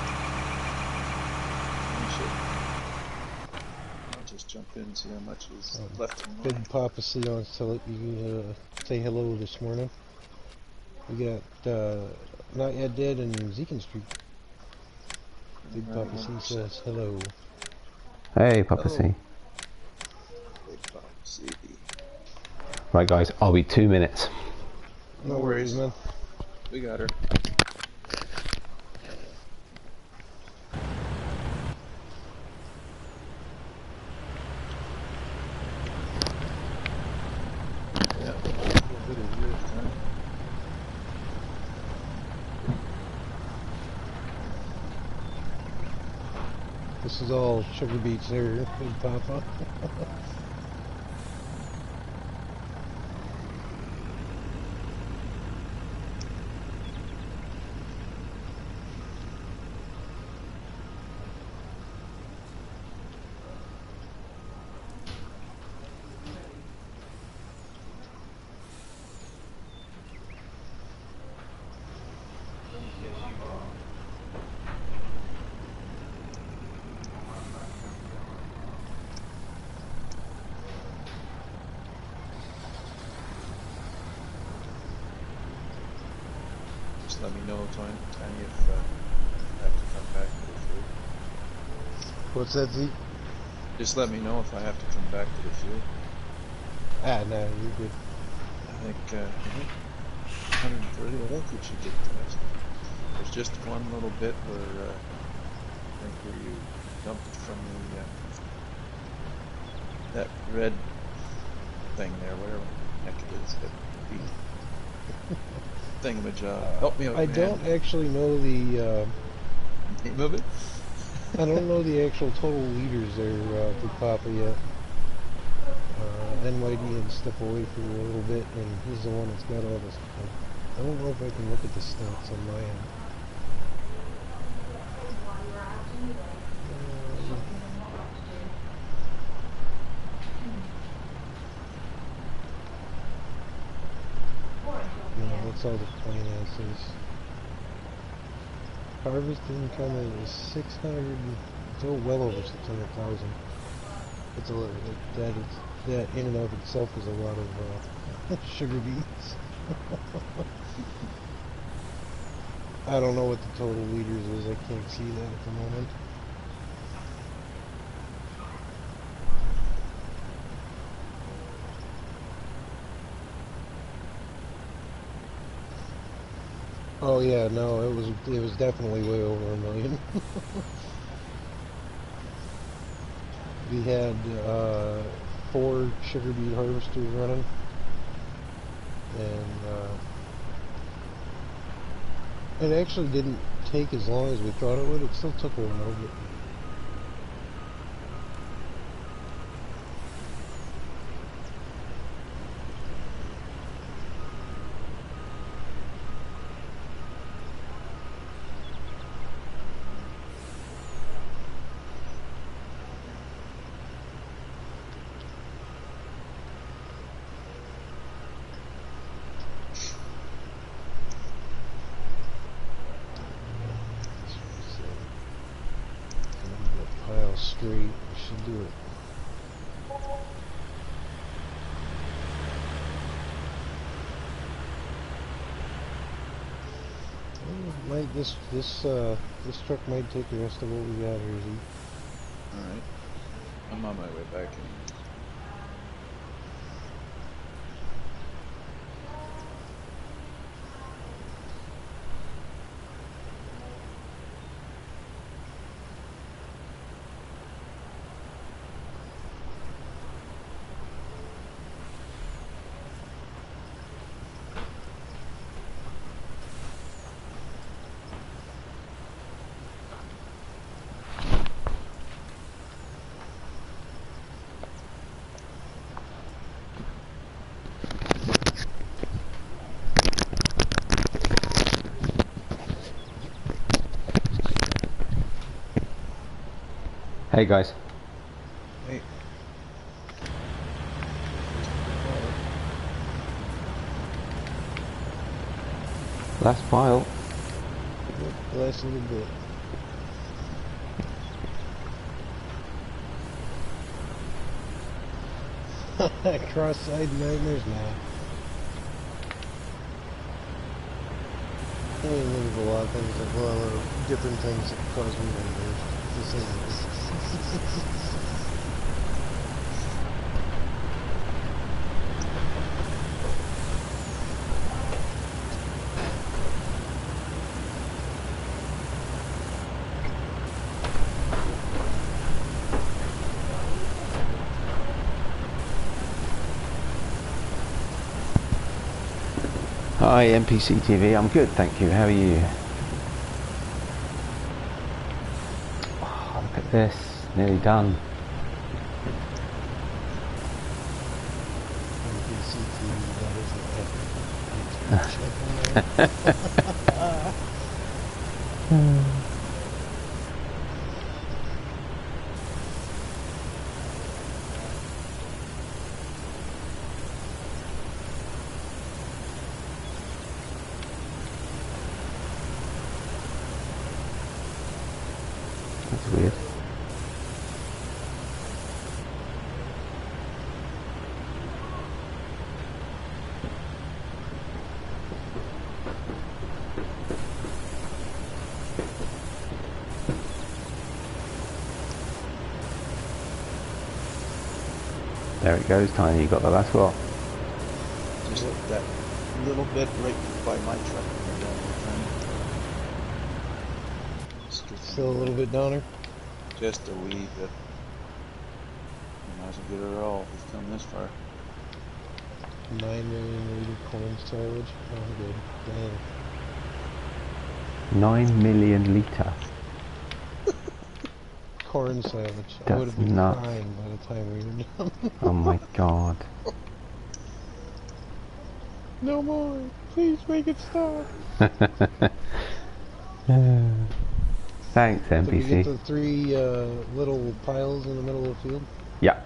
I'll just jump in and see how much is left in mine.
Big Papa C wants to let you say hello this morning. We got notyetdead and Zeke Street. Big Papa C says hello.
Hey, Papa C.
Big Papa C.
Right, guys, I'll be 2 minutes.
No worries, man.
We got her. Yeah, a bit of Eurotunnel.
This is all sugar beets here, Big Papa.
Just let me know, Tiny, if I have to come back to the field.
What's that, Zeke?
Just let me know if I have to come back to the field.
Ah, no, you're good.
I think 130, I think we should get to that. There's just one little bit where, I think where you dumped from the, that red thing there, whatever the heck it is, that beet thingamajig. Help me out,
I
man.
don't actually know the,
Name of it?
I don't know the actual total liters there, Big Papa yet. NYD had to step away for a little bit, and he's the one that's got all this. I don't know if I can look at the stats on my end. No, that's all the finances. Harvest income is 600, it's well over 600,000. It's a lot, that in and of itself is a lot of sugar beets. I don't know what the total liters is, I can't see that at the moment. Oh yeah, no, it was definitely way over $1 million. We had 4 sugar beet harvesters running, and it actually didn't take as long as we thought it would. It still took a while, but straight, we should do it. This truck might take the rest of what we got here, Z.
Alright. I'm on my way back in.
Hey guys.
Hey.
Last pile.
Yep, the last little bit. Cross-side nightmares now. I mean, there's a lot of things, a lot of different things that cause me nightmares. To say the least.
Hi NPC TV, I'm good, thank you. How are you? Oh, look at this, nearly done. That's weird. There it goes, Tiny, you got the last lot.
Just that little bit right by my truck.
Still a little bit downer.
Just a wee bit. Might as well get it all. We've come this far.
9 million liter corn silage. Oh, good. Dang.
9 million litre.
Corn silage. I
That's
would have been
nuts.
crying by the time we were done.
Oh my god.
No more. Please make it stop.
Thanks
Did we get
NPC.
the 3 little piles in the middle of the field?
Yeah.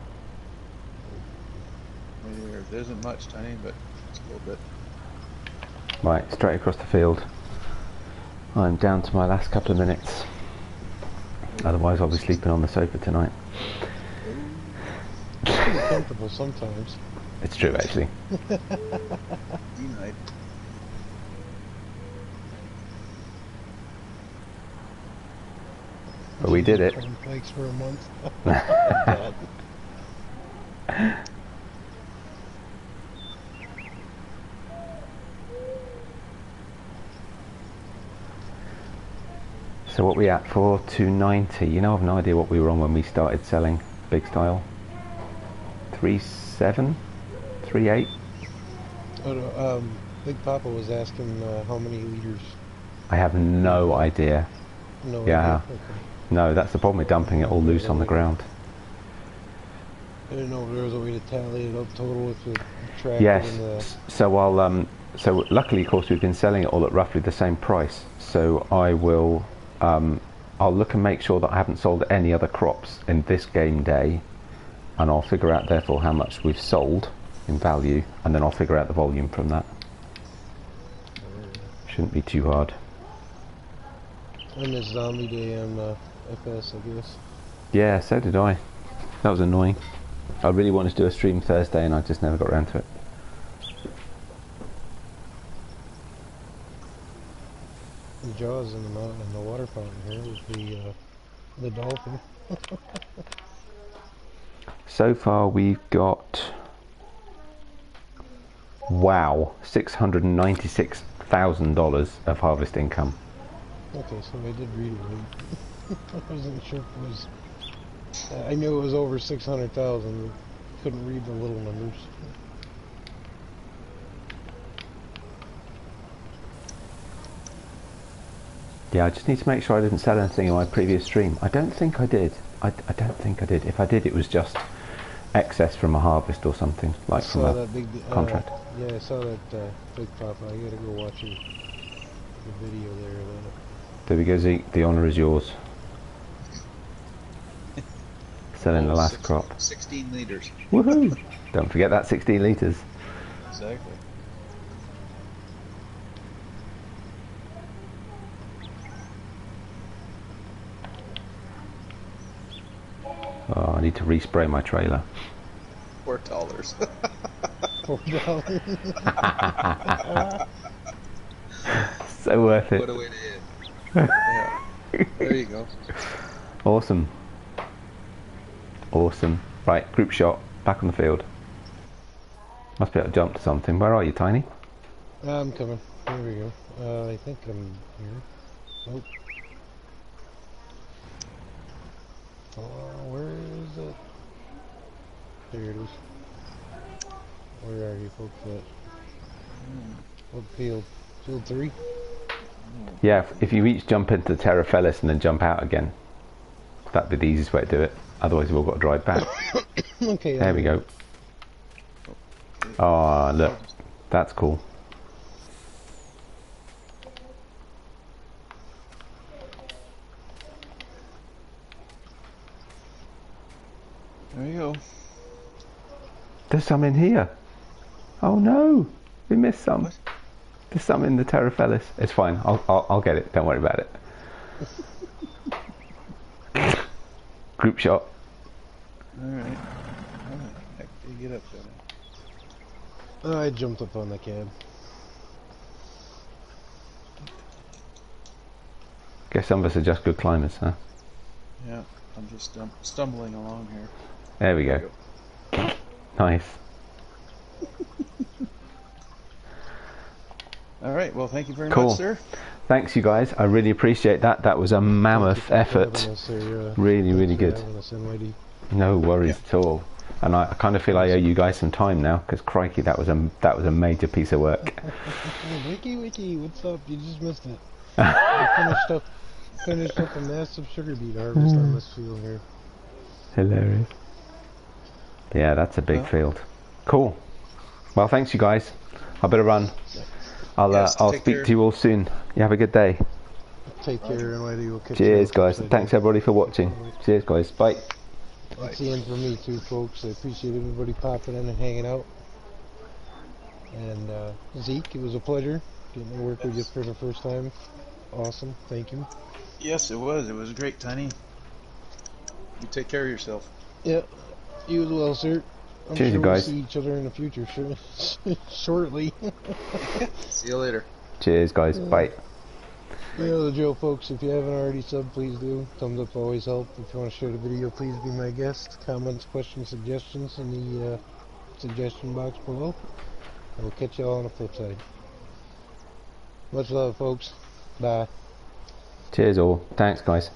There isn't much, Tiny, but it's a little bit.
Right, straight across the field. I'm down to my last couple of minutes. Otherwise I'll be sleeping on the sofa tonight.
It's pretty comfortable sometimes.
It's true actually.
Night.
But we did it.
Cornflakes for a month.
So what we at for 290? You know, I've no idea what we were on when we started selling big style. 3.7? 3.8?
Oh, no, Big Papa was asking how many liters.
I have no idea.
No
Yeah.
idea? Okay.
No, that's the problem with dumping it all loose on the ground.
I didn't know if there was a way to tally it up total with the tractor
Yes.
and the...
So I'll so luckily of course we've been selling it all at roughly the same price. So I will I'll look and make sure that I haven't sold any other crops in this game day, and I'll figure out therefore how much we've sold in value, and then I'll figure out the volume from that. Shouldn't be too hard.
I missed Zombie Day on FS, I guess.
Yeah, so did I. That was annoying. I really wanted to do a stream Thursday and I just never got around to it.
the jaws in the water fountain here with the dolphin.
So far we've got, wow, $696,000 of harvest income.
Okay, so I did read it right. I wasn't sure if it was. I knew it was over 600,000. Couldn't read the little numbers.
Yeah, I just need to make sure I didn't sell anything in my previous stream. I don't think I did. I don't think I did. If I did, it was just excess from a harvest or something, like from a
that big
contract.
Yeah, I saw that big pop. I gotta go watch the video there.
There we go, Zeke. The honour is yours. Selling the last crop.
16 litres.
Woohoo! Don't forget that 16 litres.
Exactly.
Oh, I need to respray my trailer.
$4.
$4.
So worth it.
What a way to end. Yeah. There you go.
Awesome. Awesome. Right, group shot. Back on the field. Must be able to jump to something. Where are you, Tiny?
I'm coming. Here we go. I think I'm here. Nope. Where is it? There it is. Where are you folks at? What field? Field 3?
Yeah, if you each jump into the Terra Fellis and then jump out again. That'd be the easiest way to do it. Otherwise we've all got to drive back.
Okay.
There we go. Oh, look. That's cool.
There you go.
There's some in here. Oh no, we missed some.
What?
There's some in the Terra Fellis. It's fine. I'll get it. Don't worry about it. Group shot.
All right. How the heck do you get up there?
I jumped up on the cab.
Guess some of us are just good climbers, huh?
Yeah, I'm just stumbling along here.
There we go. Nice.
All right. Well, thank you very
Cool.
much, sir.
Thanks, you guys. I really appreciate that. That was a mammoth effort. Really, really good. No worries at all. And I kind of feel I owe you guys some time now, because crikey, that was a major piece of work.
Wiki, what's up? You just missed it. I finished up a massive sugar beet harvest on this field here.
Hilarious. Yeah, that's a big field. Cool. Well, thanks, you guys. I better run. I'll speak to you all soon. You have a good day.
Take care, and later you'll catch
Cheers, guys. Thanks everybody for watching. Cheers, guys. Bye.
That's the end for me too, folks. I appreciate everybody popping in and hanging out. And Zeke, it was a pleasure getting to work with you for the first time. Awesome. Thank you.
Yes, it was. It was great, Tiny. You take care of yourself.
Yeah. You as well, sir. I'm
Cheers,
sure
you guys.
we'll see each other in the future shortly.
See you later.
Cheers, guys. Bye.
You know the drill, folks. If you haven't already subbed, please do. Thumbs up always help. If you want to share the video, please be my guest. Comments, questions, suggestions in the suggestion box below. And we'll catch you all on the flip side. Much love, folks. Bye.
Cheers all. Thanks, guys.